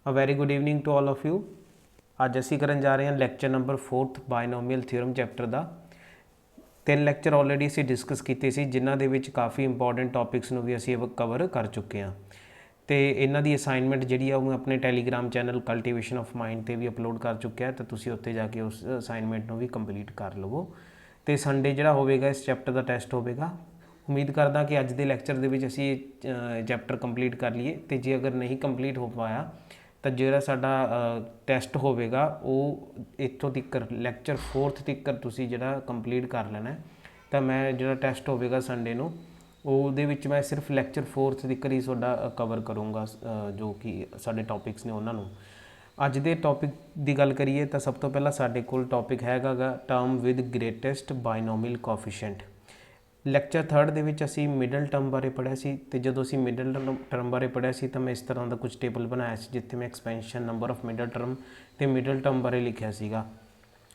A very good evening to all of you. अज असी करन जा रहे हैं lecture number 4th binomial theorem chapter का। 3 लैक्चर ऑलरेडी असी डिस्कस किए सी, जिन्हां दे विच काफ़ी इंपॉर्टेंट टॉपिक्स नूं भी असी कवर कर चुके हैं। तो इन्हां दी असाइनमेंट जिहड़ी आ मैं अपने Telegram channel cultivation of mind ते भी अपलोड कर चुकिया, तो तुसीं उत्ते जाके उस असाइनमेंट नूं भी कंप्लीट कर लवो। तो संडे जिहड़ा होवेगा इस चैप्टर का टैसट होवेगा। उम्मीद करदा कि अज दे लैक्चर दे विच असी चैप्टर कंप्लीट कर लीए, तो जे अगर नहीं कंप्लीट हो पाया तो जो साडा टैसट होवेगा वो इत्थों तक लैक्चर 4th तक तुसीं जिहड़ा कंप्लीट कर लेना है। तो मैं जिहड़ा टैसट होवेगा संडे नूं ਉਹਦੇ ਵਿੱਚ मैं सिर्फ लैक्चर 4th तक ही ਤੁਹਾਡਾ कवर करूँगा, जो कि साडे टॉपिक्स ने उन्होंने। अज के टॉपिक की गल करिए तो सब तो पहला साडे कोल टॉपिक हैगा term with greatest binomial coefficient. Lecture 3rd ਦੇ ਵਿੱਚ ਅਸੀਂ मिडल टर्म बारे पढ़िया सी, ते ਜਦੋਂ ਅਸੀਂ मिडल टर्म बारे पढ़िया सी तो मैं इस तरह का कुछ टेबल बनाया सी जिथे मैं expansion number of middle term ते मिडल टर्म बारे लिखिया सीगा।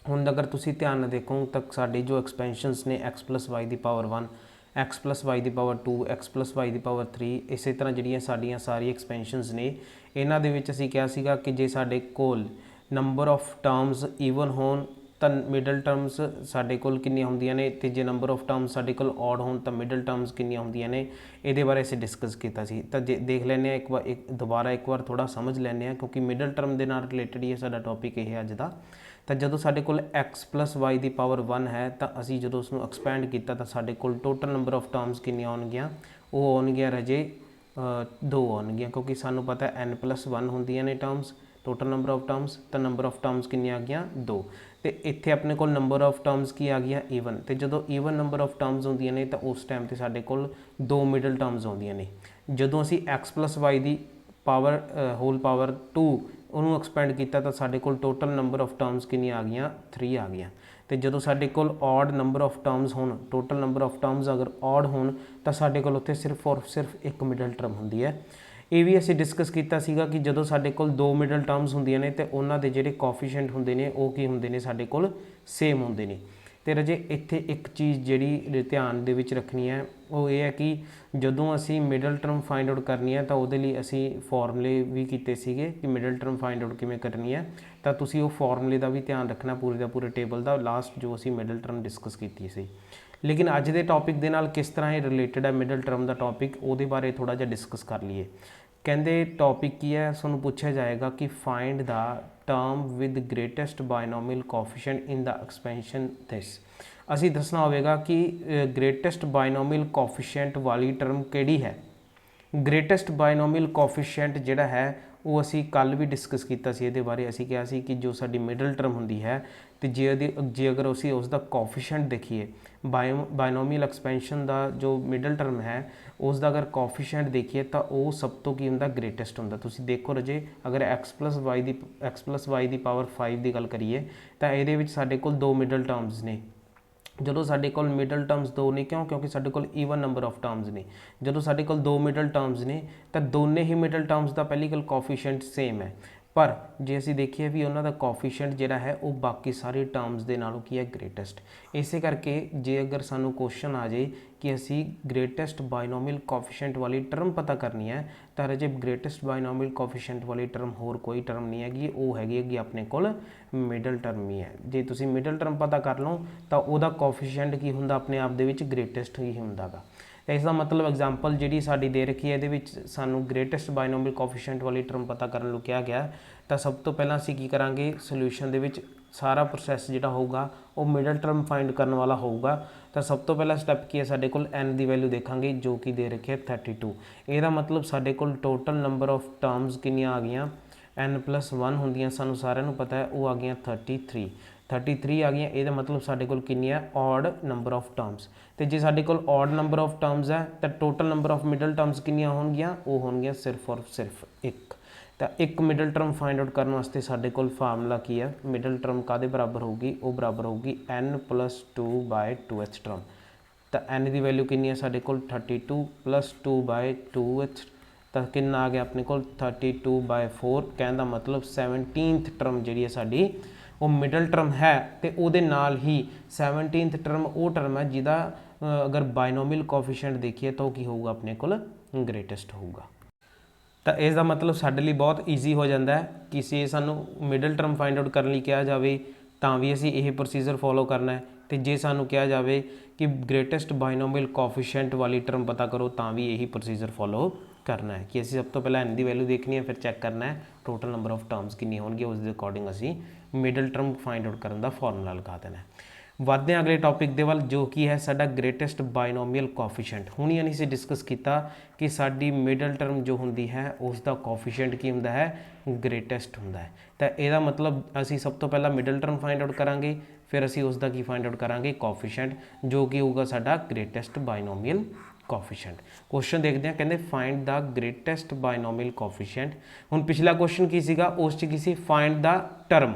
हुण अगर तुसीं ध्यान नाल देखो तो साडी जो एक्सपेंशनस ने x + y दी पावर 1, x + y दी पावर 2, x + y दी पावर 3, इस तरह जिहड़ियां साडीआं सारी एक्सपेंशनस ने इन्हां दे विच असीं कहा सीगा कि जे साडे कोल नंबर ऑफ टर्म्स ईवन होण तो मिडल टर्म्स साडे कोल कितनी होंदियां ने, ते जे नंबर ऑफ टर्म्स साडे कोल ऑड होण तो मिडल टर्म्स कितनी होंदियां ने, इहदे बारे असीं डिस्कस कीता सी। तो जे देख लैंदे आ दोबारा एक बार थोड़ा समझ लैंदे आ, क्योंकि मिडल टर्म दे नाल रिलेटेड ही है साडा टॉपिक यह अज दा। तो जो साडे कोल x + y दी पावर 1 है तो असीं जदों उसनूं एक्सपैंड किया तो साडे कोल टोटल नंबर ऑफ टर्म्स कितनी आउणगियां, वो आउणगियां रजे 2 आउणगियां, क्योंकि सानूं पता है n + 1 होंदियां ने terms, total number of terms. तो नंबर ऑफ टर्म्स कितनी आ गई 2। तो इत्थे अपने को नंबर ऑफ टर्म्स की आ गई ईवन। तो जो ईवन नंबर ऑफ टर्म्स होंदियां ने तो उस टाइम ते साडे कोल 2 मिडल टर्म्स आउंदियां ने। जदों असीं x + y दी पावर होल पावर 2 उन्होंने एक्सपेंड किया तो साडे कोल टोटल नंबर ऑफ टर्म्स कितनी आ गई 3 आ गई। तो जो साडे कोल ऑड नंबर ऑफ टर्म्स होण, टोटल नंबर ऑफ टर्म्स अगर ऑड होण तो साडे कोल उत्थे सिर्फ और सिर्फ एक मिडल टर्म होंदी है। ये भी असीं डिस्कस किया सीगा कि जो साडे कोल 2 मिडल टर्म्स होंदियां ने तो उन्हां दे जिहड़े कोफिशिएंट होंदे ने वो की होंदे ने साडे कोल सेम होंदे ने। तो रजे इत्थे एक चीज़ जिहड़ी ध्यान दे विच रखनी है वो ये है कि जदों असीं मिडल टर्म फाइंड आउट करनी है तो उहदे लई असीं फॉर्मूले भी कीते सीगे कि मिडल टर्म फाइंड आउट किवें करनी है। तो तुसीं वो फॉर्मूले का भी ध्यान रखना पूरे का पूरे टेबल का, लास्ट जो असीं मिडल टर्म डिस्कस कीती सी। लेकिन अज दे टॉपिक दे नाल किस तरह ये रिलेटेड है मिडल टर्म का टॉपिक, उहदे बारे थोड़ा जिहा डिस्कस कर लीए। कहते टॉपिक की है, सूँ पूछा जाएगा कि find the term with greatest binomial coefficient in the expansion this. असी दसना होगा कि ग्रेटेस्ट बायनोमियल कोफिशिएंट वाली टर्म केड़ी है। ग्रेटेस्ट बायनोमियल कोफिशिएंट जिहड़ा है वो असी कल भी डिस्कस किया सी, ये बारे असी कहा कि जो साडी मिडल टर्म होंदी है तो जे अगर असी उसका कोफिशिएंट देखिए बायनोमियल एक्सपेंशन का जो मिडल टर्म है उसका अगर कोफिशिएंट देखिए तो वो सब तो की होंदा ग्रेटेस्ट होंदा। तुसीं देखो रजे अगर x + y दी पावर 5 की गल करिए तो ये साडे कोल 2 मिडल टर्म्स ने। जो साडे कोल मिडल टर्म्स 2 ने, क्यों? क्योंकि साडे कोल ईवन नंबर ऑफ टर्म्स ने। जो साडे कोल 2 मिडल टर्म्स ने तो दोनों ही मिडल टर्म्स का पहली गल कोफिशिएंट सेम है, पर जे असीं देखिए भी उन्हों का कोफिशिएंट जिहड़ा है वो बाकी सारी टर्म्स के नालों की है ग्रेटेस्ट। इस करके जे अगर सानू क्वेश्चन आ जाए कि असी ग्रेटेस्ट बायनोमियल कोफिशिएंट वाली टर्म पता करनी है तो रजे ग्रेटेस्ट बायनोमियल कोफिशिएंट वाली टर्म होर कोई टर्म नहीं हैगी, वो हैगी अपने कोल मिडल टर्म ही है। जे तुसीं मिडल टर्म पता कर लो तो वह कोफिशिएंट की हुंदा अपने आप दे विच ग्रेटेस्ट ही हुंदा गा। इसका मतलब एग्जाम्पल जी साडी दे रखी है, ये सानू ग्रेटेस्ट बायनोमियल कोफिशिएंट वाली टर्म पता करने लू कहा गया। तो सब तो पहला असीं की करांगे, सोल्यूशन दे विच सारा प्रोसैस जिहड़ा होगा वो मिडल टर्म फाइंड करने वाला होगा। तो सब तो पहला स्टैप की है, साडे कोल n की वैल्यू देखांगे जो कि दे रखी है 32। ਇਹਦਾ मतलब साडे कोल टोटल नंबर ऑफ टर्म्स कितनियां आ गईयां n + 1 होंदियां, सानू सारिਆਂ ਨੂੰ पता है वो आ गई 33 आ गई। ਇਹਦਾ मतलब साडे कोल कितनी है ऑड नंबर ऑफ टर्म्स। तो जे साडे कोल ऑड नंबर ऑफ टर्म्स है तो total number of middle terms कितनियां होणगियां, वो होणगियां सिर्फ और सिर्फ एक। तो एक मिडल टर्म फाइंड आउट करने वास्ते साडे कोल फार्मूला की है, मिडल टर्म कादे बराबर होगी, वो बराबर होगी n + 2/2h टर्म। तो n की वैल्यू कितनी है साडे कोल 32 + 2/2h, तो कितना आ गया अपने को 32/4। कहने का मतलब 17th टर्म जी है साडी वो मिडल टर्म है। तो वो नाल ही 17th टर्म वो टर्म है जिदा अगर बायनोमियल कोफिशिएंट देखिए तो की होगा अपने को ग्रेटेस्ट होगा। ਤਾਂ ਇਸ ਦਾ ਮਤਲਬ ਸਾਡੇ ਲਈ ਬਹੁਤ ਈਜ਼ੀ ਹੋ ਜਾਂਦਾ ਹੈ ਕਿ ਜੇ ਸਾਨੂੰ ਮਿਡਲ ਟਰਮ ਫਾਈਂਡ ਆਊਟ ਕਰਨ ਲਈ ਕਿਹਾ ਜਾਵੇ ਤਾਂ ਵੀ ਅਸੀਂ ਇਹ ਪ੍ਰੋਸੀਜਰ ਫੋਲੋ ਕਰਨਾ ਹੈ, ਤੇ ਜੇ ਸਾਨੂੰ ਕਿਹਾ ਜਾਵੇ ਕਿ ਗ੍ਰੇਟੈਸਟ ਬਾਇਨੋਮੀਅਲ ਕੋਫੀਸ਼ੀਐਂਟ ਵਾਲੀ ਟਰਮ ਪਤਾ ਕਰੋ ਤਾਂ ਵੀ ਇਹੀ ਪ੍ਰੋਸੀਜਰ ਫੋਲੋ ਕਰਨਾ ਹੈ ਕਿ ਅਸੀਂ ਸਭ ਤੋਂ ਪਹਿਲਾਂ n ਦੀ ਵੈਲਿਊ ਦੇਖਣੀ ਹੈ, ਫਿਰ ਚੈੱਕ ਕਰਨਾ ਹੈ ਟੋਟਲ ਨੰਬਰ ਆਫ ਟਰਮਸ ਕਿੰਨੀ ਹੋਣਗੇ, ਉਸ ਦੇ ਅਕੋਰਡਿੰਗ ਅਸੀਂ ਮਿਡਲ ਟਰਮ ਫਾਈਂਡ ਆਊਟ ਕਰਨ ਦਾ ਫਾਰਮੂਲਾ ਲਗਾ ਦੇਣਾ ਹੈ। ਵੱਧਦੇ ਹਾਂ ਅਗਲੇ ਟੌਪਿਕ ਦੇ ਵੱਲ, ਜੋ ਕਿ ਹੈ ਸਾਡਾ ਗ੍ਰੇਟੈਸਟ ਬਾਇਨੋਮੀਅਲ ਕੋਫੀਸ਼ੀਐਂਟ। ਹੁਣ ਹੀ ਅਸੀਂ ਡਿਸਕਸ ਕੀਤਾ ਕਿ ਸਾਡੀ ਮਿਡਲ ਟਰਮ ਜੋ ਹੁੰਦੀ ਹੈ ਉਸ ਦਾ ਕੋਫੀਸ਼ੀਐਂਟ ਕੀ ਹੁੰਦਾ ਹੈ, ਗ੍ਰੇਟੈਸਟ ਹੁੰਦਾ ਹੈ। ਤਾਂ ਇਹਦਾ ਮਤਲਬ ਅਸੀਂ ਸਭ ਤੋਂ ਪਹਿਲਾਂ ਮਿਡਲ ਟਰਮ ਫਾਈਂਡ ਆਊਟ ਕਰਾਂਗੇ, ਫਿਰ ਅਸੀਂ ਉਸ ਦਾ ਕੀ ਫਾਈਂਡ ਆਊਟ ਕਰਾਂਗੇ, ਕੋਫੀਸ਼ੀਐਂਟ, ਜੋ ਕਿ ਹੋਊਗਾ ਸਾਡਾ ਗ੍ਰੇਟੈਸਟ ਬਾਇਨੋਮੀਅਲ ਕੋਫੀਸ਼ੀਐਂਟ। ਕੁਐਸਚਨ ਦੇਖਦੇ ਹਾਂ, ਕਹਿੰਦੇ find the greatest binomial coefficient. ਹੁਣ ਪਿਛਲਾ ਕੁਐਸਚਨ ਕੀ ਸੀਗਾ, ਉਸ 'ਚ ਕੀ ਸੀ, ਫਾਈਂਡ ਦਾ ਟਰਮ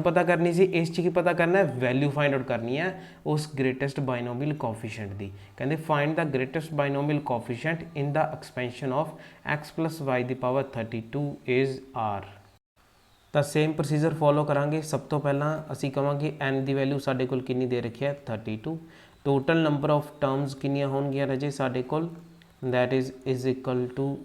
ਪਤਾ ਕਰਨੀ ਸੀ, ਇਸ 'ਚ ਕੀ ਪਤਾ ਕਰਨਾ ਹੈ, ਵੈਲਿਊ ਫਾਈਂਡ ਆਊਟ ਕਰਨੀ ਹੈ ਉਸ ਗ੍ਰੇਟੈਸਟ ਬਾਇਨੋਮੀਅਲ ਕੋਫੀਸ਼ੀਐਂਟ ਦੀ। ਕਹਿੰਦੇ find the greatest binomial coefficient in the expansion of x + y ਦੀ ਪਾਵਰ 32 ਇਜ਼ r। ਤਾਂ ਸੇਮ ਪ੍ਰੋਸੀਜਰ ਫੋਲੋ ਕਰਾਂਗੇ। ਸਭ ਤੋਂ ਪਹਿਲਾਂ ਅਸੀਂ ਕਹਾਂਗੇ n ਦੀ ਵੈਲਿਊ ਸਾਡੇ ਕੋਲ ਕਿੰਨੀ ਦੇ ਰੱਖੀ ਹੈ, 32। ਟੋਟਲ ਨੰਬਰ ਆਫ ਟਰਮਸ ਕਿੰਨੀਆਂ ਹੋਣਗੀਆਂ ਰਾਜੇ ਸਾਡੇ ਕੋਲ, that is equal to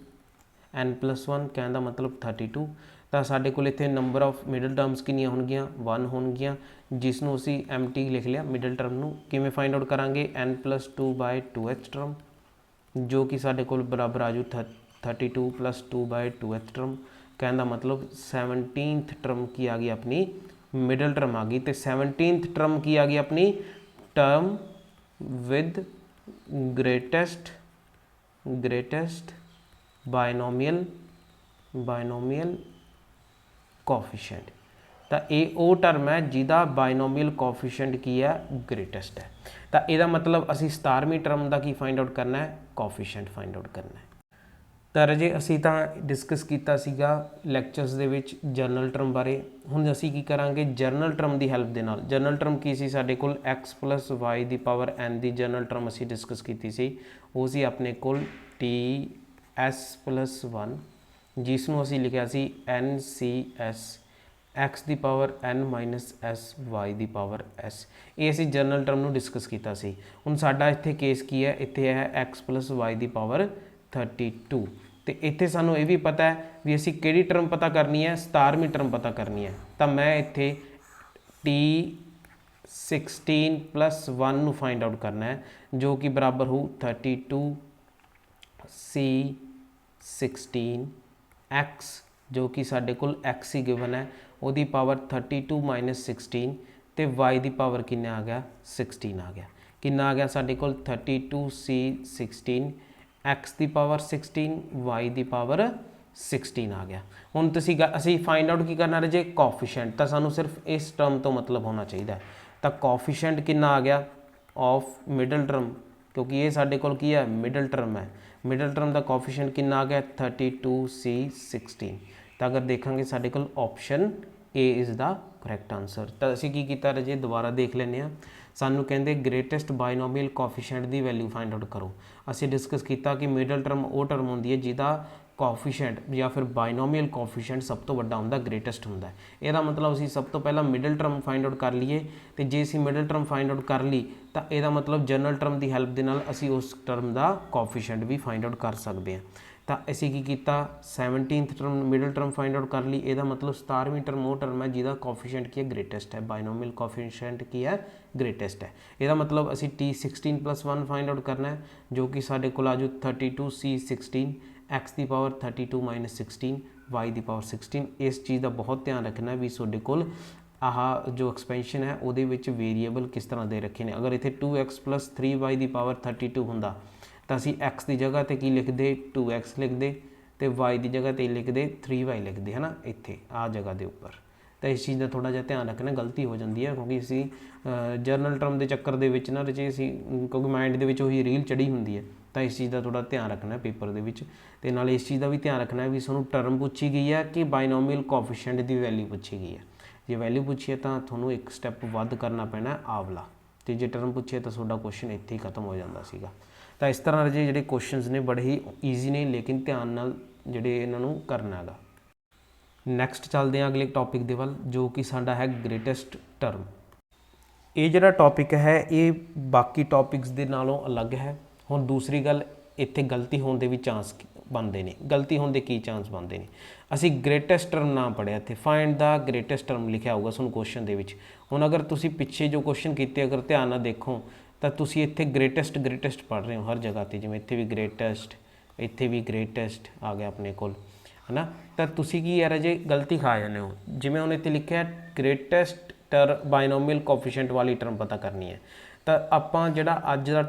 n + 1, ਕਹਿਣ ਦਾ ਮਤਲਬ 32। ਤਾਂ ਸਾਡੇ ਕੋਲ ਇੱਥੇ ਨੰਬਰ ਆਫ ਮਿਡਲ ਟਰਮਸ ਕਿੰਨੀਆਂ ਹੋਣਗੀਆਂ, 1 ਹੋਣਗੀਆਂ, ਜਿਸ ਨੂੰ ਅਸੀਂ ਐਮਟੀ ਲਿਖ ਲਿਆ ਮਿਡਲ ਟਰਮ ਨੂੰ। ਕਿਵੇਂ ਫਾਈਂਡ ਆਊਟ ਕਰਾਂਗੇ, n + 2/2h ਟਰਮ, ਜੋ ਕਿ ਸਾਡੇ ਕੋਲ ਬਰਾਬਰ ਆ ਜੂ 32 + 2/2h ਟਰਮ। ਕਹਿਣ ਦਾ ਮਤਲਬ 17th ਟਰਮ ਕੀ ਆ ਗਈ, ਆਪਣੀ ਮਿਡਲ ਟਰਮ ਆ ਗਈ। ਤੇ 17th ਟਰਮ ਕੀ ਆ ਗਈ, ਆਪਣੀ term with greatest binomial coefficient. ਤਾਂ ਇਹ ਉਹ ਟਰਮ ਹੈ ਜਿਹਦਾ ਬਾਇਨੋਮੀਅਲ ਕੋਫੀਸ਼ੀਐਂਟ ਕੀ ਹੈ, ਗ੍ਰੇਟੈਸਟ ਹੈ। ਤਾਂ ਇਹਦਾ ਮਤਲਬ ਅਸੀਂ 17ਵੀਂ ਟਰਮ ਦਾ ਕੀ ਫਾਈਂਡ ਆਊਟ ਕਰਨਾ ਹੈ, ਕੋਫੀਸ਼ੀਐਂਟ ਫਾਈਂਡ ਆਊਟ ਕਰਨਾ ਹੈ। ਤਾਂ ਰਾਜੇ ਅਸੀਂ ਤਾਂ ਡਿਸਕਸ ਕੀਤਾ ਸੀਗਾ ਲੈਕਚਰਸ ਦੇ ਵਿੱਚ ਜਰਨਲ ਟਰਮ ਬਾਰੇ। ਹੁਣ ਅਸੀਂ ਕੀ ਕਰਾਂਗੇ, ਜਰਨਲ ਟਰਮ ਦੀ ਹੈਲਪ ਦੇ ਨਾਲ। ਜਰਨਲ ਟਰਮ ਕੀ ਸੀ ਸਾਡੇ ਕੋਲ, x + y ਦੀ ਪਾਵਰ n ਦੀ ਜਰਨਲ ਟਰਮ ਅਸੀਂ ਡਿਸਕਸ ਕੀਤੀ ਸੀ। ਉਹ ਸੀ ਆਪਣੇ ਕੋਲ ts + 1, ਜਿਸ ਨੂੰ ਅਸੀਂ ਲਿਖਿਆ ਸੀ ncs x ਦੀ ਪਾਵਰ n - s y ਦੀ ਪਾਵਰ s। ਇਹ ਅਸੀਂ ਜਰਨਲ ਟਰਮ ਨੂੰ ਡਿਸਕਸ ਕੀਤਾ ਸੀ। ਹੁਣ ਸਾਡਾ ਇੱਥੇ ਕੇਸ ਕੀ ਹੈ, ਇੱਥੇ ਹੈ x + y ਦੀ ਪਾਵਰ 32। ਤੇ ਇੱਥੇ ਸਾਨੂੰ ਇਹ ਵੀ ਪਤਾ ਹੈ ਵੀ ਅਸੀਂ ਕਿਹੜੀ ਟਰਮ ਪਤਾ ਕਰਨੀ ਹੈ, 17ਵੀਂ ਟਰਮ ਪਤਾ ਕਰਨੀ ਹੈ। ਤਾਂ ਮੈਂ ਇੱਥੇ t16 + 1 ਨੂੰ ਫਾਈਂਡ ਆਊਟ ਕਰਨਾ ਹੈ, ਜੋ ਕਿ ਬਰਾਬਰ ਹੋ 32 c16 x, ਜੋ ਕਿ ਸਾਡੇ ਕੋਲ x ਹੀ ਗਿਵਨ ਹੈ, ਉਹਦੀ ਪਾਵਰ 32 - 16, ਤੇ y ਦੀ ਪਾਵਰ ਕਿੰਨਾ ਆ ਗਿਆ, 16 ਆ ਗਿਆ। ਕਿੰਨਾ ਆ ਗਿਆ ਸਾਡੇ ਕੋਲ, 32 c16 x ਦੀ ਪਾਵਰ 16 y ਦੀ ਪਾਵਰ 16 ਆ ਗਿਆ। ਹੁਣ ਅਸੀਂ ਫਾਈਂਡ ਆਊਟ ਕੀ ਕਰਨਾ ਰਾਜੇ, ਕੋਫੀਸ਼ੀਐਂਟ। ਤਾਂ ਸਾਨੂੰ ਸਿਰਫ ਇਸ ਟਰਮ ਤੋਂ ਮਤਲਬ ਹੋਣਾ ਚਾਹੀਦਾ। ਤਾਂ ਕੋਫੀਸ਼ੀਐਂਟ ਕਿੰਨਾ ਆ ਗਿਆ ਆਫ ਮਿਡਲ ਟਰਮ, ਕਿਉਂਕਿ ਇਹ ਸਾਡੇ ਕੋਲ ਕੀ ਹੈ, ਮਿਡਲ ਟਰਮ ਹੈ। ਮਿਡਲ ਟਰਮ ਦਾ ਕੋਫੀਸ਼ੀਐਂਟ ਕਿੰਨਾ ਆ ਗਿਆ, 32 c16। ਤਾਂ ਅਗਰ ਦੇਖਾਂਗੇ ਸਾਡੇ ਕੋਲ option A is the correct answer. ਤਾਂ ਅਸੀਂ ਕੀ ਕੀਤਾ ਰਾਜੇ, ਦੁਬਾਰਾ ਦੇਖ ਲੈਂਦੇ ਹਾਂ। ਸਾਨੂੰ ਕਹਿੰਦੇ ਗ੍ਰੇਟੈਸਟ ਬਾਇਨੋਮੀਅਲ ਕੋਫੀਸ਼ੀਐਂਟ ਦੀ ਵੈਲਿਊ ਫਾਈਂਡ ਆਊਟ ਕਰੋ। ਅਸੀਂ ਡਿਸਕਸ ਕੀਤਾ ਕਿ ਮਿਡਲ ਟਰਮ ਉਹ ਟਰਮ ਹੁੰਦੀ ਹੈ ਜਿਹਦਾ ਕੋਫੀਸ਼ੀਐਂਟ ਜਾਂ ਫਿਰ ਬਾਇਨੋਮੀਅਲ ਕੋਫੀਸ਼ੀਐਂਟ ਸਭ ਤੋਂ ਵੱਡਾ ਹੁੰਦਾ, ਗ੍ਰੇਟੈਸਟ ਹੁੰਦਾ। ਇਹਦਾ ਮਤਲਬ ਅਸੀਂ ਸਭ ਤੋਂ ਪਹਿਲਾਂ ਮਿਡਲ ਟਰਮ ਫਾਈਂਡ ਆਊਟ ਕਰ ਲਈਏ, ਤੇ ਜੇ ਅਸੀਂ ਮਿਡਲ ਟਰਮ ਫਾਈਂਡ ਆਊਟ ਕਰ ਲਈ ਤਾਂ ਇਹਦਾ ਮਤਲਬ ਜਨਰਲ ਟਰਮ ਦੀ ਹੈਲਪ ਦੇ ਨਾਲ ਅਸੀਂ ਉਸ ਟਰਮ ਦਾ ਕੋਫੀਸ਼ੀਐਂਟ ਵੀ ਫਾਈਂਡ ਆਊਟ ਕਰ ਸਕਦੇ ਹਾਂ। ਤਾਂ ਅਸੀਂ ਕੀ ਕੀਤਾ, 17th term middle term find out ਕਰ ਲਈ। ਇਹਦਾ ਮਤਲਬ 17ਵੀਂ ਟਰਮ ਉਹ ਟਰਮ ਹੈ ਜਿਹਦਾ ਕੋਫੀਸ਼ੀਐਂਟ ਕੀ ਹੈ, ਗ੍ਰੇਟੈਸਟ ਹੈ। ਬਾਇਨੋਮੀਅਲ ਕੋਫੀਸ਼ੀਐਂਟ ਕੀ ਹੈ, ਗ੍ਰੇਟੈਸਟ ਹੈ। ਇਹਦਾ ਮਤਲਬ ਅਸੀਂ t16 + 1 ਫਾਈਂਡ ਆਊਟ ਕਰਨਾ ਹੈ, ਜੋ ਕਿ ਸਾਡੇ ਕੋਲ ਆ ਜੂ 32 c16 x ਦੀ ਪਾਵਰ 32 - 16 y ਦੀ ਪਾਵਰ 16। ਇਸ ਚੀਜ਼ ਦਾ ਬਹੁਤ ਧਿਆਨ ਰੱਖਣਾ ਵੀ ਤੁਹਾਡੇ ਕੋਲ ਆਹ ਜੋ ਐਕਸਪੈਂਸ਼ਨ ਹੈ ਉਹਦੇ ਵਿੱਚ ਵੇਰੀਏਬਲ ਕਿਸ ਤਰ੍ਹਾਂ ਦੇ ਰੱਖੇ ਨੇ। ਅਗਰ ਇੱਥੇ 2x + 3y ਦੀ ਪਾਵਰ 32 ਹੁੰਦਾ ਤਾਂ ਅਸੀਂ x ਦੀ ਜਗ੍ਹਾ ਤੇ ਕੀ ਲਿਖਦੇ, 2x ਲਿਖਦੇ, ਤੇ y ਦੀ ਜਗ੍ਹਾ ਤੇ ਲਿਖਦੇ 3y ਲਿਖਦੇ, ਹੈ ਨਾ, ਇੱਥੇ ਆਹ ਜਗ੍ਹਾ ਦੇ ਉੱਪਰ। ਤਾਂ ਇਸ ਚੀਜ਼ ਦਾ ਥੋੜ੍ਹਾ ਜਿਹਾ ਧਿਆਨ ਰੱਖਣਾ, ਗਲਤੀ ਹੋ ਜਾਂਦੀ ਹੈ ਕਿਉਂਕਿ ਅਸੀਂ ਜਰਨਲ ਟਰਮ ਦੇ ਚੱਕਰ ਦੇ ਵਿੱਚ ਨਾ ਜੇ ਅਸੀਂ, ਕਿਉਂਕਿ ਮਾਈਂਡ ਦੇ ਵਿੱਚ ਉਹੀ ਰੀਲ ਚੜੀ ਹੁੰਦੀ ਹੈ। ਤਾਂ ਇਸ ਚੀਜ਼ ਦਾ ਥੋੜ੍ਹਾ ਧਿਆਨ ਰੱਖਣਾ ਪੇਪਰ ਦੇ ਵਿੱਚ। ਤੇ ਨਾਲ ਇਸ ਚੀਜ਼ ਦਾ ਵੀ ਧਿਆਨ ਰੱਖਣਾ ਵੀ ਤੁਹਾਨੂੰ ਟਰਮ ਪੁੱਛੀ ਗਈ ਹੈ ਕਿ ਬਾਇਨੋਮੀਅਲ ਕੋਫੀਸ਼ੀਐਂਟ ਦੀ ਵੈਲਿਊ ਪੁੱਛੀ ਗਈ ਹੈ। ਜੇ ਵੈਲਿਊ ਪੁੱਛੀ ਹੈ ਤਾਂ ਤੁਹਾਨੂੰ ਇੱਕ ਸਟੈਪ ਵੱਧ ਕਰਨਾ ਪੈਣਾ ਆਹ ਵਾਲਾ, ਤੇ ਜੇ ਟਰਮ ਪੁੱਛੀ ਹੈ ਤਾਂ ਤੁਹਾਡਾ ਕੁਐਸਚਨ ਇੱਥੇ ਹੀ ਖਤਮ ਹੋ ਜਾਂਦਾ ਸੀਗਾ। ਤਾਂ ਇਸ ਤਰ੍ਹਾਂ ਦੇ ਜਿਹੜੇ ਕੁਐਸਚਨਸ ਨੇ ਬੜੇ ਹੀ ਈਜ਼ੀ ਨੇ, ਲੇਕਿਨ ਧਿਆਨ ਨਾਲ ਜਿਹੜੇ ਇਹਨਾਂ ਨੂੰ ਕਰਨਾ ਹੈਗਾ। ਨੈਕਸਟ ਚੱਲਦੇ ਹਾਂ ਅਗਲੇ ਟੌਪਿਕ ਦੇ ਵੱਲ, ਜੋ ਕਿ ਸਾਡਾ ਹੈ ਗ੍ਰੇਟੈਸਟ ਟਰਮ। ਇਹ ਜਿਹੜਾ ਟੌਪਿਕ ਹੈ ਇਹ ਬਾਕੀ ਟੌਪਿਕਸ ਦੇ ਨਾਲੋਂ ਅਲੱਗ ਹੈ। ਹੁਣ ਦੂਸਰੀ ਗੱਲ, ਇੱਥੇ ਗਲਤੀ ਹੋਣ ਦੇ ਵੀ ਚਾਂਸ ਬਣਦੇ ਨੇ, ਗਲਤੀ ਹੋਣ ਦੇ ਕੀ ਚਾਂਸ ਬਣਦੇ ਨੇ। ਅਸੀਂ ਗ੍ਰੇਟੈਸਟ ਟਰਮ ਨਾ ਪੜ੍ਹਿਆ, ਇੱਥੇ ਫਾਈਂਡ ਦਾ ਗ੍ਰੇਟੈਸਟ ਟਰਮ ਲਿਖਿਆ ਹੋਊਗਾ ਤੁਹਾਨੂੰ ਕੁਐਸਚਨ ਦੇ ਵਿੱਚ। ਹੁਣ ਅਗਰ ਤੁਸੀਂ ਪਿੱਛੇ ਜੋ ਕੁਐਸਚਨ ਕੀਤੇ ਅਗਰ ਧਿਆਨ ਨਾਲ ਦੇਖੋ ਤਾਂ ਤੁਸੀਂ ਇੱਥੇ ਗ੍ਰੇਟੈਸਟ ਪੜ੍ਹ ਰਹੇ ਹੋ ਹਰ ਜਗ੍ਹਾ 'ਤੇ, ਜਿਵੇਂ ਇੱਥੇ ਵੀ ਗ੍ਰੇਟੈਸਟ, ਇੱਥੇ ਵੀ ਗ੍ਰੇਟੈਸਟ ਆ ਗਿਆ ਆਪਣੇ ਕੋਲ, ਹੈ ਨਾ। ਤਾਂ ਤੁਸੀਂ ਕੀ ਯਾਰ ਅਜੇ ਗਲਤੀ ਖਾ ਜਾਂਦੇ ਹੋ। ਜਿਵੇਂ ਹੁਣ ਇੱਥੇ ਲਿਖਿਆ ਗ੍ਰੇਟੈਸਟ ਬਾਇਨੋਮੀਅਲ ਕੋਫੀਸ਼ੀਐਂਟ ਵਾਲੀ ਟਰਮ ਪਤਾ ਕਰਨੀ ਹੈ। ਤਾਂ ਆਪਾਂ ਜਿਹੜਾ ਅੱਜ ਦਾ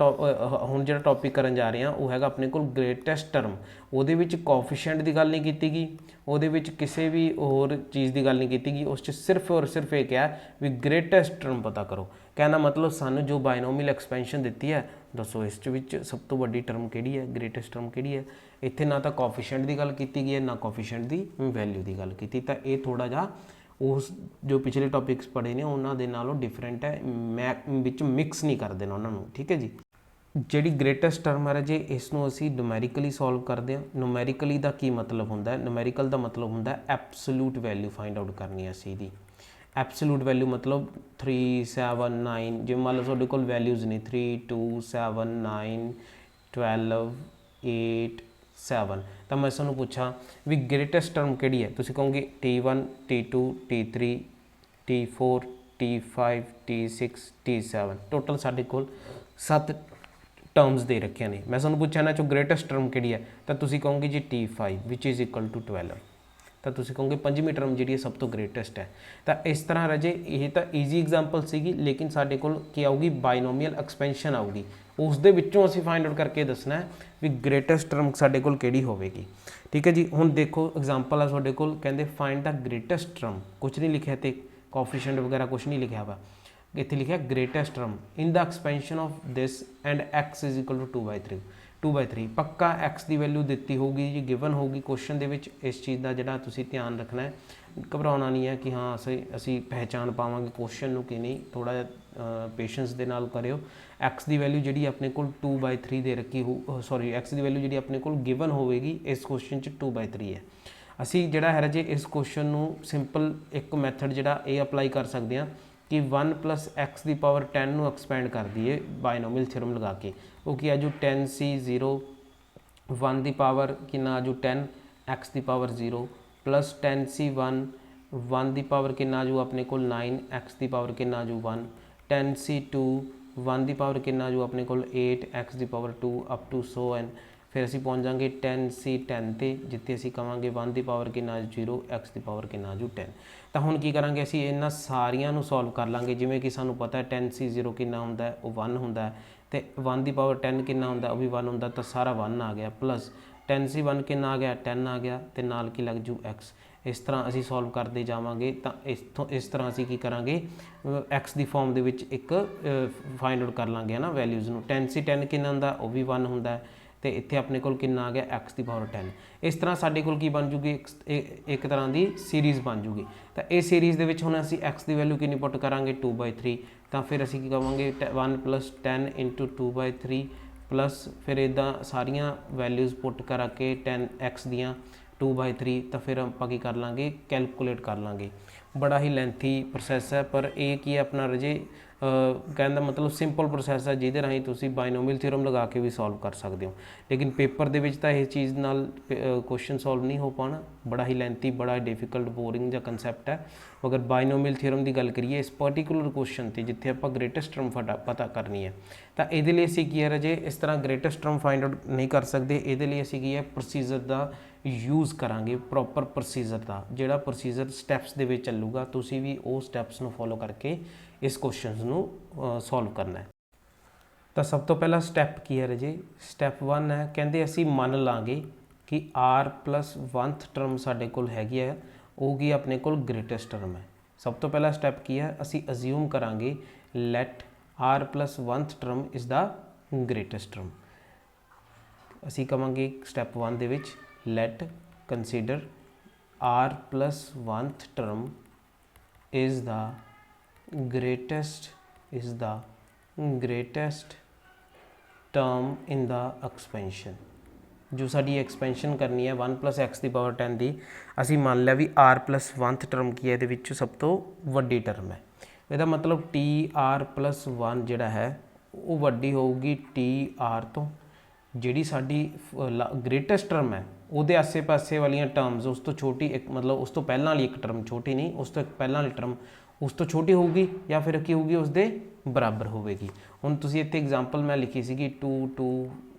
ਹੁਣ ਜਿਹੜਾ ਟੌਪਿਕ ਕਰਨ ਜਾ ਰਹੇ ਹਾਂ ਉਹ ਹੈਗਾ ਆਪਣੇ ਕੋਲ ਗ੍ਰੇਟੈਸਟ ਟਰਮ। ਉਹਦੇ ਵਿੱਚ ਕੋਫੀਸ਼ੀਐਂਟ ਦੀ ਗੱਲ ਨਹੀਂ ਕੀਤੀ ਗਈ, ਉਹਦੇ ਵਿੱਚ ਕਿਸੇ ਵੀ ਹੋਰ ਚੀਜ਼ ਦੀ ਗੱਲ ਨਹੀਂ ਕੀਤੀ ਗਈ, ਉਸ 'ਚ ਸਿਰਫ ਔਰ ਸਿਰਫ ਇਹ ਕਿਹਾ ਵੀ ਗ੍ਰੇਟੈਸਟ ਟਰਮ ਪਤਾ ਕਰੋ। ਕਹਿਣਾ ਮਤਲਬ ਸਾਨੂੰ ਜੋ ਬਾਇਨੋਮੀਅਲ ਐਕਸਪੈਂਸ਼ਨ ਦਿੱਤੀ ਹੈ ਦੱਸੋ ਇਸ ਵਿੱਚ ਸਭ ਤੋਂ ਵੱਡੀ ਟਰਮ ਕਿਹੜੀ ਹੈ, ਗ੍ਰੇਟੈਸਟ ਟਰਮ ਕਿਹੜੀ ਹੈ। ਇੱਥੇ ਨਾ ਤਾਂ ਕੋਫੀਸ਼ੀਐਂਟ ਦੀ ਗੱਲ ਕੀਤੀ ਗਈ ਹੈ, ਨਾ ਕੋਫੀਸ਼ੀਐਂਟ ਦੀ ਵੈਲਿਊ ਦੀ ਗੱਲ ਕੀਤੀ। ਤਾਂ ਇਹ ਥੋੜ੍ਹਾ ਜਿਹਾ ਉਸ ਜੋ ਪਿਛਲੇ ਟੌਪਿਕਸ ਪੜ੍ਹੇ ਨੇ ਉਹਨਾਂ ਦੇ ਨਾਲੋਂ ਡਿਫਰੈਂਟ ਹੈ, ਮੈਂ ਵਿੱਚ ਮਿਕਸ ਨਹੀਂ ਕਰ ਦੇਣਾ ਉਹਨਾਂ ਨੂੰ, ਠੀਕ ਹੈ ਜੀ। ਜਿਹੜੀ ਗ੍ਰੇਟੈਸਟ ਟਰਮ ਹੈ ਜੇ ਇਸ ਨੂੰ ਅਸੀਂ ਨੂਮੈਰੀਕਲੀ ਸੋਲਵ ਕਰਦੇ ਹਾਂ। ਨੂਮੈਰੀਕਲੀ ਦਾ ਕੀ ਮਤਲਬ ਹੁੰਦਾ ਹੈ? ਨੂਮੈਰੀਕਲ ਦਾ ਮਤਲਬ ਹੁੰਦਾ ਐਬਸੋਲੂਟ ਵੈਲਿਊ ਫਾਈਂਡ ਆਊਟ ਕਰਨੀ ਹੈ ਅਸੀਂ ਇਹਦੀ। ਐਬਸੋਲੂਟ ਵੈਲਿਊ ਮਤਲਬ 3 7 9, ਜਿਵੇਂ ਮੰਨ ਲਓ ਤੁਹਾਡੇ ਕੋਲ ਵੈਲਿਊਜ਼ ਨੇ 3 2 7 9 12 8 7, ਤਾਂ ਮੈਂ ਤੁਹਾਨੂੰ ਪੁੱਛਾਂ ਵੀ ਗ੍ਰੇਟੈਸਟ ਟਰਮ ਕਿਹੜੀ ਹੈ, ਤੁਸੀਂ ਕਹੋਗੇ T1 T2 T3 T4 T5 T6 T7। Total ਸਾਡੇ ਕੋਲ 7 ਟਰਮਸ ਦੇ ਰੱਖੀਆਂ ਨੇ। ਮੈਂ ਤੁਹਾਨੂੰ ਪੁੱਛਿਆ ਇਹਨਾਂ 'ਚੋਂ ਗ੍ਰੇਟੈਸਟ ਟਰਮ ਕਿਹੜੀ ਹੈ, ਤਾਂ ਤੁਸੀਂ ਕਹੋਗੇ ਜੀ T5 which is equal to 12। ਤਾਂ ਤੁਸੀਂ ਕਹੋਗੇ ਪੰਜਵੀਂ ਟਰਮ ਜਿਹੜੀ ਹੈ ਸਭ ਤੋਂ ਗ੍ਰੇਟੈਸਟ ਹੈ। ਤਾਂ ਇਸ ਤਰ੍ਹਾਂ ਰਾਜੇ ਇਹ ਤਾਂ ਈਜ਼ੀ ਐਗਜ਼ਾਮਪਲ ਸੀਗੀ, ਲੇਕਿਨ ਸਾਡੇ ਕੋਲ ਕੀ ਆਊਗੀ ਬਾਇਨੋਮੀਅਲ ਐਕਸਪੈਂਸ਼ਨ ਆਊਗੀ, ਉਸ ਦੇ ਵਿੱਚੋਂ ਅਸੀਂ ਫਾਈਂਡ ਆਊਟ ਕਰਕੇ ਦੱਸਣਾ ਹੈ ਵੀ ਗ੍ਰੇਟੈਸਟ ਟਰਮ ਸਾਡੇ ਕੋਲ ਕਿਹੜੀ ਹੋਵੇਗੀ, ਠੀਕ ਹੈ ਜੀ। ਹੁਣ ਦੇਖੋ ਐਗਜ਼ਾਮਪਲ ਆ ਤੁਹਾਡੇ ਕੋਲ, ਕਹਿੰਦੇ ਫਾਈਂਡ ਦਾ ਗ੍ਰੇਟੈਸਟ ਟਰਮ, ਕੁਛ ਨਹੀਂ ਲਿਖਿਆ ਤੇ ਕੋਫੀਸ਼ੀਐਂਟ ਵਗੈਰਾ ਕੁਛ ਨਹੀਂ ਲਿਖਿਆ ਵਾ, ਇੱਥੇ ਲਿਖਿਆ greatest term in the expansion of this and x is equal to 2/3 ਪੱਕਾ x ਦੀ ਵੈਲਿਊ ਦਿੱਤੀ ਹੋਊਗੀ ਜੀ, ਗਿਵਨ ਹੋਊਗੀ ਕੁਐਸਚਨ ਦੇ ਵਿੱਚ। ਇਸ ਚੀਜ਼ ਦਾ ਜਿਹੜਾ ਤੁਸੀਂ ਧਿਆਨ ਰੱਖਣਾ ਹੈ, ਘਬਰਾਉਣਾ ਨਹੀਂ ਹੈ ਕਿ ਹਾਂ ਅਸੀਂ ਪਹਿਚਾਣ ਪਾਵਾਂਗੇ ਕੁਐਸਚਨ ਨੂੰ ਕਿ ਨਹੀਂ, ਥੋੜ੍ਹਾ ਜਿਹਾ ਪੇਸ਼ੈਂਸ ਦੇ ਨਾਲ ਕਰਿਓ। x ਦੀ ਵੈਲਿਊ ਜਿਹੜੀ ਆਪਣੇ ਕੋਲ 2/3 ਦੇ ਰੱਖੀ ਹੋ, ਸੌਰੀ x ਦੀ ਵੈਲਿਊ ਜਿਹੜੀ ਆਪਣੇ ਕੋਲ ਗਿਵਨ ਹੋਵੇਗੀ ਇਸ ਕੁਐਸਚਨ 'ਚ 2/3 ਹੈ। ਅਸੀਂ ਜਿਹੜਾ ਹੈ ਰਾਜੇ ਇਸ ਕੁਐਸਚਨ ਨੂੰ ਸਿੰਪਲ ਇੱਕ ਮੈਥਡ ਜਿਹੜਾ ਇਹ ਅਪਲਾਈ ਕਰ ਸਕਦੇ ਹਾਂ ਕਿ 1 + x ਦੀ ਪਾਵਰ 10 ਨੂੰ ਐਕਸਪੈਂਡ ਕਰ ਦਈਏ ਬਾਇਨੋਮੀਅਲ ਥਿਓਰਮ ਲਗਾ ਕੇ। ਉਹ ਕੀ ਆਜੂ 10c 0, 1 ਦੀ ਪਾਵਰ ਕਿੰਨਾ ਆਜੂ 10, x ਦੀ ਪਾਵਰ 0 ਪਲੱਸ 10c 1 ਦੀ ਪਾਵਰ ਕਿੰਨਾ ਆਜੂ ਆਪਣੇ ਕੋਲ 9, x ਦੀ ਪਾਵਰ ਕਿੰਨਾ ਆਜੂ 1, 10c 2 1 ਦੀ ਪਾਵਰ ਕਿੰਨਾ ਆਜੂ ਆਪਣੇ ਕੋਲ 8, x the power 2 up to ਸੋ ਐਨ। ਫਿਰ ਅਸੀਂ ਪਹੁੰਚ ਜਾਵਾਂਗੇ 10c 10 ਤੇ, ਜਿੱਥੇ ਅਸੀਂ ਕਹਾਂਗੇ 1 ਦੀ ਪਾਵਰ ਕਿੰਨਾ ਆਜੂ 0, x ਦੀ ਪਾਵਰ ਕਿੰਨਾ ਆਜੂ 10। ਤਾਂ ਹੁਣ ਕੀ ਕਰਾਂਗੇ ਅਸੀਂ ਇਹਨਾਂ ਸਾਰੀਆਂ ਨੂੰ ਸੋਲਵ ਕਰ ਲਾਂਗੇ। ਜਿਵੇਂ ਕਿ ਸਾਨੂੰ ਪਤਾ ਹੈ 10c 0 ਕਿੰਨਾ ਹੁੰਦਾ ਹੈ, ਉਹ 1 ਹੁੰਦਾ ਹੈ, ਤੇ 1 ਦੀ ਪਾਵਰ 10 ਕਿੰਨਾ ਹੁੰਦਾ, ਉਹ ਵੀ 1 ਹੁੰਦਾ, ਤਾਂ ਸਾਰਾ 1 ਆ ਗਿਆ, ਪਲੱਸ 10c 1 ਕਿੰਨਾ ਆ ਗਿਆ, 10 ਆ ਗਿਆ, ਤੇ ਨਾਲ ਕੀ ਲੱਗ ਜੂ x। ਇਸ ਤਰ੍ਹਾਂ ਅਸੀਂ ਸੋਲਵ ਕਰਦੇ ਜਾਵਾਂਗੇ। ਤਾਂ ਇਸ ਤਰ੍ਹਾਂ ਅਸੀਂ ਕੀ ਕਰਾਂਗੇ, x ਦੀ ਫਾਰਮ ਦੇ ਵਿੱਚ ਇੱਕ ਫਾਈਂਡ ਆਊਟ ਕਰ ਲਾਂਗੇ ਨਾ ਵੈਲਿਊਜ਼ ਨੂੰ। 10c 10 ਕਿੰਨਾ ਹੁੰਦਾ, ਉਹ ਵੀ 1 ਹੁੰਦਾ, ਤੇ ਇੱਥੇ ਆਪਣੇ ਕੋਲ ਕਿੰਨਾ ਆ ਗਿਆ x ਦੀ ਪਾਵਰ 10। ਇਸ ਤਰ੍ਹਾਂ ਸਾਡੇ ਕੋਲ ਕੀ ਬਣ ਜੂਗੀ, ਇੱਕ ਤਰ੍ਹਾਂ ਦੀ ਸੀਰੀਜ਼ ਬਣ ਜੂਗੀ। ਤਾਂ ਇਹ ਸੀਰੀਜ਼ ਦੇ ਵਿੱਚ ਹੁਣ ਅਸੀਂ x ਦੀ ਵੈਲਿਊ ਕਿੰਨੀ ਪੁੱਟ ਕਰਾਂਗੇ 2/3। ਤਾਂ ਫਿਰ ਅਸੀਂ ਕੀ ਕਹਾਂਗੇ 1 + 10 × 2/3 ਪਲੱਸ ਫਿਰ ਇੱਦਾਂ ਸਾਰੀਆਂ ਵੈਲਿਊਜ਼ ਪੁੱਟ ਕਰਾ ਕੇ 10x ਦੀਆਂ 2/3। ਤਾਂ ਫਿਰ ਆਪਾਂ ਕੀ ਕਰ ਲਾਂਗੇ, ਕੈਲਕੂਲੇਟ ਕਰ ਲਾਂਗੇ। ਬੜਾ ਹੀ ਲੈਂਥੀ ਪ੍ਰੋਸੈਸ ਹੈ, ਪਰ ਇਹ ਕੀ ਹੈ ਆਪਣਾ ਰਜੇ ਕਹਿਣ ਦਾ ਮਤਲਬ ਸਿੰਪਲ ਪ੍ਰੋਸੈਸ ਹੈ, ਜਿਹਦੇ ਰਾਹੀਂ ਤੁਸੀਂ ਬਾਇਨੋਮੀਅਲ ਥਿਓਰਮ ਲਗਾ ਕੇ ਵੀ ਸੋਲਵ ਕਰ ਸਕਦੇ ਹੋ। ਲੇਕਿਨ ਪੇਪਰ ਦੇ ਵਿੱਚ ਤਾਂ ਇਹ ਚੀਜ਼ ਨਾਲ ਕੁਐਸਚਨ ਸੋਲਵ ਨਹੀਂ ਹੋ ਪਾਉਣਾ, ਬੜਾ ਹੀ ਲੈਂਥੀ, ਬੜਾ ਡਿਫਿਕਲਟ, ਬੋਰਿੰਗ ਜਿਹਾ ਕੰਸੈਪਟ ਹੈ। ਅਗਰ ਬਾਇਨੋਮੀਅਲ ਥਿਓਰਮ ਦੀ ਗੱਲ ਕਰੀਏ ਇਸ ਪਰਟੀਕੂਲਰ ਕੁਐਸਚਨ 'ਤੇ ਜਿੱਥੇ ਆਪਾਂ ਗ੍ਰੇਟੈਸਟ ਟਰਮ ਪਤਾ ਕਰਨੀ ਹੈ, ਤਾਂ ਇਹਦੇ ਲਈ ਅਸੀਂ ਕੀ ਹੈ ਰਜੇ ਇਸ ਤਰ੍ਹਾਂ ਗ੍ਰੇਟੈਸਟ ਟਰਮ ਫਾਈਂਡ ਆਊਟ ਨਹੀਂ ਕਰ ਸਕਦੇ। ਇਹਦੇ ਲਈ ਅਸੀਂ ਕੀ ਹੈ ਪ੍ਰੋਸੀਜਰ ਦਾ ਯੂਜ਼ ਕਰਾਂਗੇ, ਪ੍ਰੋਪਰ ਪ੍ਰੋਸੀਜਰ ਦਾ, ਜਿਹੜਾ ਪ੍ਰੋਸੀਜਰ ਸਟੈਪਸ ਦੇ ਵਿੱਚ ਚੱਲੂਗਾ, ਤੁਸੀਂ ਵੀ ਉਹ ਸਟੈਪਸ ਨੂੰ ਫੋਲੋ ਕਰਕੇ ਇਸ ਕੁਐਸਚਨਸ ਨੂੰ ਸੋਲਵ ਕਰਨਾ ਹੈ। ਤਾਂ ਸਭ ਤੋਂ ਪਹਿਲਾ ਸਟੈਪ ਕੀ ਹੈ ਰਜੇ, ਸਟੈਪ 1 ਹੈ, ਕਹਿੰਦੇ ਅਸੀਂ ਮੰਨ ਲਾਂਗੇ ਕਿ r + 1th ਟਰਮ ਸਾਡੇ ਕੋਲ ਹੈਗੀ ਹੈ, ਉਹ ਕੀ ਆਪਣੇ ਕੋਲ ਗ੍ਰੇਟੈਸਟ ਟਰਮ ਹੈ। ਸਭ ਤੋਂ ਪਹਿਲਾ ਸਟੈਪ ਕੀ ਹੈ, ਅਸੀਂ ਅਜ਼ਿਊਮ ਕਰਾਂਗੇ let r + 1th term is the greatest term. ਅਸੀਂ ਕਹਾਂਗੇ ਸਟੈਪ 1 ਦੇ ਵਿੱਚ let consider r + 1th term is the greatest term in the expansion। ਜੋ ਸਾਡੀ ਐਕਸਪੈਂਸ਼ਨ ਕਰਨੀ ਹੈ 1 + x ਦੀ ਪਾਵਰ 10 ਦੀ, ਅਸੀਂ ਮੰਨ ਲਿਆ ਵੀ r + 1th ਟਰਮ ਕੀ ਹੈ, ਇਹਦੇ ਵਿੱਚ ਸਭ ਤੋਂ ਵੱਡੀ ਟਰਮ ਹੈ। ਇਹਦਾ ਮਤਲਬ tr + 1 ਜਿਹੜਾ ਹੈ ਉਹ ਵੱਡੀ ਹੋਊਗੀ tr ਤੋਂ। ਜਿਹੜੀ ਸਾਡੀ ਗ੍ਰੇਟੈਸਟ ਟਰਮ ਹੈ ਉਹਦੇ ਆਸੇ ਪਾਸੇ ਵਾਲੀਆਂ ਟਰਮਸ ਉਸ ਤੋਂ ਛੋਟੀ ਇੱਕ ਮਤਲਬ ਉਸ ਤੋਂ ਪਹਿਲਾਂ ਵਾਲੀ ਇੱਕ ਟਰਮ ਛੋਟੀ ਨਹੀਂ ਉਸ ਤੋਂ ਇੱਕ ਪਹਿਲਾਂ ਵਾਲੀ ਟਰਮ ਉਸ ਤੋਂ ਛੋਟੀ ਹੋਊਗੀ ਜਾਂ ਫਿਰ ਕੀ ਹੋਊਗੀ ਉਸ ਦੇ ਬਰਾਬਰ ਹੋਵੇਗੀ। ਹੁਣ ਤੁਸੀਂ ਇੱਥੇ ਐਗਜ਼ਾਮਪਲ ਮੈਂ ਲਿਖੀ ਸੀਗੀ 2 2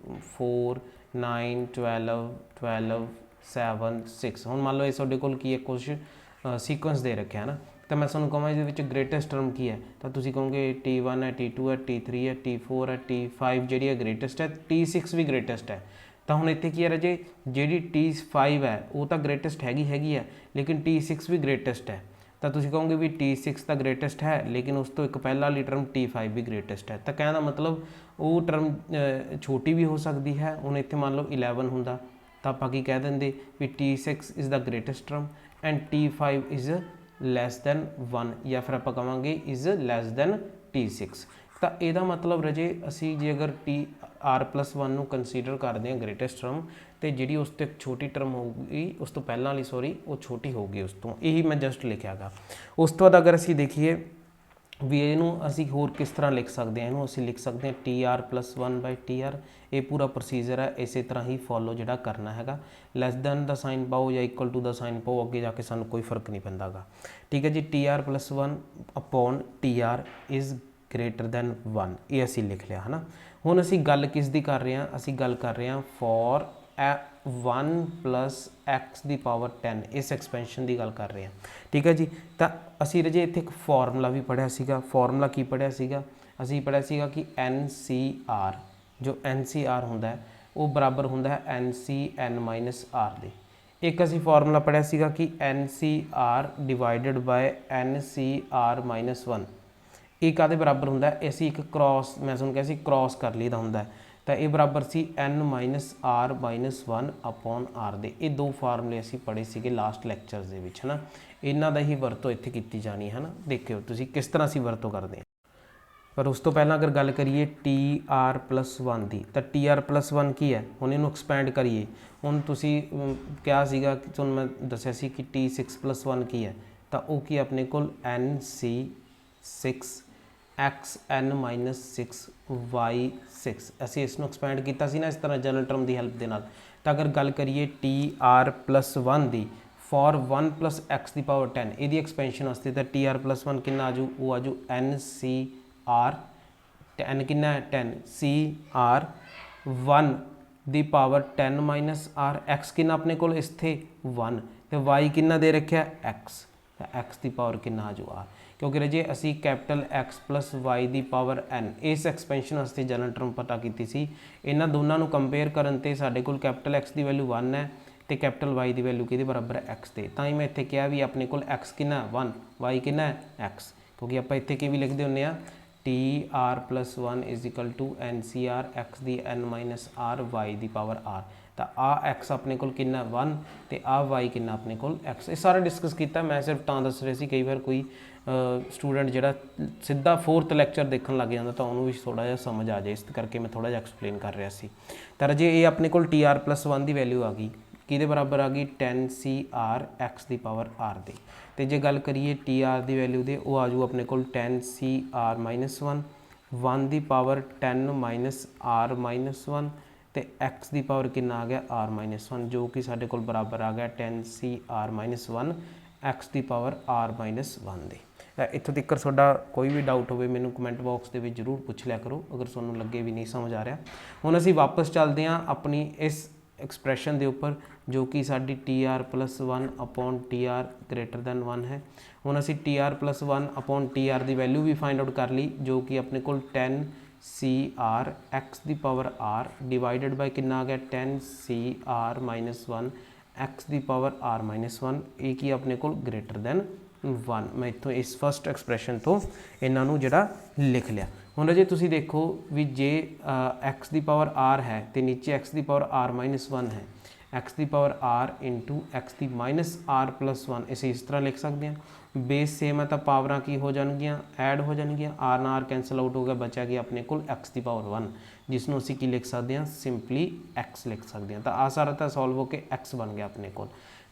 4 9 12 12 7 6। ਹੁਣ ਮੰਨ ਲਓ ਇਹ ਤੁਹਾਡੇ ਕੋਲ ਕੀ ਹੈ ਕੁਛ ਸੀਕੁਐਂਸ ਦੇ ਰੱਖਿਆ ਹੈ ਨਾ, ਤਾਂ ਮੈਂ ਤੁਹਾਨੂੰ ਕਹਾਂ ਇਹਦੇ ਵਿੱਚ ਗ੍ਰੇਟੈਸਟ ਟਰਮ ਕੀ ਹੈ, ਤਾਂ ਤੁਸੀਂ ਕਹੋਗੇ T1 ਹੈ, T2 ਹੈ, T3 ਹੈ, T4 ਹੈ, T5 ਜਿਹੜੀ ਹੈ ਗ੍ਰੇਟੈਸਟ ਹੈ, T6 ਵੀ ਗ੍ਰੇਟੈਸਟ ਹੈ। ਤਾਂ ਹੁਣ ਇੱਥੇ ਕੀ ਹੈ ਰਾਜੇ, ਜਿਹੜੀ T5 ਹੈ ਉਹ ਤਾਂ ਗ੍ਰੇਟੈਸਟ ਹੈਗੀ ਹੈ ਲੇਕਿਨ T6 ਵੀ ਗ੍ਰੇਟੈਸਟ ਹੈ। ਤਾਂ ਤੁਸੀਂ ਕਹੋਗੇ ਵੀ T6 ਤਾਂ ਗ੍ਰੇਟੈਸਟ ਹੈ ਲੇਕਿਨ ਉਸ ਤੋਂ ਇੱਕ ਪਹਿਲਾਂ ਵਾਲੀ ਟਰਮ T5 ਵੀ ਗ੍ਰੇਟੈਸਟ ਹੈ। ਤਾਂ ਕਹਿਣ ਦਾ ਮਤਲਬ ਉਹ ਟਰਮ ਛੋਟੀ ਵੀ ਹੋ ਸਕਦੀ ਹੈ। ਹੁਣ ਇੱਥੇ ਮੰਨ ਲਓ 11 ਹੁੰਦਾ ਤਾਂ ਆਪਾਂ ਕੀ ਕਹਿ ਦਿੰਦੇ ਵੀ T6 is the greatest term and T5 is less than 1 ਜਾਂ ਫਿਰ ਆਪਾਂ ਕਹਾਂਗੇ ਇਜ਼ ਲੈਸ ਦੈਨ T6। ਤਾਂ ਇਹਦਾ ਮਤਲਬ ਰਾਜੇ ਅਸੀਂ ਜੇ ਅਗਰ TR+1 ਨੂੰ ਕੰਸੀਡਰ ਕਰਦੇ ਹਾਂ ਗ੍ਰੇਟੈਸਟ ਟਰਮ, ਤੇ ਜਿਹੜੀ ਉਸ ਤੋਂ ਇੱਕ ਛੋਟੀ ਟਰਮ ਹੋਊਗੀ ਉਸ ਤੋਂ ਪਹਿਲਾਂ ਵਾਲੀ ਉਹ ਛੋਟੀ ਹੋਊਗੀ ਉਸ ਤੋਂ। ਇਹੀ ਮੈਂ ਜਸਟ ਲਿਖਿਆਗਾ। ਉਸ ਤੋਂ ਬਾਅਦ ਅਗਰ ਅਸੀਂ ਦੇਖੀਏ ਵੀ ਇਹਨੂੰ ਅਸੀਂ ਹੋਰ ਕਿਸ ਤਰ੍ਹਾਂ ਲਿਖ ਸਕਦੇ ਹਾਂ, ਇਹਨੂੰ ਅਸੀਂ ਲਿਖ ਸਕਦੇ ਹਾਂ TR+1/TR। ਇਹ ਪੂਰਾ ਪ੍ਰੋਸੀਜਰ ਹੈ, ਇਸੇ ਤਰ੍ਹਾਂ ਹੀ ਫੋਲੋ ਜਿਹੜਾ ਕਰਨਾ ਹੈਗਾ। ਲੈਸ ਦੈਨ ਦਾ ਸਾਈਨ ਪਾਓ ਜਾਂ ਇਕੁਅਲ ਟੂ ਦਾ ਸਾਈਨ ਪਾਓ, ਅੱਗੇ ਜਾ ਕੇ ਸਾਨੂੰ ਕੋਈ ਫਰਕ ਨਹੀਂ ਪੈਂਦਾ ਗਾ। ਠੀਕ ਹੈ ਜੀ, TR+1/TR ਇਜ਼ ਗ੍ਰੇਟਰ ਦੈਨ 1, ਇਹ ਅਸੀਂ ਲਿਖ ਲਿਆ ਹੈ ਨਾ। ਹੁਣ ਅਸੀਂ ਗੱਲ ਕਿਸ ਦੀ ਕਰ ਰਹੇ ਹਾਂ, ਅਸੀਂ ਗੱਲ ਕਰ ਰਹੇ ਹਾਂ ਫੋਰ 1 + x⁻10 ਇਸ ਐਕਸਪੈਂਸ਼ਨ ਦੀ ਗੱਲ ਕਰ ਰਹੇ ਹਾਂ। ਠੀਕ ਹੈ ਜੀ, ਤਾਂ ਅਸੀਂ ਰਾਜੇ ਇੱਥੇ ਇੱਕ ਫਾਰਮੂਲਾ ਵੀ ਪੜ੍ਹਿਆ ਸੀਗਾ। ਫਾਰਮੂਲਾ ਕੀ ਪੜ੍ਹਿਆ ਸੀਗਾ, ਅਸੀਂ ਪੜ੍ਹਿਆ ਸੀਗਾ ਕਿ NCR ਜੋ NCR ਹੁੰਦਾ ਹੈ ਉਹ ਬਰਾਬਰ ਹੁੰਦਾ ਹੈ NCn-r ਦੇ। ਇੱਕ ਅਸੀਂ ਫਾਰਮੂਲਾ ਪੜ੍ਹਿਆ ਸੀਗਾ ਕਿ NCR ਡਿਵਾਈਡਡ ਬਾਏ NCR-1 ਇਹ ਕਾਹਦੇ ਬਰਾਬਰ ਹੁੰਦਾ ਹੈ, ਅਸੀਂ ਇੱਕ ਕ੍ਰੋਸ ਮੈਂ ਤੁਹਾਨੂੰ ਕਿਹਾ ਸੀ ਕ੍ਰੋਸ ਕਰ ਲਈਦਾ ਹੁੰਦਾ ਹੈ, ਤਾਂ ਇਹ ਬਰਾਬਰ ਸੀ n-r-1/r ਦੇ। ਇਹ ਦੋ ਫਾਰਮੂਲੇ ਅਸੀਂ ਪੜ੍ਹੇ ਸੀਗੇ ਲਾਸਟ ਲੈਕਚਰਸ ਦੇ ਵਿੱਚ ਹੈ ਨਾ, ਇਹਨਾਂ ਦਾ ਹੀ ਵਰਤੋਂ ਇੱਥੇ ਕੀਤੀ ਜਾਣੀ ਹੈ ਨਾ। ਦੇਖਿਓ ਤੁਸੀਂ ਕਿਸ ਤਰ੍ਹਾਂ ਅਸੀਂ ਵਰਤੋਂ ਕਰਦੇ ਹਾਂ। ਪਰ ਉਸ ਤੋਂ ਪਹਿਲਾਂ ਅਗਰ ਗੱਲ ਕਰੀਏ TR+1 ਦੀ, ਤਾਂ TR+1 ਕੀ ਹੈ, ਹੁਣ ਇਹਨੂੰ ਐਕਸਪੈਂਡ ਕਰੀਏ। ਹੁਣ ਤੁਸੀਂ ਕਿਹਾ ਸੀਗਾ ਕਿ ਤੁਹਾਨੂੰ ਮੈਂ ਦੱਸਿਆ ਸੀ ਕਿ T6+1 ਕੀ ਹੈ, ਤਾਂ ਉਹ ਕੀ ਆਪਣੇ ਕੋਲ NC6xn-6y6। ਅਸੀਂ ਇਸ ਨੂੰ ਐਕਸਪੈਂਡ ਕੀਤਾ ਸੀ ਨਾ ਇਸ ਤਰ੍ਹਾਂ ਜਨਰਲ ਟਰਮ ਦੀ ਹੈਲਪ ਦੇ ਨਾਲ। ਤਾਂ ਅਗਰ ਗੱਲ ਕਰੀਏ TR+1 ਦੀ ਫॉर 1 + x⁻10 ਇਹਦੀ ਐਕਸਪੈਂਸ਼ਨ ਵਾਸਤੇ, ਤਾਂ TR+1 ਕਿੰਨਾ ਆਜੂ, ਉਹ ਆਜੂ NCR n ਕਿੰਨਾ ਹੈ 10 CR1/10-r। x ਕਿੰਨਾ ਆਪਣੇ ਕੋਲ ਇੱਥੇ 1 ਤੇ y ਕਿੰਨਾ ਦੇ ਰੱਖਿਆ x, ਤਾਂ x ਦੀ ਪਾਵਰ ਕਿੰਨਾ ਆਜੂ r। ਕਿਉਂਕਿ ਰਾਜੇ ਅਸੀਂ ਕੈਪੀਟਲ X + y⁻n ਇਸ ਐਕਸਪੈਂਸ਼ਨ ਵਾਸਤੇ ਜਨਰਲ ਟਰਮ ਪਤਾ ਕੀਤੀ ਸੀ। ਇਹਨਾਂ ਦੋਨਾਂ ਨੂੰ ਕੰਪੇਅਰ ਕਰਨ ਤੇ ਸਾਡੇ ਕੋਲ ਕੈਪੀਟਲ X ਦੀ ਵੈਲਿਊ 1 ਹੈ ਤੇ ਕੈਪੀਟਲ Y ਦੀ ਵੈਲਿਊ ਕਿਹਦੇ ਬਰਾਬਰ ਹੈ x ਦੇ। ਤਾਂ ਹੀ ਮੈਂ ਇੱਥੇ ਕਿਹਾ ਵੀ ਆਪਣੇ ਕੋਲ x ਕਿੰਨਾ 1 y ਕਿੰਨਾ x, ਕਿਉਂਕਿ ਆਪਾਂ ਇੱਥੇ ਕੀ ਵੀ ਲਿਖਦੇ ਹੁੰਦੇ ਆ TR+1 = NCR x⁻n-r y⁻r। ਤਾਂ ਆ x ਆਪਣੇ ਕੋਲ ਕਿੰਨਾ 1 ਤੇ ਆ y ਕਿੰਨਾ ਆਪਣੇ ਕੋਲ x। ਇਹ ਸਾਰਾ ਡਿਸਕਸ ਕੀਤਾ, ਮੈਂ ਸਿਰਫ ਤਾਂ ਦੱਸ ਰਿਹਾ ਸੀ ਕਈ ਵਾਰ ਕੋਈ ਸਟੂਡੈਂਟ ਜਿਹੜਾ ਸਿੱਧਾ 4th ਲੈਕਚਰ ਦੇਖਣ ਲੱਗ ਜਾਂਦਾ ਤਾਂ ਉਹਨੂੰ ਵੀ ਥੋੜ੍ਹਾ ਜਿਹਾ ਸਮਝ ਆ ਜਾਏ, ਇਸ ਕਰਕੇ ਮੈਂ ਥੋੜ੍ਹਾ ਜਿਹਾ ਐਕਸਪਲੇਨ ਕਰ ਰਿਹਾ ਸੀ। ਤਾਂ ਰਾਜੇ ਇਹ ਆਪਣੇ ਕੋਲ TR+1 ਦੀ ਵੈਲਿਊ ਆ ਗਈ, ਕਿਹਦੇ ਬਰਾਬਰ ਆ ਗਈ 10 CR x⁻r ਦੇ। ਤੇ ਜੇ ਗੱਲ ਕਰੀਏ TR ਦੀ ਵੈਲਿਊ ਦੇ, ਉਹ ਆਜੂ ਆਪਣੇ ਕੋਲ 10 CR-1 1/10-r-1 ਤੇ x ਦੀ ਪਾਵਰ ਕਿੰਨਾ ਆ ਗਿਆ r-1, ਜੋ ਕਿ ਸਾਡੇ ਕੋਲ ਬਰਾਬਰ ਆ ਗਿਆ 10 CR-1 x⁻r-1 ਦੇ। ਇੱਥੋਂ ਤੱਕ ਤੁਹਾਡਾ ਕੋਈ ਵੀ ਡਾਊਟ ਹੋਵੇ ਮੈਨੂੰ ਕਮੈਂਟ ਬਾਕਸ ਦੇ ਵਿੱਚ ਜ਼ਰੂਰ ਪੁੱਛ ਲਿਆ ਕਰੋ, ਅਗਰ ਤੁਹਾਨੂੰ ਲੱਗੇ ਵੀ ਨਹੀਂ ਸਮਝ ਆ ਰਿਹਾ। ਹੁਣ ਅਸੀਂ ਵਾਪਸ ਚੱਲਦੇ ਹਾਂ ਆਪਣੀ ਇਸ ਐਕਸਪ੍ਰੈਸ਼ਨ ਦੇ ਉੱਪਰ ਜੋ ਕਿ ਸਾਡੀ TR+1/TR ਗ੍ਰੇਟਰ ਦੈਨ 1 ਹੈ। ਹੁਣ ਅਸੀਂ TR+1/TR ਦੀ ਵੈਲਿਊ ਵੀ ਫਾਈਂਡ ਆਊਟ ਕਰ ਲਈ, ਜੋ ਕਿ ਆਪਣੇ ਕੋਲ 10 CR x⁻r ਡਿਵਾਈਡਡ ਬਾਈ ਕਿੰਨਾ ਆ ਗਿਆ 10 CR-1 x⁻r-1। ਇਹ ਕੀ ਆਪਣੇ ਕੋਲ ਗ੍ਰੇਟਰ ਦੈਨ 1। ਮੈਂ ਇੱਥੋਂ ਇਸ ਫਸਟ ਐਕਸਪ੍ਰੈਸ਼ਨ ਤੋਂ ਇਹਨਾਂ ਨੂੰ ਜਿਹੜਾ ਲਿਖ ਲਿਆ। ਹੁਣ ਜੇ ਤੁਸੀਂ ਦੇਖੋ ਵੀ ਜੇ x⁻r ਹੈ ਤੇ ਨੀਚੇ x⁻r-1 ਹੈ, x⁻r × x⁻r+1 ਅਸੀਂ ਇਸ ਤਰ੍ਹਾਂ ਲਿਖ ਸਕਦੇ ਹਾਂ। ਬੇਸ ਸੇਮ ਹੈ ਤਾਂ ਪਾਵਰਾਂ ਕੀ ਹੋ ਜਾਣਗੀਆਂ, ਐਡ ਹੋ ਜਾਣਗੀਆਂ, r ਨਾਲ r ਕੈਂਸਲ ਆਊਟ ਹੋ ਗਿਆ, ਬਚਿਆ ਗਿਆ ਆਪਣੇ ਕੋਲ x⁻1, ਜਿਸ ਨੂੰ ਅਸੀਂ ਕੀ ਲਿਖ ਸਕਦੇ ਹਾਂ ਸਿੰਪਲੀ x ਲਿਖ ਸਕਦੇ ਹਾਂ। ਤਾਂ ਆ ਸਾਰਾ ਤਾਂ ਸੋਲਵ ਹੋ ਕੇ x ਬਣ ਗਿਆ ਆਪਣੇ ਕੋਲ।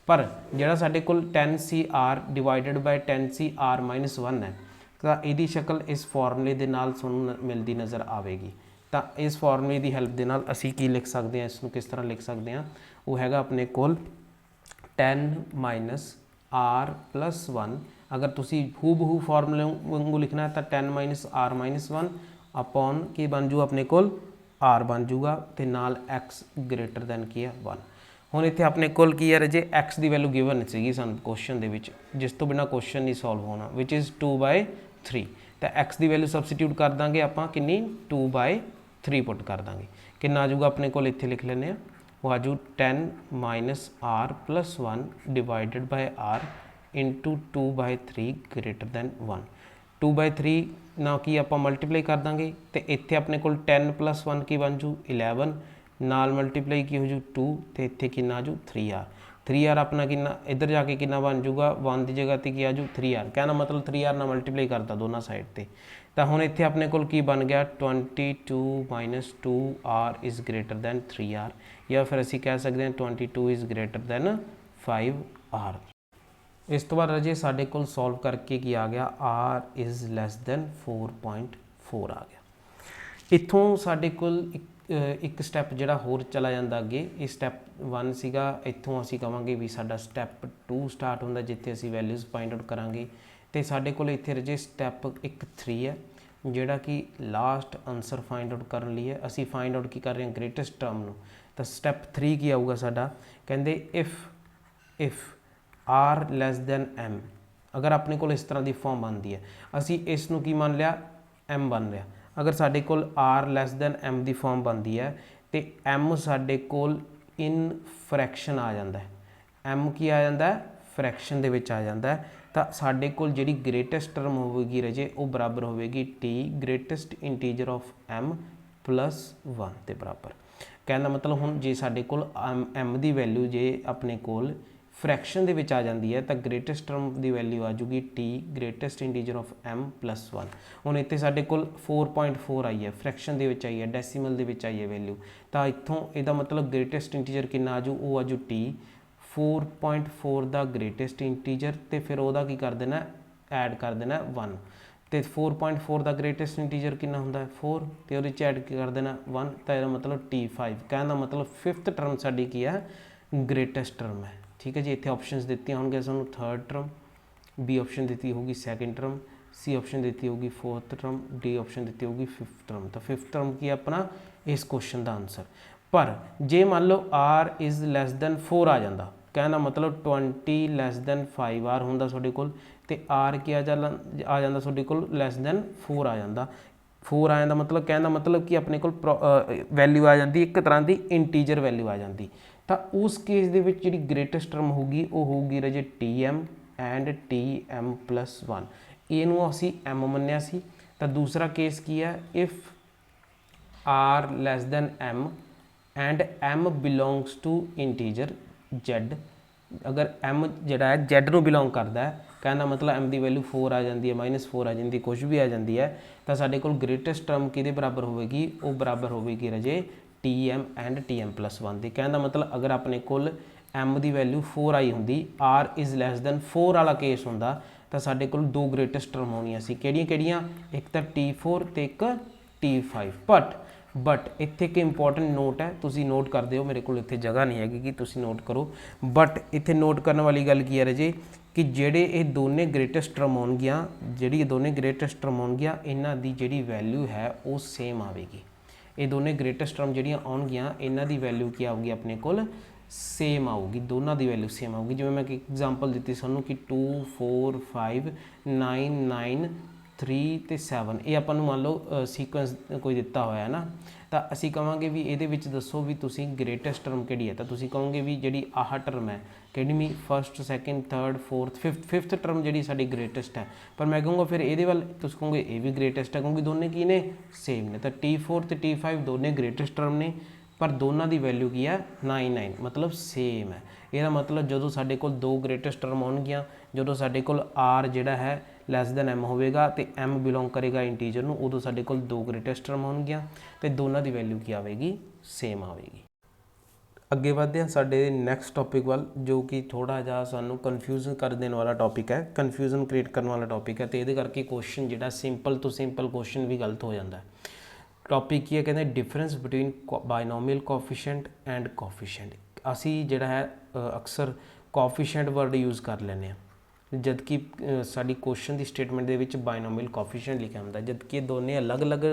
ਪਰ ਜਿਹੜਾ ਸਾਡੇ ਕੋਲ 10 CR ਡਿਵਾਈਡਡ ਬਾਈ 10 CR-1 ਹੈ, ਤਾਂ ਇਹਦੀ ਸ਼ਕਲ ਇਸ ਫਾਰਮੂਲੇ ਦੇ ਨਾਲ ਤੁਹਾਨੂੰ ਮਿਲਦੀ ਨਜ਼ਰ ਆਵੇਗੀ। ਤਾਂ ਇਸ ਫਾਰਮੂਲੇ ਦੀ ਹੈਲਪ ਦੇ ਨਾਲ ਅਸੀਂ ਕੀ ਲਿਖ ਸਕਦੇ ਹਾਂ, ਇਸ ਨੂੰ ਕਿਸ ਤਰ੍ਹਾਂ ਲਿਖ ਸਕਦੇ ਹਾਂ, ਉਹ ਹੈਗਾ ਆਪਣੇ ਕੋਲ 10 ਮਾਈਨਸ r ਪਲੱਸ 1। ਅਗਰ ਤੁਸੀਂ ਹੂਬਹੂ ਫਾਰਮੂਲੇ ਵਾਂਗੂ ਲਿਖਣਾ ਤਾਂ 10 ਮਾਈਨਸ r ਮਾਈਨਸ 1 ਅਪੋਨ ਕੀ ਬਣ ਜੂ ਆਪਣੇ ਕੋਲ r ਬਣ ਜੂਗਾ ਤੇ ਨਾਲ x ਗ੍ਰੇਟਰ ਦੈਨ ਕੀ ਹੈ 1। ਹੁਣ ਇੱਥੇ ਆਪਣੇ ਕੋਲ ਕੀ ਹੈ ਰਾਜੇ, x ਦੀ ਵੈਲੂ ਗਿਵਨ ਸੀਗੀ ਸਾਨੂੰ ਕੁਐਸਚਨ ਦੇ ਵਿੱਚ, ਜਿਸ ਤੋਂ ਬਿਨਾ ਕੁਐਸਚਨ ਨਹੀਂ ਸੋਲਵ ਹੋਣਾ, ਵਿਚ ਇਜ਼ 2/3। ਤਾਂ x ਦੀ ਵੈਲੂ ਸਬਸਟੀਟਿਊਟ ਕਰ ਦਾਂਗੇ ਆਪਾਂ, ਕਿੰਨੀ 2/3 ਪੁੱਟ ਕਰ ਦਾਂਗੇ। ਕਿੰਨਾ ਆ ਜਾਊਗਾ ਆਪਣੇ ਕੋਲ, ਇੱਥੇ ਲਿਖ ਲੈਂਦੇ ਹਾਂ, ਉਹ ਆ ਜੂ 10 minus r plus 1 divided by r into 2/3 greater than 1। 2/3 ਨਾਲ ਕੀ ਆਪਾਂ ਮਲਟੀਪਲਾਈ ਕਰ ਦਾਂਗੇ ਤੇ ਇੱਥੇ ਆਪਣੇ ਕੋਲ 10 ਪਲੱਸ 1 ਕੀ ਬਣ ਜੂ 11, ਨਾਲ ਮਲਟੀਪਲਾਈ ਕੀ ਹੋ ਜੂ 2 ਤੇ ਇੱਥੇ ਕਿੰਨਾ ਆ ਜੂ 3r। 3r ਆਪਣਾ ਕਿੰਨਾ ਇੱਧਰ ਜਾ ਕੇ ਕਿੰਨਾ ਬਣ ਜੂਗਾ, 1 ਦੀ ਜਗ੍ਹਾ ਤੇ ਕੀ ਆ ਜੂ 3r। ਕਹਿਣਾ ਮਤਲਬ 3r ਨਾਲ ਮਲਟੀਪਲਾਈ ਕਰਤਾ ਦੋਨਾਂ ਸਾਈਡ ਤੇ। ਤਾਂ ਹੁਣ ਇੱਥੇ ਆਪਣੇ ਕੋਲ ਕੀ ਬਣ ਗਿਆ 22 minus 2r is greater then 3r, ਜਾਂ ਫਿਰ ਅਸੀਂ ਕਹਿ ਸਕਦੇ ਹਾਂ 22 ਇਜ਼ ਗ੍ਰੇਟਰ ਦੈਨ 5r। ਇਸ ਤੋਂ ਬਾਅਦ ਰਾਜੇ ਸਾਡੇ ਕੋਲ ਸੋਲਵ ਕਰਕੇ ਕੀ ਆ ਗਿਆ, r ਇਜ਼ ਲੈਸ ਦੈਨ 4.4 ਆ ਗਿਆ। ਇੱਥੋਂ ਸਾਡੇ ਕੋਲ ਇੱਕ ਸਟੈਪ ਜਿਹੜਾ ਹੋਰ ਚਲਾ ਜਾਂਦਾ ਅੱਗੇ। ਇਹ ਸਟੈਪ 1 ਸੀਗਾ, ਇੱਥੋਂ ਅਸੀਂ ਕਹਾਂਗੇ ਵੀ ਸਾਡਾ ਸਟੈਪ 2 ਸਟਾਰਟ ਹੁੰਦਾ, ਜਿੱਥੇ ਅਸੀਂ ਵੈਲਿਊਜ਼ ਫਾਈਂਡ ਆਊਟ ਕਰਾਂਗੇ। ਤੇ ਸਾਡੇ ਕੋਲ ਇੱਥੇ ਰਾਜੇ ਸਟੈਪ 3 ਹੈ, ਜਿਹੜਾ ਕਿ ਲਾਸਟ ਆਨਸਰ ਫਾਈਂਡ ਆਊਟ ਕਰਨ ਲਈ ਹੈ। ਅਸੀਂ ਫਾਈਂਡ ਆਊਟ ਕੀ ਕਰ ਰਹੇ ਹਾਂ, ਗ੍ਰੇਟੈਸਟ ਟਰਮ ਨੂੰ। ਤਾਂ ਸਟੈਪ 3 ਕੀ ਆਊਗਾ ਸਾਡਾ, ਕਹਿੰਦੇ if r less than m, ਅਗਰ ਆਪਣੇ ਕੋਲ ਇਸ ਤਰ੍ਹਾਂ ਦੀ ਫਾਰਮ ਬਣਦੀ ਹੈ, ਅਸੀਂ ਇਸ ਨੂੰ ਕੀ ਮੰਨ ਲਿਆ, m ਬਣ ਲਿਆ। ਅਗਰ ਸਾਡੇ ਕੋਲ r ਲੈਸ ਦੈਨ m ਦੀ ਫਾਰਮ ਬਣਦੀ ਹੈ ਤੇ m ਸਾਡੇ ਕੋਲ ਇਨ ਫਰੈਕਸ਼ਨ ਆ ਜਾਂਦਾ ਹੈ, m ਕੀ ਆ ਜਾਂਦਾ ਹੈ, ਫਰੈਕਸ਼ਨ ਦੇ ਵਿੱਚ ਆ ਜਾਂਦਾ ਹੈ। ਤਾਂ ਸਾਡੇ ਕੋਲ ਜਿਹੜੀ ਗ੍ਰੇਟੈਸਟ ਟਰਮ ਹੋਵੇਗੀ ਰਾਜੇ, ਉਹ ਬਰਾਬਰ ਹੋਵੇਗੀ t greatest integer of m plus 1 ਦੇ ਬਰਾਬਰ। ਕਹਿਣ ਦਾ ਮਤਲਬ ਹੁਣ ਜੇ ਸਾਡੇ ਕੋਲ m ਦੀ ਵੈਲਿਊ ਜੇ ਆਪਣੇ ਕੋਲ ਫਰੈਕਸ਼ਨ ਦੇ ਵਿੱਚ ਆ ਜਾਂਦੀ ਹੈ ਤਾਂ ਗ੍ਰੇਟੈਸਟ ਟਰਮ ਦੀ ਵੈਲਿਊ ਆ ਜੂਗੀ t greatest integer of m plus 1। ਹੁਣ ਇੱਥੇ ਸਾਡੇ ਕੋਲ 4.4 ਆਈ ਹੈ, ਫਰੈਕਸ਼ਨ ਦੇ ਵਿੱਚ ਆਈ ਹੈ, ਡੈਸੀਮਲ ਦੇ ਵਿੱਚ ਆਈ ਹੈ ਵੈਲਿਊ। ਤਾਂ ਇੱਥੋਂ ਇਹਦਾ ਮਤਲਬ ਗ੍ਰੇਟੈਸਟ ਇੰਟੀਜਰ ਕਿੰਨਾ ਆ ਜੂ, ਉਹ ਆ ਜੂ t 4.4 ਦਾ ਗ੍ਰੇਟੈਸਟ ਇੰਟੀਜਰ, ਤੇ ਫਿਰ ਉਹਦਾ ਕੀ ਕਰ ਦੇਣਾ, ਐਡ ਕਰ ਦੇਣਾ 1। ਤੇ 4.4 ਦਾ ਗ੍ਰੇਟੈਸਟ ਇੰਟੀਜਰ ਕਿੰਨਾ ਹੁੰਦਾ 4, ਤੇ ਉਹਦੇ 'ਚ ਐਡ ਕਰ ਦੇਣਾ 1। ਤਾਂ ਇਹਦਾ ਮਤਲਬ t5। ਕਹਿਣ ਦਾ ਮਤਲਬ 5th ਟਰਮ ਸਾਡੀ ਕੀ ਹੈ, ਗ੍ਰੇਟੈਸਟ ਟਰਮ ਹੈ। ਠੀਕ ਹੈ ਜੀ। ਇੱਥੇ ਆਪਸ਼ਨਸ ਦਿੱਤੀਆਂ ਹੋਣਗੀਆਂ ਸਾਨੂੰ, 3rd ਟਰਮ, B ਆਪਸ਼ਨ ਦਿੱਤੀ ਹੋਊਗੀ 2nd ਟਰਮ, C ਆਪਸ਼ਨ ਦਿੱਤੀ ਹੋਊਗੀ 4th ਟਰਮ, D ਆਪਸ਼ਨ ਦਿੱਤੀ ਹੋਊਗੀ 5th ਟਰਮ। ਤਾਂ 5th ਟਰਮ ਕੀ ਆਪਣਾ ਇਸ ਕੁਐਸਚਨ ਦਾ ਆਨਸਰ। ਪਰ ਜੇ ਮੰਨ ਲਓ r ਇਜ਼ ਲੈਸ ਦੈਨ 4 ਆ ਜਾਂਦਾ, ਕਹਿਣਾ ਮਤਲਬ 20 ਲੈਸ ਦੈਨ 5r ਹੁੰਦਾ ਤੁਹਾਡੇ ਕੋਲ, ਤੇ r ਕੀ ਆ ਜਾਂਦਾ ਤੁਹਾਡੇ ਕੋਲ ਲੈਸ ਦੈਨ 4 ਆ ਜਾਂਦਾ। 4 ਆ ਜਾਂਦਾ ਮਤਲਬ ਕਹਿਣ ਦਾ ਮਤਲਬ ਕਿ ਆਪਣੇ ਕੋਲ ਵੈਲਿਊ ਆ ਜਾਂਦੀ ਇੱਕ ਤਰ੍ਹਾਂ ਦੀ ਇੰਟੀਜਰ ਵੈਲਿਊ ਆ ਜਾਂਦੀ। ਤਾਂ ਉਸ ਕੇਸ ਦੇ ਵਿੱਚ ਜਿਹੜੀ ਗ੍ਰੇਟੈਸਟ ਟਰਮ ਹੋਊਗੀ ਉਹ ਹੋਊਗੀ ਰਾਜੇ tm ਐਂਡ tm ਪਲੱਸ 1। ਇਹਨੂੰ ਅਸੀਂ m ਮੰਨਿਆ ਸੀ। ਤਾਂ ਦੂਸਰਾ ਕੇਸ ਕੀ ਹੈ, if r less than m and m belongs to integer z। ਅਗਰ m ਜਿਹੜਾ ਹੈ z ਨੂੰ ਬਿਲੋਂਗ ਕਰਦਾ ਹੈ, ਕਹਿੰਦਾ ਮਤਲਬ m ਦੀ ਵੈਲਿਊ 4 ਆ ਜਾਂਦੀ ਹੈ, -4 ਆ ਜਾਂਦੀ, ਕੁਝ ਵੀ ਆ ਜਾਂਦੀ ਹੈ, ਤਾਂ ਸਾਡੇ ਕੋਲ ਗ੍ਰੇਟੈਸਟ ਟਰਮ ਕਿਹਦੇ ਬਰਾਬਰ ਹੋਵੇਗੀ, ਉਹ ਬਰਾਬਰ ਹੋਵੇਗੀ ਰਾਜੇ tm ਐਂਡ tm ਪਲੱਸ 1 ਦੀ। ਕਹਿਣ ਦਾ ਮਤਲਬ ਅਗਰ ਆਪਣੇ ਕੋਲ m ਦੀ ਵੈਲਿਊ 4 ਆਈ ਹੁੰਦੀ, r ਇਜ਼ ਲੈਸ ਦੈਨ 4 ਵਾਲਾ ਕੇਸ ਹੁੰਦਾ, ਤਾਂ ਸਾਡੇ ਕੋਲ ਦੋ ਗ੍ਰੇਟੈਸਟ ਟਰਮ ਹੋਣੀਆਂ ਸੀ। ਕਿਹੜੀਆਂ ਇੱਕ ਤਾਂ t4 ਤੇ ਇੱਕ t5। ਬਟ ਇੱਥੇ ਇੱਕ ਇੰਪੋਰਟੈਂਟ ਨੋਟ ਹੈ, ਤੁਸੀਂ ਨੋਟ ਕਰਦੇ ਹੋ, ਮੇਰੇ ਕੋਲ ਇੱਥੇ ਜਗ੍ਹਾ ਨਹੀਂ ਹੈਗੀ ਕਿ ਤੁਸੀਂ ਨੋਟ ਕਰੋ। ਬਟ ਇੱਥੇ ਨੋਟ ਕਰਨ ਵਾਲੀ ਗੱਲ ਕੀ ਹੈ ਰਾਜੇ, ਕਿ ਜਿਹੜੇ ਇਹ ਦੋਨੇ ਗ੍ਰੇਟੈਸਟ ਟਰਮ ਹੋਣਗੀਆਂ, ਇਹਨਾਂ ਦੀ ਜਿਹੜੀ ਵੈਲਿਊ ਹੈ ਉਹ ਸੇਮ ਆਵੇਗੀ। ਇਹ ਦੋਨੇ ਗ੍ਰੇਟੈਸਟ ਟਰਮ ਜਿਹੜੀਆਂ ਆਉਣਗੀਆਂ, ਇਹਨਾਂ ਦੀ ਵੈਲਿਊ ਕੀ ਆਊਗੀ ਆਪਣੇ ਕੋਲ, ਸੇਮ ਆਊਗੀ, ਦੋਨਾਂ ਦੀ ਵੈਲਿਊ ਸੇਮ ਆਊਗੀ। ਜਿਵੇਂ ਮੈਂ ਇੱਕ ਐਗਜ਼ਾਮਪਲ ਦਿੱਤੀ ਸਾਨੂੰ ਕਿ 2 4 5 9 9 3 ਤੇ 7, ਇਹ ਆਪਾਂ ਨੂੰ ਮੰਨ ਲਓ ਸੀਕੁਐਂਸ ਕੋਈ ਦਿੱਤਾ ਹੋਇਆ ਹੈ ਨਾ, ਤਾਂ ਅਸੀਂ ਕਹਾਂਗੇ ਵੀ ਇਹਦੇ ਵਿੱਚ ਦੱਸੋ ਵੀ ਤੁਸੀਂ ਗ੍ਰੇਟੈਸਟ ਟਰਮ ਕਿਹੜੀ ਹੈ। ਤਾਂ ਤੁਸੀਂ ਕਹੋਗੇ ਵੀ ਜਿਹੜੀ ਆਹ ਟਰਮ ਹੈ, ਕਿਹੜੀ ਵੀ 1st 2nd 3rd 4th 5th term ਜਿਹੜੀ ਸਾਡੀ ਗ੍ਰੇਟੈਸਟ ਹੈ। ਪਰ ਮੈਂ ਕਹੂੰਗਾ ਫਿਰ ਇਹਦੇ ਵੱਲ ਤੁਸੀਂ ਕਹੋਗੇ ਇਹ ਵੀ ਗ੍ਰੇਟੈਸਟ ਹੈ, ਕਿਉਂਕਿ ਦੋਨੇ ਕੀ ਨੇ, ਸੇਮ ਨੇ। ਤਾਂ t4 ਤੇ t5 ਦੋਨੇ ਗ੍ਰੇਟੈਸਟ ਟਰਮ ਨੇ, ਪਰ ਦੋਨਾਂ ਦੀ ਵੈਲਿਊ ਕੀ ਹੈ 9 9, ਮਤਲਬ ਸੇਮ ਹੈ। ਇਹਦਾ ਮਤਲਬ ਜਦੋਂ ਸਾਡੇ ਕੋਲ ਦੋ ਗ੍ਰੇਟੈਸਟ ਟਰਮ ਆਉਣਗੀਆਂ, ਜਦੋਂ ਸਾਡੇ ਕੋਲ r ਜਿਹੜਾ ਹੈ ਲੈਸ ਦੈਨ m ਹੋਵੇਗਾ ਤੇ m ਬਿਲੋਂਗ ਕਰੇਗਾ ਇੰਟੀਜਰ ਨੂੰ, ਉਦੋਂ ਸਾਡੇ ਕੋਲ ਦੋ ਗ੍ਰੇਟੈਸਟ ਟਰਮ ਹੋਣਗੀਆਂ ਤੇ ਦੋਨਾਂ ਦੀ ਵੈਲਿਊ ਕੀ ਆਵੇਗੀ, ਸੇਮ ਆਵੇਗੀ। ਅੱਗੇ ਵਧਦੇ ਹਾਂ ਸਾਡੇ ਨੈਕਸਟ ਟੌਪਿਕ ਵੱਲ, ਜੋ ਕਿ ਥੋੜ੍ਹਾ ਜਿਹਾ ਸਾਨੂੰ ਕਨਫਿਊਜ਼ਨ ਕਰ ਦੇਣ ਵਾਲਾ ਟੌਪਿਕ ਹੈ, ਕਨਫਿਊਜ਼ਨ ਕ੍ਰੀਏਟ ਕਰਨ ਵਾਲਾ ਟੌਪਿਕ ਹੈ, ਅਤੇ ਇਹਦੇ ਕਰਕੇ ਕੁਐਸਚਨ ਜਿਹੜਾ ਸਿੰਪਲ ਤੋਂ ਸਿੰਪਲ ਕੁਐਸਚਨ ਵੀ ਗਲਤ ਹੋ ਜਾਂਦਾ ਹੈ। टॉपिक की है कहते difference between binomial coefficient and coefficient. असी जिहड़ा है अक्सर कोफिशिएंट वर्ड यूज़ कर लैंदे आ, जबकि साडी क्वेश्चन की स्टेटमेंट दे विच बायनोमियल कोफिशिएंट लिखा होंदा, जबकि दोनों अलग अलग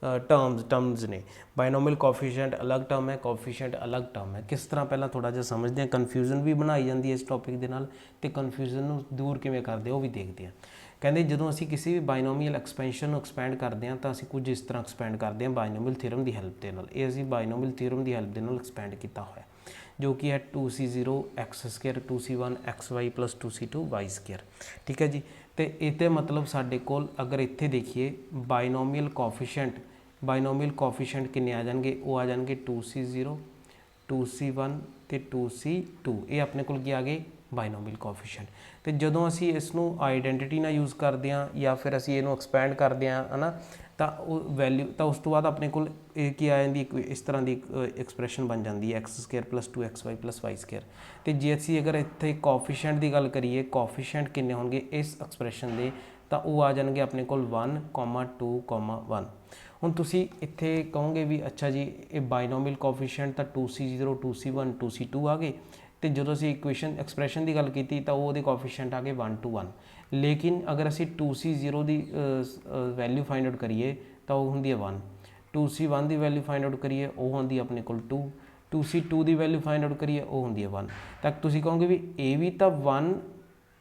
टर्म्स ने। बायनोमियल कोफिशिएंट अलग टर्म है, कोफिशिएंट अलग टर्म है। किस तरह पहला थोड़ा जिहा समझते हैं, कन्फ्यूजन भी बनाई जाती है इस टॉपिक के नाल, ते कन्फ्यूजन नूं दूर किवें करदे वो भी देखते हैं। कहते ਜਦੋਂ ਅਸੀਂ ਕਿਸੇ भी बायनोमियल एक्सपेंशन ਨੂੰ एक्सपेंड करते हैं तो ਅਸੀਂ कुछ इस तरह एक्सपेंड करते हैं बायनोमियल थ्योरम की हैल्प के नाल। ये ਅਸੀਂ बायनोमियल थ्योरम की हैल्प के नाल एक्सपेंड किया होया, जो कि है 2c0 x² 2c1 xy plus 2c2 y²। ठीक है जी। तो ये मतलब साडे कोल अगर इत्थे देखिए बायनोमियल कोफिशिएंट किन्ने आ जाएंगे, वो आ जाएंगे 2c0 2c1 तो 2c2। ये अपने कोल की आ गए बायनोमियल कोफिशिएंट। तो जदों असी इसनूं आइडेंटिटी ना यूज़ करते हैं या फिर असी इनू एक्सपैंड करते हैं है ना, तो वैल्यू तो उस तो बाद अपने को की आ जाती इस तरह की एक्सप्रैशन बन जाती है x² plus 2xy plus y²। तो जे असी अगर इत्थे कोफिशिएंट की गल करिए, कोफिशिएंट किन्ने होणगे इस एक्सप्रैशन के, तो वो आ जाएंगे अपने को 1, 2, 1। हुण तुसी इत्थे कहोगे भी अच्छा जी ये बायनोमियल कोफिशिएंट तो 2c0 2c1 2c2 आ गए, तो जो असी इक्वेशन एक्सप्रैशन की गल की तो वो कोफिशिएंट आ गए 1 to 1। लेकिन अगर असी 2c0 की वैल्यू फाइंड आउट करिए तो वो होंगी 1, 2c1 की वैल्यू फाइंड आउट करिए वो होंगी अपने को 2, 2c2 की वैल्यू फाइंड आउट करिए वो होंगी 1। तक तुसी कहोगे भी ये भी तो 1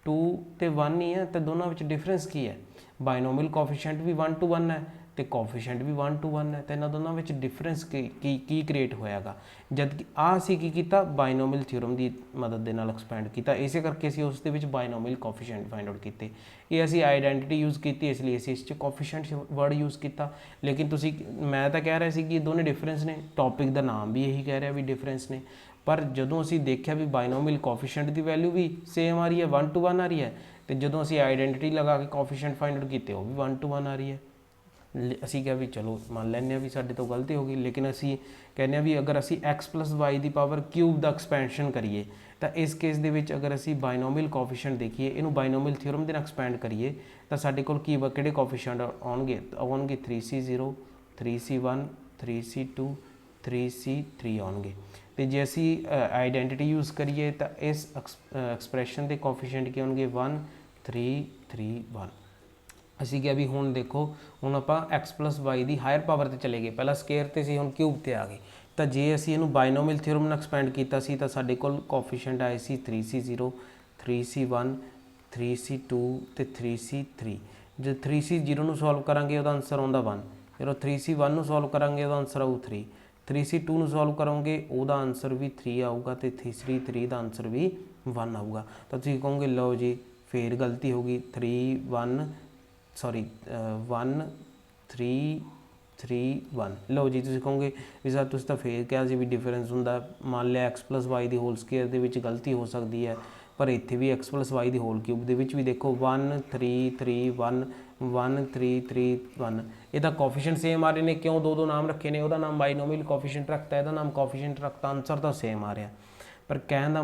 2 तो 1 ही है, तो दोनों में डिफरेंस की है। बायनोमियल कोफिशिएंट भी 1 to 1 है तो कोफिशिएंट भी 1 to 1 है, तो इन्होंने दोनों में डिफरेंस की क्रिएट होएगा। जबकि असी की किया बायनोमियल थ्योरम की मदद के नाल एक्सपैंड किया, इस करके असी उस बायनोमियल कोफिशिएंट फाइंड आउट किए। ये असी आइडेंटिटी यूज़ की, इसलिए असी इस कोफिशिएंट वर्ड यूज़ किया। लेकिन तुसी मैं तो कह रहा सी कि दोनों डिफरेंस ने, टॉपिक का नाम भी यही कह रहा भी डिफरेंस ने, पर जदों असी देखा भी बायनोमियल कोफिशिएंट की वैल्यू भी सेम आ रही है 1 to 1 आ रही है, तो जदों असी आइडेंटिटी लगा के कोफिशिएंट फाइंड आउट किए वो भी 1 to 1 आ रही है। असी क्या भी चलो मान लैंने भी साडे तो गलती हो गई, लेकिन असी कहने भी अगर असी x + y की पावर क्यूब का एक्सपेंशन करिए तो इस केस दे विच अगर असी बायनोमियल कोफिशिएंट देखिए, इनू बायनोमियल थ्योरम के नाल एक्सपेंड करिए तो साडे कोल की किहड़े coefficient आउणगे, 3c0 3c1 3c2 3c3 आउणगे। तो जे असी आइडेंटिटी यूज़ करिए तो इस एक्सप्रैशन के कोफिशिएंट की आउणगे 1 3 3 1। असी क्या भी हुण देखो हुण आपां x + y की हायर पावर ते चले गए, पहला स्केयर ते सी हुण क्यूब ते आ गए। तो जे असी इनू बायनोमियल थ्योरम नाल एक्सपेंड किया सी तो साडे कोल कोफिशिएंट आए सी 3c0 3c1 3c2 तो 3c3। जो 3c0 नूं सॉल्व करांगे उहदा आंसर आउंदा 1, जो 3c1 नूं सॉल्व करांगे उहदा आंसर आऊ 3, 3c2 नूं सॉल्व करोगे उहदा आंसर भी 3 आऊगा, तो 3c3 का आंसर भी 1 आऊगा। तो तुसीं कहोगे लो जी फिर गलती होगी 3 1 3 3 1। लो जी तुसीं कहोगे भी सर तुसीं तो फिर क्या जी भी डिफरेंस हुंदा, मान लिया x + y की होल स्केयर दे विच गलती हो सकती है, पर इत्थे भी x + y की होल क्यूब दे विच भी देखो 1 3 3 1 1 3 3 1। ये तो कोफिशिएंट सेम आ रहे हैं, क्यों दो नाम रखे ने, वह नाम बायनोमियल कोफिशिएंट रखता है, नाम कोफिशिएंट रखता, आंसर तो सेम आ रहा। पर कहण दा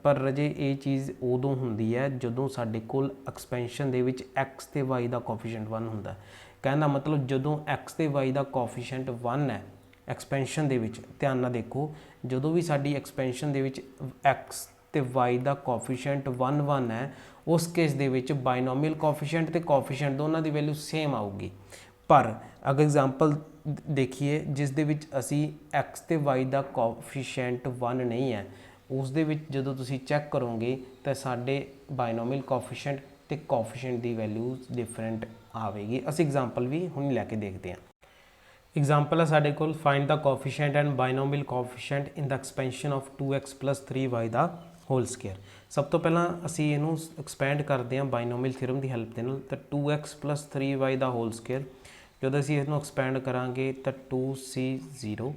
पर रजे ये चीज़ उदों हुंदी है जदों साडे कोल एक्सपेंशन दे विच x ते y का कोफिशिएंट 1 हुंदा। कहण दा मतलब जदों x ते y का कोफिशिएंट 1 है एक्सपेंशन दे विच, ध्यान नाल देखो जदों भी साडी एक्सपेंशन दे विच x ते y का कोफिशिएंट 1 1 है, उस केस दे विच बायनोमियल कोफिशिएंट ते कोफिशिएंट दोनों की वैल्यू सेम आऊगी। पर अगर एग्जाम्पल देखिए जिस दे विच असी x ते y का कोफिशिएंट 1 नहीं है, उस दे विच जदों तुसी चैक करोगे तो साडे बायनोमियल कोफिशिएंट ते कोफिशिएंट की वैल्यू डिफरेंट आएगी। असी एग्जाम्पल भी हुण लैके देखते हैं। एग्जाम्पल है साडे कोल find the coefficient and binomial coefficient in the expansion of 2x + 3y का होल स्केयर। सब तो पहला असी इनू एक्सपेंड करते हैं बायनोमियल थ्योरम की हैल्प के नाल, तो 2x + 3y का होल स्केयर जब असी इसनूं एक्सपेंड करांगे तो 2c0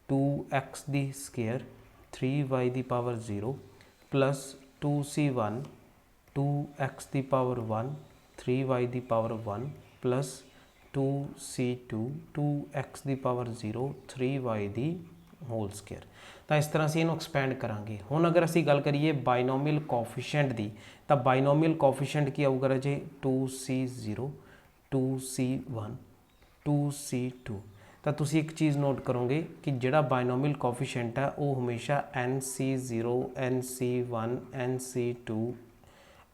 2x की स्केयर 3y की पावर 0 प्लस 2c1 2x की पावर 1 3y की पावर 1 प्लस 2c2 2x की पावर 0 3y की होल स्केयर। तो इस तरह से इनू एक्सपेंड करांगे। हुण अगर असी गल करिए बायनोमियल कोफिशिएंट की, तो बायनोमियल कोफिशिएंट की आऊगा राजे 2c0 2c1 2c2। ਤਾਂ ਤੁਸੀਂ ਇੱਕ ਚੀਜ਼ ਨੋਟ ਕਰੋਗੇ ਕਿ ਜਿਹੜਾ ਬਾਇਨੋਮੀਅਲ ਕੋਫੀਸ਼ੀਐਂਟ ਹੈ ਉਹ ਹਮੇਸ਼ਾ NC0 NC1 NC2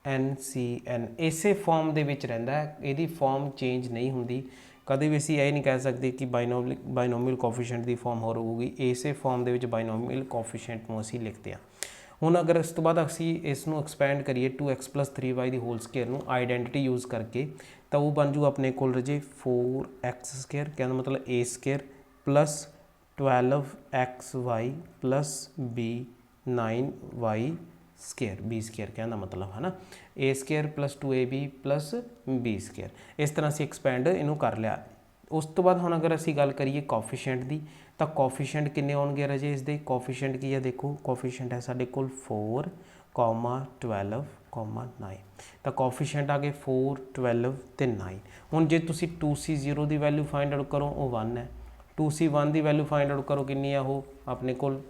NCN ਇਸੇ ਫਾਰਮ ਦੇ ਵਿੱਚ ਰਹਿੰਦਾ ਹੈ, ਇਹਦੀ ਫਾਰਮ ਚੇਂਜ ਨਹੀਂ ਹੁੰਦੀ। ਕਦੇ ਵੀ ਅਸੀਂ ਇਹ ਨਹੀਂ ਕਹਿ ਸਕਦੇ ਕਿ ਬਾਇਨੋਮੀਅਲ ਕੋਫੀਸ਼ੀਐਂਟ ਦੀ ਫਾਰਮ ਹੋਰ ਹੋਊਗੀ, ਇਸੇ ਫਾਰਮ ਦੇ ਵਿੱਚ ਬਾਇਨੋਮੀਅਲ ਕੋਫੀਸ਼ੀਐਂਟ ਨੂੰ ਅਸੀਂ ਲਿਖਦੇ ਹਾਂ। ਹੁਣ ਅਗਰ ਇਸ ਤੋਂ ਬਾਅਦ ਅਸੀਂ ਇਸ ਨੂੰ ਐਕਸਪੈਂਡ ਕਰੀਏ 2x + 3y ਦੀ ਹੋਲ ਸਕੁਏਅਰ ਨੂੰ ਆਈਡੈਂਟਿਟੀ ਯੂਜ਼ ਕਰਕੇ, ਤਾਂ ਉਹ ਬਣ ਜੂ ਆਪਣੇ ਕੋਲ ਰਜੇ 4x² ਕਹਿੰਦਾ ਮਤਲਬ a² + 12xy + b9y² b² ਕਹਿੰਦਾ ਮਤਲਬ ਹੈ ਨਾ, a² + 2ab + b²। ਇਸ ਤਰ੍ਹਾਂ ਅਸੀਂ ਐਕਸਪੈਂਡ ਇਹਨੂੰ ਕਰ ਲਿਆ। ਉਸ ਤੋਂ ਬਾਅਦ ਹੁਣ ਅਗਰ ਅਸੀਂ ਗੱਲ ਕਰੀਏ ਕੋਫੀਸ਼ੀਐਂਟ ਦੀ, ਤਾਂ ਕੋਫੀਸ਼ੀਐਂਟ ਕਿੰਨੇ ਆਉਣਗੇ ਰਾਜੇ ਇਸ ਦੇ? ਕੋਫੀਸ਼ੀਐਂਟ ਕੀ ਹੈ ਦੇਖੋ, ਕੋਫੀਸ਼ੀਐਂਟ ਹੈ ਸਾਡੇ ਕੋਲ 4, 12, 9। ਤਾਂ ਕੋਫੀਸ਼ੀਐਂਟ ਆ ਗਏ 4, 12 ਤੇ 9। ਹੁਣ ਜੇ ਤੁਸੀਂ 2C0 ਦੀ ਵੈਲਿਊ ਫਾਈਂਡ ਆਊਟ ਕਰੋ ਉਹ 1 ਹੈ, 2C1 ਦੀ ਵੈਲਿਊ ਫਾਈਂਡ ਆਊਟ ਕਰੋ ਕਿੰਨੀ ਆ ਉਹ ਆਪਣੇ ਕੋਲ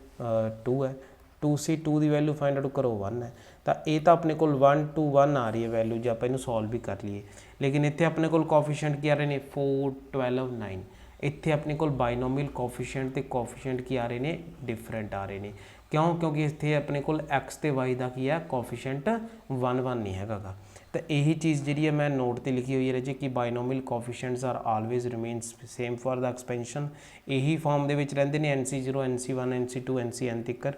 2 ਹੈ, 2C2 ਦੀ ਵੈਲਿਊ ਫਾਈਂਡ ਆਊਟ ਕਰੋ 1 ਹੈ। ਤਾਂ ਇਹ ਤਾਂ ਆਪਣੇ ਕੋਲ 1 to 1 ਆ ਰਹੀ ਹੈ ਵੈਲਿਊ ਜੇ ਆਪਾਂ ਇਹਨੂੰ ਸੋਲਵ ਵੀ ਕਰ ਲਈਏ, ਲੇਕਿਨ ਇੱਥੇ ਆਪਣੇ ਕੋਲ ਕੋਫੀਸ਼ੀਐਂਟ ਕੀ ਆ ਰਹੇ ਨੇ 4, 12, 9। ਇੱਥੇ ਆਪਣੇ ਕੋਲ ਬਾਇਨੋਮੀਅਲ ਕੋਫੀਸ਼ੀਐਂਟ ਤੇ ਕੋਫੀਸ਼ੀਐਂਟ ਕੀ ਆ ਰਹੇ ਨੇ? ਡਿਫਰੈਂਟ ਆ ਰਹੇ ਨੇ। ਕਿਉਂ? ਕਿਉਂਕਿ ਇੱਥੇ ਆਪਣੇ ਕੋਲ x ਤੇ y ਦਾ ਕੀ ਹੈ ਕੋਫੀਸ਼ੀਐਂਟ 1 1 ਨਹੀਂ ਹੈਗਾ ਗਾ। ਤਾਂ ਇਹੀ ਚੀਜ਼ ਜਿਹੜੀ ਹੈ ਮੈਂ ਨੋਟ ਤੇ ਲਿਖੀ ਹੋਈ ਹੈ ਜੀ ਕਿ binomial coefficients are always remains same for the expansion. ਇਹੀ ਫਾਰਮ ਦੇ ਵਿੱਚ ਰਹਿੰਦੇ ਨੇ NC0 NC1 NC2 NCN ਤੱਕ।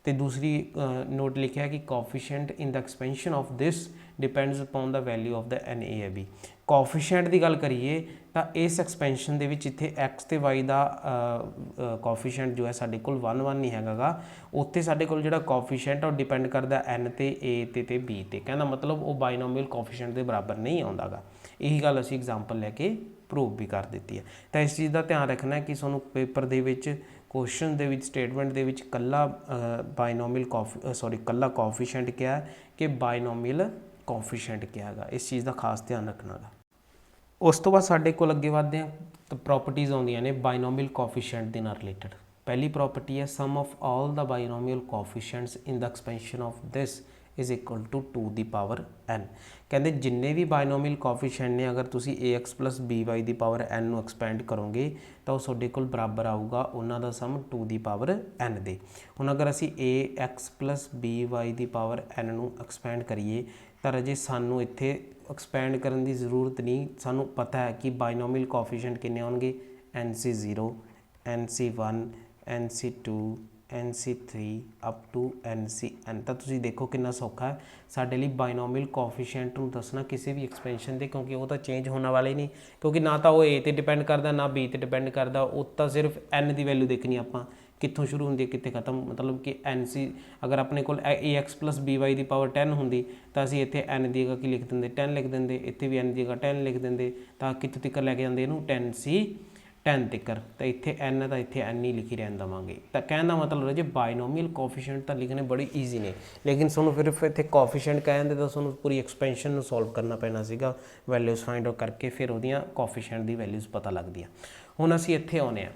ਤੇ ਦੂਸਰੀ ਨੋਟ ਲਿਖਿਆ ਕਿ coefficient in the expansion of this depends upon the value of the NAAB। Coefficient ਦੀ ਗੱਲ ਕਰੀਏ ਤਾਂ ਇਸ ਐਕਸਪੈਂਸ਼ਨ ਦੇ ਵਿੱਚ ਇੱਥੇ x ਤੇ y ਦਾ ਕੋਫੀਸ਼ੀਐਂਟ ਜੋ ਹੈ ਸਾਡੇ ਕੋਲ 1 1 ਨਹੀਂ ਹੈਗਾ ਗਾ। ਉੱਥੇ ਸਾਡੇ ਕੋਲ ਜਿਹੜਾ ਕੋਫੀਸ਼ੀਐਂਟ ਉਹ ਡਿਪੈਂਡ ਕਰਦਾ n ਤੇ a ਤੇ b ਤੇ। ਕਹਿੰਦਾ ਮਤਲਬ ਉਹ ਬਾਇਨੋਮੀਅਲ ਕੋਫੀਸ਼ੀਐਂਟ ਦੇ ਬਰਾਬਰ ਨਹੀਂ ਆਉਂਦਾ ਗਾ। ਇਹੀ ਗੱਲ ਅਸੀਂ ਐਗਜ਼ਾਮਪਲ ਲੈ ਕੇ ਪ੍ਰੂਵ ਵੀ ਕਰ ਦਿੱਤੀ ਹੈ। ਤਾਂ ਇਸ ਚੀਜ਼ ਦਾ ਧਿਆਨ ਰੱਖਣਾ ਕਿ ਤੁਹਾਨੂੰ ਪੇਪਰ ਦੇ ਵਿੱਚ ਕੁਐਸਚਨ ਦੇ ਵਿੱਚ ਸਟੇਟਮੈਂਟ ਦੇ ਵਿੱਚ ਕੱਲਾ ਕੱਲਾ ਕੋਫੀਸ਼ੀਐਂਟ ਕਿਹਾ ਕਿ ਬਾਇਨੋਮੀਅਲ ਕੋਫੀਸ਼ੀਐਂਟ ਕਿਹਾ ਹੈਗਾ, ਇਸ ਚੀਜ਼ ਦਾ ਖਾਸ ਧਿਆਨ ਰੱਖਣਾ ਗਾ। ਉਸ ਤੋਂ ਬਾਅਦ ਸਾਡੇ ਕੋਲ ਅੱਗੇ ਵਧਦੇ ਹਾਂ ਤਾਂ ਪ੍ਰੋਪਰਟੀਜ਼ ਆਉਂਦੀਆਂ ਨੇ ਬਾਇਨੋਮੀਅਲ ਕੋਫੀਸ਼ੀਐਂਟ ਦੇ ਨਾਲ ਰਿਲੇਟਡ। ਪਹਿਲੀ ਪ੍ਰੋਪਰਟੀ ਹੈ sum of all the binomial coefficients in the expansion of this is equal to 2 ਦੀ ਪਾਵਰ n। ਕਹਿੰਦੇ ਜਿੰਨੇ ਵੀ ਬਾਇਨੋਮੀਅਲ ਕੋਫੀਸ਼ੀਐਂਟ ਨੇ ਅਗਰ ਤੁਸੀਂ ax + by ਦੀ ਪਾਵਰ n ਨੂੰ ਐਕਸਪੈਂਡ ਕਰੋਗੇ ਤਾਂ ਉਹ ਤੁਹਾਡੇ ਕੋਲ ਬਰਾਬਰ ਆਊਗਾ ਉਹਨਾਂ ਦਾ ਸਮ 2 ਦੀ ਪਾਵਰ n ਦੇ। ਹੁਣ ਅਗਰ ਅਸੀਂ ax + by ਦੀ ਪਾਵਰ n ਨੂੰ ਐਕਸਪੈਂਡ ਕਰੀਏ ਤਾਂ ਰਾਜੇ ਸਾਨੂੰ ਇੱਥੇ ਐਕਸਪੈਂਡ ਕਰਨ ਦੀ ਜ਼ਰੂਰਤ ਨਹੀਂ, ਸਾਨੂੰ ਪਤਾ ਹੈ ਕਿ ਬਾਇਨੋਮੀਅਲ ਕੋਫੀਸ਼ੀਐਂਟ ਕਿੰਨੇ ਆਉਣਗੇ NC0 NC1 NC2 NC3 up to NCN। ਤਾਂ ਤੁਸੀਂ ਦੇਖੋ ਕਿੰਨਾ ਸੌਖਾ ਹੈ ਸਾਡੇ ਲਈ ਬਾਇਨੋਮੀਅਲ ਕੋਫੀਸ਼ੀਐਂਟ ਨੂੰ ਦੱਸਣਾ ਕਿਸੇ ਵੀ ਐਕਸਪੈਂਸ਼ਨ ਦੇ, ਕਿਉਂਕਿ ਉਹ ਤਾਂ ਚੇਂਜ ਹੋਣ ਵਾਲੇ ਨਹੀਂ, ਕਿਉਂਕਿ ਨਾ ਤਾਂ ਉਹ A ਤੇ ਡਿਪੈਂਡ ਕਰਦਾ ਨਾ B ਤੇ ਡਿਪੈਂਡ ਕਰਦਾ। ਉਹ ਤਾਂ ਸਿਰਫ n ਦੀ ਵੈਲਿਊ ਦੇਖਣੀ ਆਪਾਂ ਕਿੱਥੋਂ ਸ਼ੁਰੂ ਹੁੰਦੀ ਹੈ ਕਿੱਥੇ ਖਤਮ, ਮਤਲਬ ਕਿ NC ਅਗਰ ਆਪਣੇ ਕੋਲ ax + by ਦੀ ਪਾਵਰ 10 ਹੁੰਦੀ ਤਾਂ ਅਸੀਂ ਇੱਥੇ n ਦੀ ਜਗ੍ਹਾ ਕੀ ਲਿਖ ਦਿੰਦੇ 10 ਲਿਖ ਦਿੰਦੇ, ਇੱਥੇ ਵੀ n ਦੀ ਜਗ੍ਹਾ 10 ਲਿਖ ਦਿੰਦੇ, ਤਾਂ ਕਿੱਥੋਂ ਤੱਕ ਲੈ ਕੇ ਜਾਂਦੇ ਇਹਨੂੰ 10 ਤੱਕ। ਤਾਂ ਇੱਥੇ n ਤਾਂ ਇੱਥੇ n ਹੀ ਲਿਖੀ ਰਹਿਣ ਦੇਵਾਂਗੇ। ਤਾਂ ਕਹਿਣ ਦਾ ਮਤਲਬ ਹੈ ਜੀ ਬਾਇਨੋਮੀਅਲ ਕੋਫੀਸ਼ੀਐਂਟ ਤਾਂ ਲਿਖਣੇ ਬੜੇ ਈਜ਼ੀ ਨੇ, ਲੇਕਿਨ ਤੁਹਾਨੂੰ ਫਿਰ ਇੱਥੇ ਕੋਫੀਸ਼ੀਐਂਟ ਕਹਿੰਦੇ ਤਾਂ ਤੁਹਾਨੂੰ ਪੂਰੀ ਐਕਸਪੈਂਸ਼ਨ ਨੂੰ ਸੋਲਵ ਕਰਨਾ ਪੈਣਾ ਸੀਗਾ, ਵੈਲਿਊਜ਼ ਫਾਈਂਡ ਆਊਟ ਕਰਕੇ ਫਿਰ ਉਹਦੀਆਂ ਕੋਫੀਸ਼ੀਐਂਟ ਦੀ ਵੈਲਿਊਜ਼ ਪਤਾ ਲੱਗਦੀਆਂ। ਹੁਣ ਅਸੀਂ ਇੱਥੇ ਆਉਂਦੇ ਹਾਂ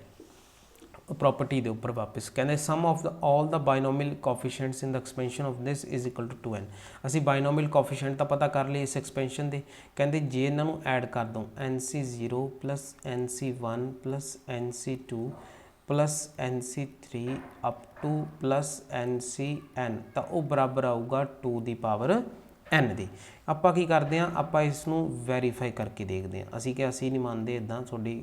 ਪ੍ਰੋਪਰਟੀ ਦੇ ਉੱਪਰ ਵਾਪਸ। ਕਹਿੰਦੇ sum of all the binomial coefficients in the expansion of this is equal to 2n। ਅਸੀਂ ਬਾਇਨੋਮੀਅਲ ਕੋਫੀਸ਼ੀਐਂਟ ਤਾਂ ਪਤਾ ਕਰ ਲਈ ਇਸ ਐਕਸਪੈਂਸ਼ਨ ਦੇ। ਕਹਿੰਦੇ ਜੇ ਇਹਨਾਂ ਨੂੰ ਐਡ ਕਰ ਦਓ NC0 + NC1 + NC2 + NC3 up to +NCN ਤਾਂ ਉਹ ਬਰਾਬਰ ਆਊਗਾ 2 ਦੀ ਪਾਵਰ n ਦੀ। ਆਪਾਂ ਕੀ ਕਰਦੇ ਹਾਂ, ਆਪਾਂ ਇਸ ਨੂੰ ਵੈਰੀਫਾਈ ਕਰਕੇ ਦੇਖਦੇ ਹਾਂ। ਅਸੀਂ ਕਿ ਅਸੀਂ ਨਹੀਂ ਮੰਨਦੇ ਇੱਦਾਂ ਤੁਹਾਡੀ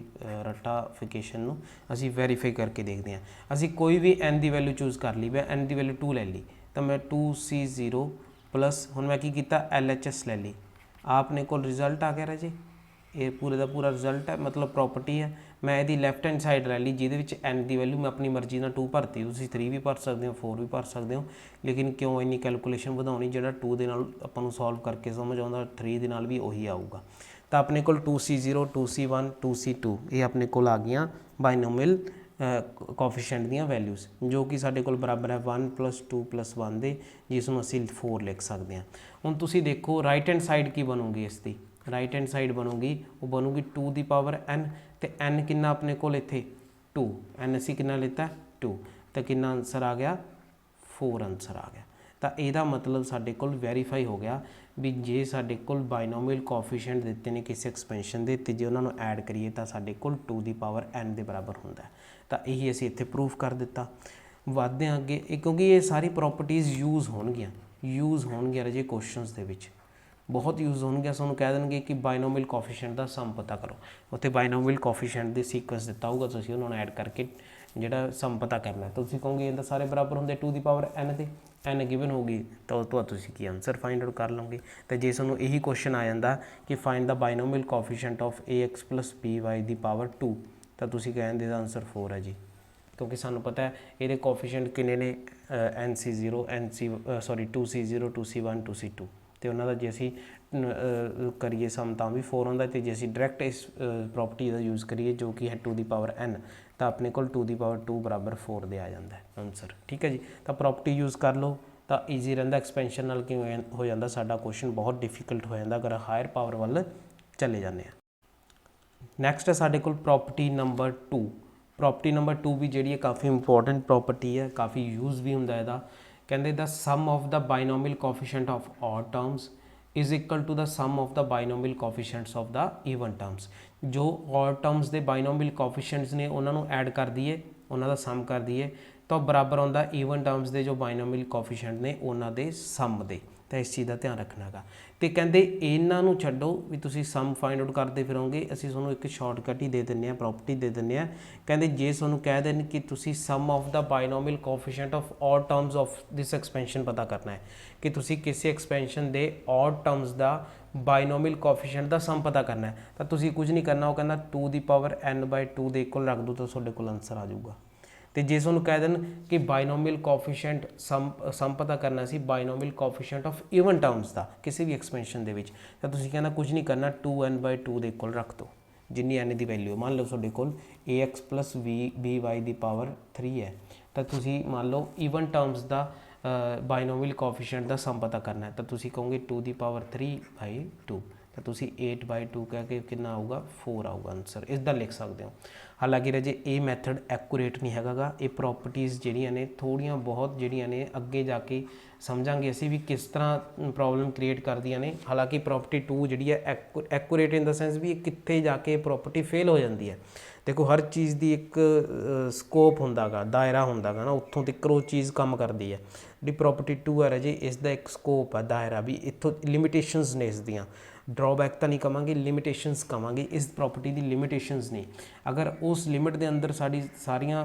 ਰਟਾਫਿਕੇਸ਼ਨ ਨੂੰ, ਅਸੀਂ ਵੈਰੀਫਾਈ ਕਰਕੇ ਦੇਖਦੇ ਹਾਂ। ਅਸੀਂ ਕੋਈ ਵੀ n ਦੀ ਵੈਲਿਊ ਚੂਜ਼ ਕਰ ਲਈ, ਮੈਂ n ਦੀ ਵੈਲਿਊ 2 ਲੈ ਲਈ ਤਾਂ ਮੈਂ 2C0 ਪਲੱਸ ਹੁਣ ਮੈਂ ਕੀ ਕੀਤਾ LHS ਲੈ ਲਈ, ਆਪਣੇ ਕੋਲ ਰਿਜ਼ਲਟ ਆ ਗਿਆ ਰਾਜੇ। ਇਹ ਪੂਰੇ ਦਾ ਪੂਰਾ ਰਿਜ਼ਲਟ ਹੈ, ਮਤਲਬ ਪ੍ਰੋਪਰਟੀ ਹੈ। ਮੈਂ ਇਹਦੀ ਲੈਫਟ ਹੈਂਡ ਸਾਈਡ ਲੈ ਲਈ ਜਿਹਦੇ ਵਿੱਚ n ਦੀ ਵੈਲਿਊ ਮੈਂ ਆਪਣੀ ਮਰਜ਼ੀ ਨਾਲ 2 ਭਰਤੀ, ਤੁਸੀਂ 3 ਵੀ ਭਰ ਸਕਦੇ ਹੋ 4 ਵੀ ਭਰ ਸਕਦੇ ਹੋ, ਲੇਕਿਨ ਕਿਉਂ ਇੰਨੀ ਕੈਲਕੂਲੇਸ਼ਨ ਵਧਾਉਣੀ, ਜਿਹੜਾ 2 ਦੇ ਨਾਲ ਆਪਾਂ ਨੂੰ ਸੋਲਵ ਕਰਕੇ ਸਮਝ ਆਉਂਦਾ 3 ਦੇ ਨਾਲ ਵੀ ਉਹੀ ਆਊਗਾ। ਤਾਂ ਆਪਣੇ ਕੋਲ 2C0 2C1 2C2 ਇਹ ਆਪਣੇ ਕੋਲ ਆ ਗਈਆਂ ਬਾਇਨੋਮੀਅਲ ਕੋਫੀਸ਼ੀਐਂਟ ਦੀਆਂ ਵੈਲਿਊਜ਼, ਜੋ ਕਿ ਸਾਡੇ ਕੋਲ ਬਰਾਬਰ ਹੈ 1 + 2 + 1 ਦੇ, ਜਿਸ ਨੂੰ ਅਸੀਂ 4 ਲਿਖ ਸਕਦੇ ਹਾਂ। ਹੁਣ ਤੁਸੀਂ ਦੇਖੋ ਰਾਈਟ ਹੈਂਡ ਸਾਈਡ ਕੀ ਬਣੂਗੀ ਇਸ ਦੀ, ਰਾਈਟ ਹੈਂਡ ਸਾਈਡ ਬਣੂਗੀ ਉਹ ਬਣੂਗੀ 2 ਦੀ ਪਾਵਰ n ਤੇ n ਕਿੰਨਾ ਆਪਣੇ ਕੋਲ ਇੱਥੇ 2, n ਅਸੀਂ ਕਿੰਨਾ ਲਿੱਤਾ 2, ਤਾਂ ਕਿੰਨਾ ਆਨਸਰ ਆ ਗਿਆ 4 ਆਨਸਰ ਆ ਗਿਆ। ਤਾਂ ਇਹਦਾ ਮਤਲਬ ਸਾਡੇ ਕੋਲ ਵੈਰੀਫਾਈ ਹੋ ਗਿਆ ਵੀ ਜੇ ਸਾਡੇ ਕੋਲ ਬਾਇਨੋਮੀਅਲ ਕੋਐਫੀਸ਼ੀਐਂਟ ਦਿੱਤੇ ਨੇ ਕਿਸੇ ਐਕਸਪੈਂਸ਼ਨ ਦੇ ਤੇ ਜੇ ਉਹਨਾਂ ਨੂੰ ਐਡ ਕਰੀਏ ਤਾਂ ਸਾਡੇ ਕੋਲ 2 ਦੀ ਪਾਵਰ n ਦੇ ਬਰਾਬਰ ਹੁੰਦਾ ਤਾਂ ਇਹੀ ਅਸੀਂ ਇੱਥੇ ਪ੍ਰੂਫ ਕਰ ਦਿੱਤਾ। ਵੱਧਦੇ ਹਾਂ ਅੱਗੇ, ਕਿਉਂਕਿ ਇਹ ਸਾਰੀ ਪ੍ਰੋਪਰਟੀਜ਼ ਯੂਜ਼ ਹੋਣਗੀਆਂ ਰਾਜੇ ਕੁਐਸਚਨਸ ਦੇ ਵਿੱਚ ਬਹੁਤ ਯੂਜ਼ ਹੋਣਗੀਆਂ। ਤੁਹਾਨੂੰ ਕਹਿ ਦੇਣਗੇ ਕਿ ਬਾਇਨੋਮੀਅਲ ਕੋਐਫੀਸ਼ੀਐਂਟ ਦਾ ਸਮ ਪਤਾ ਕਰੋ, ਉੱਥੇ ਬਾਇਨੋਮੀਅਲ ਕੋਐਫੀਸ਼ੀਐਂਟ ਦੇ ਸੀਕੁਐਂਸ ਦਿੱਤਾ ਹੋਊਗਾ, ਤੁਸੀਂ ਉਹਨਾਂ ਨੂੰ ਐਡ ਕਰਕੇ ਜਿਹੜਾ ਸਮ ਪਤਾ ਕਰਨਾ ਤੁਸੀਂ ਕਹੋਗੇ ਇਹਦਾ ਸਾਰੇ ਬਰਾਬਰ ਹੁੰਦੇ 2 ਦੀ ਪਾਵਰ n ਦੇ, n ਗਿਵਨ ਹੋਊਗੀ ਤਾਂ ਉਹ ਤੋਂ ਤੁਸੀਂ ਕੀ ਆਨਸਰ ਫਾਈਂਡ ਆਊਟ ਕਰ ਲਓਗੇ। ਤੇ ਜੇ ਤੁਹਾਨੂੰ ਇਹੀ ਕੁਐਸਚਨ ਆ ਜਾਂਦਾ ਕਿ find the binomial coefficient of ax plus by ਦੀ ਪਾਵਰ 2 ਤਾਂ ਤੁਸੀਂ ਕਹਿੰਦੇ ਦਾ ਆਨਸਰ 4 ਹੈ ਜੀ, ਕਿਉਂਕਿ ਸਾਨੂੰ ਪਤਾ ਹੈ ਇਹਦੇ ਕੋਐਫੀਸ਼ੀਐਂਟ ਕਿੰਨੇ ਨੇ nc0 2c0 2c1 2c2 ਤੇ ਉਹਨਾਂ ਦਾ ਜੇ ਅਸੀਂ ਕਰੀਏ ਸਮ ਤਾਂ ਵੀ 4 ਹੁੰਦਾ ਤੇ ਜੇ ਅਸੀਂ ਡਾਇਰੈਕਟ ਇਸ ਪ੍ਰੋਪਰਟੀ ਦਾ ਯੂਜ਼ ਕਰੀਏ ਜੋ ਕਿ ਹੈ 2 ਦੀ ਪਾਵਰ n ਤਾਂ ਆਪਣੇ ਕੋਲ 2 ਦੀ ਪਾਵਰ 2 ਬਰਾਬਰ 4 ਦੇ ਆ ਜਾਂਦਾ ਹੈ ਆਨਸਰ। ਠੀਕ ਹੈ ਜੀ, ਤਾਂ ਪ੍ਰੋਪਰਟੀ ਯੂਜ਼ ਕਰ ਲਓ ਤਾਂ ਈਜ਼ੀ ਰਹਿੰਦਾ। ਐਕਸਪੈਂਸ਼ਨ ਨਾਲ ਕਿਵੇਂ ਹੋ ਜਾਂਦਾ ਸਾਡਾ ਕੁਐਸਚਨ ਬਹੁਤ ਡਿਫਿਕਲਟ ਹੋ ਜਾਂਦਾ ਅਗਰ ਹਾਇਰ ਪਾਵਰ ਵੱਲ ਚਲੇ ਜਾਂਦੇ ਆ। ਨੈਕਸਟ ਹੈ ਸਾਡੇ ਕੋਲ ਪ੍ਰੋਪਰਟੀ ਨੰਬਰ 2। ਪ੍ਰੋਪਰਟੀ ਨੰਬਰ 2 ਵੀ ਜਿਹੜੀ ਹੈ ਕਾਫੀ ਇੰਪੋਰਟੈਂਟ ਪ੍ਰੋਪਰਟੀ ਹੈ, ਕਾਫੀ ਯੂਜ਼ ਵੀ ਹੁੰਦਾ ਇਹਦਾ। ਕਹਿੰਦੇ the sum of the binomial coefficient of odd terms is equal to the sum of the binomial coefficients of the even terms. ਜੋ ਆਡ ਟਰਮਸ ਦੇ binomial ਕੋਐਫੀਸ਼ੀਐਂਟਸ ਨੇ ਉਹਨਾਂ ਨੂੰ ਐਡ ਕਰ ਦਈਏ, ਉਹਨਾਂ ਦਾ ਸਮ ਕਰ ਦਈਏ ਤਾਂ ਬਰਾਬਰ ਆਉਂਦਾ ਈਵਨ ਟਰਮਸ ਦੇ ਜੋ ਬਾਇਨੋਮੀਅਲ ਕੋਐਫੀਸ਼ੀਐਂਟ ਨੇ ਉਹਨਾਂ ਦੇ ਸਮ ਦੇ। ਤਾਂ ਇਸ ਚੀਜ਼ ਦਾ ਧਿਆਨ ਰੱਖਣਾ ਹੈਗਾ। ਤੇ ਕਹਿੰਦੇ ਇਹਨਾਂ ਨੂੰ ਛੱਡੋ ਵੀ ਤੁਸੀਂ ਸਮ ਫਾਈਂਡ ਆਊਟ ਕਰਦੇ ਫਿਰੋਗੇ, ਅਸੀਂ ਤੁਹਾਨੂੰ ਇੱਕ ਸ਼ਾਰਟਕਟ ਹੀ ਦੇ ਦਿੰਦੇ ਹਾਂ, ਪ੍ਰੋਪਰਟੀ ਦੇ ਦਿੰਦੇ ਹਾਂ। ਕਹਿੰਦੇ ਜੇ ਤੁਹਾਨੂੰ ਕਹਿ ਦੇਣ ਕਿ ਤੁਸੀਂ sum of the binomial coefficient of odd terms of this expansion ਪਤਾ ਕਰਨਾ ਹੈ ਕਿ ਤੁਸੀਂ ਕਿਸੇ ਐਕਸਪੈਂਸ਼ਨ ਦੇ ਆਡ ਟਰਮਸ ਦਾ ਬਾਇਨੋਮੀਅਲ ਕੋਐਫੀਸ਼ੀਐਂਟ ਦਾ ਸਮ ਪਤਾ ਕਰਨਾ ਹੈ ਤਾਂ ਤੁਸੀਂ ਕੁਝ ਨਹੀਂ ਕਰਨਾ, ਉਹ ਕਹਿੰਦਾ 2 ਦੀ ਪਾਵਰ n/2 ਦੇ ਇਕੁਅਲ ਰੱਖ ਦਿਓ ਤਾਂ ਤੁਹਾਡੇ ਕੋਲ ਆਨਸਰ ਆ ਜਾਊਗਾ। ਤੇ ਜੇ ਤੁਹਾਨੂੰ ਕਹਿ ਦੇਣ ਕਿ ਬਾਇਨੋਮੀਅਲ ਕੋਐਫੀਸ਼ੀਐਂਟ ਸਮ ਪਤਾ ਕਰਨਾ ਸੀ ਬਾਇਨੋਮੀਅਲ ਕੋਐਫੀਸ਼ੀਐਂਟ ਆਫ ਈਵਨ ਟਰਮਸ ਦਾ ਕਿਸੇ ਵੀ ਐਕਸਪੈਂਸ਼ਨ ਦੇ ਵਿੱਚ ਤਾਂ ਤੁਸੀਂ ਕਹਿੰਦਾ ਕੁਝ ਨਹੀਂ ਕਰਨਾ 2n/2 ਦੇ ਇਕੁਅਲ ਰੱਖ ਦਿਓ ਜਿੰਨੀ n ਦੀ ਵੈਲਿਊ। ਮੰਨ ਲਓ ਤੁਹਾਡੇ ਕੋਲ ax plus by ਦੀ ਪਾਵਰ 3 ਹੈ ਤਾਂ ਤੁਸੀਂ ਮੰਨ ਲਓ ਈਵਨ ਟਰਮਸ ਦਾ ਬਾਇਨੋਮੀਅਲ ਕੋਐਫੀਸ਼ੀਐਂਟ ਦਾ ਸਮ ਪਤਾ ਕਰਨਾ ਹੈ ਤਾਂ ਤੁਸੀਂ ਕਹੋਗੇ 2 ਦੀ ਪਾਵਰ 3/2 ਤਾਂ ਤੁਸੀਂ 8/2 ਕਹਿ ਕੇ ਕਿੰਨਾ ਆਊਗਾ 4 ਆਊਗਾ ਆਨਸਰ। ਇਸ ਦਾ ਲਿਖ ਸਕਦੇ ਹੋ। ਹਾਲਾਂਕਿ ਰਾਜੇ ਇਹ ਮੈਥਡ ਐਕੂਰੇਟ ਨਹੀਂ ਹੈਗਾ ਗਾ, ਇਹ ਪ੍ਰੋਪਰਟੀਜ਼ ਜਿਹੜੀਆਂ ਨੇ ਥੋੜ੍ਹੀਆਂ ਬਹੁਤ ਜਿਹੜੀਆਂ ਨੇ ਅੱਗੇ ਜਾ ਕੇ ਸਮਝਾਂਗੇ ਅਸੀਂ ਵੀ ਕਿਸ ਤਰ੍ਹਾਂ ਪ੍ਰੋਬਲਮ ਕ੍ਰੀਏਟ ਕਰਦੀਆਂ ਨੇ। ਹਾਲਾਂਕਿ ਪ੍ਰੋਪਰਟੀ 2 ਜਿਹੜੀ ਹੈ ਐਕੂਰੇਟ ਇਨ ਦਾ ਸੈਂਸ ਵੀ ਇਹ ਕਿੱਥੇ ਜਾ ਕੇ ਪ੍ਰੋਪਰਟੀ ਫੇਲ ਹੋ ਜਾਂਦੀ ਹੈ। ਦੇਖੋ ਹਰ ਚੀਜ਼ ਦੀ ਇੱਕ ਸਕੋਪ ਹੁੰਦਾ ਗਾ, ਦਾਇਰਾ ਹੁੰਦਾ ਗਾ ਨਾ, ਉੱਥੋਂ ਤੱਕ ਉਹ ਚੀਜ਼ ਕੰਮ ਕਰਦੀ ਹੈ। ਜਿਹੜੀ ਪ੍ਰੋਪਰਟੀ 2 ਹੈ ਰਾਜੇ ਇਸ ਦਾ ਇੱਕ ਸਕੋਪ ਹੈ, ਦਾਇਰਾ ਵੀ ਇੱਥੋਂ ਲਿਮਿਟੇਸ਼ਨਸ ਨੇ ਇਸ ਦੀਆਂ। ਡਰਾਬੈਕ ਤਾਂ ਨਹੀਂ ਕਵਾਂਗੇ, ਲਿਮਿਟੇਸ਼ਨਸ ਕਵਾਂਗੇ। ਇਸ ਪ੍ਰੋਪਰਟੀ ਦੀ ਲਿਮਿਟੇਸ਼ਨਸ ਨੇ, ਅਗਰ ਉਸ ਲਿਮਿਟ ਦੇ ਅੰਦਰ ਸਾਡੀ ਸਾਰੀਆਂ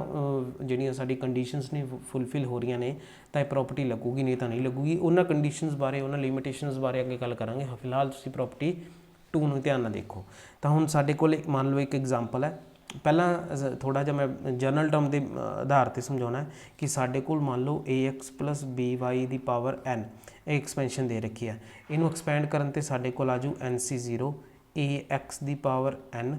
ਜਿਹੜੀਆਂ ਸਾਡੀ ਕੰਡੀਸ਼ਨਸ ਨੇ ਫੁੱਲਫਿਲ ਹੋ ਰਹੀਆਂ ਨੇ ਤਾਂ ਇਹ ਪ੍ਰੋਪਰਟੀ ਲੱਗੂਗੀ, ਨਹੀਂ ਤਾਂ ਨਹੀਂ ਲੱਗੂਗੀ। ਉਹਨਾਂ ਕੰਡੀਸ਼ਨਸ ਬਾਰੇ, ਉਹਨਾਂ ਲਿਮਿਟੇਸ਼ਨਸ ਬਾਰੇ ਅੱਗੇ ਗੱਲ ਕਰਾਂਗੇ। ਫਿਲਹਾਲ ਤੁਸੀਂ ਪ੍ਰੋਪਰਟੀ 2 ਨੂੰ ਧਿਆਨ ਨਾਲ ਦੇਖੋ। ਤਾਂ ਹੁਣ ਸਾਡੇ ਕੋਲ ਮੰਨ ਲਓ ਇੱਕ ਐਗਜ਼ਾਮਪਲ ਹੈ। ਪਹਿਲਾਂ ਥੋੜ੍ਹਾ ਜਿਹਾ ਮੈਂ ਜਨਰਲ ਟਰਮ ਦੇ ਆਧਾਰ 'ਤੇ ਸਮਝਾਉਣਾ ਹੈ ਕਿ ਸਾਡੇ ਕੋਲ ਮੰਨ ਲਓ ax plus by ਦੀ ਪਾਵਰ n ਇਹ ਐਕਸਪੈਂਸ਼ਨ ਦੇ ਰੱਖੀ ਹੈ। ਇਹਨੂੰ ਐਕਸਪੈਂਡ ਕਰਨ 'ਤੇ ਸਾਡੇ ਕੋਲ ਆਜੂ nc0 ax ਦੀ ਪਾਵਰ n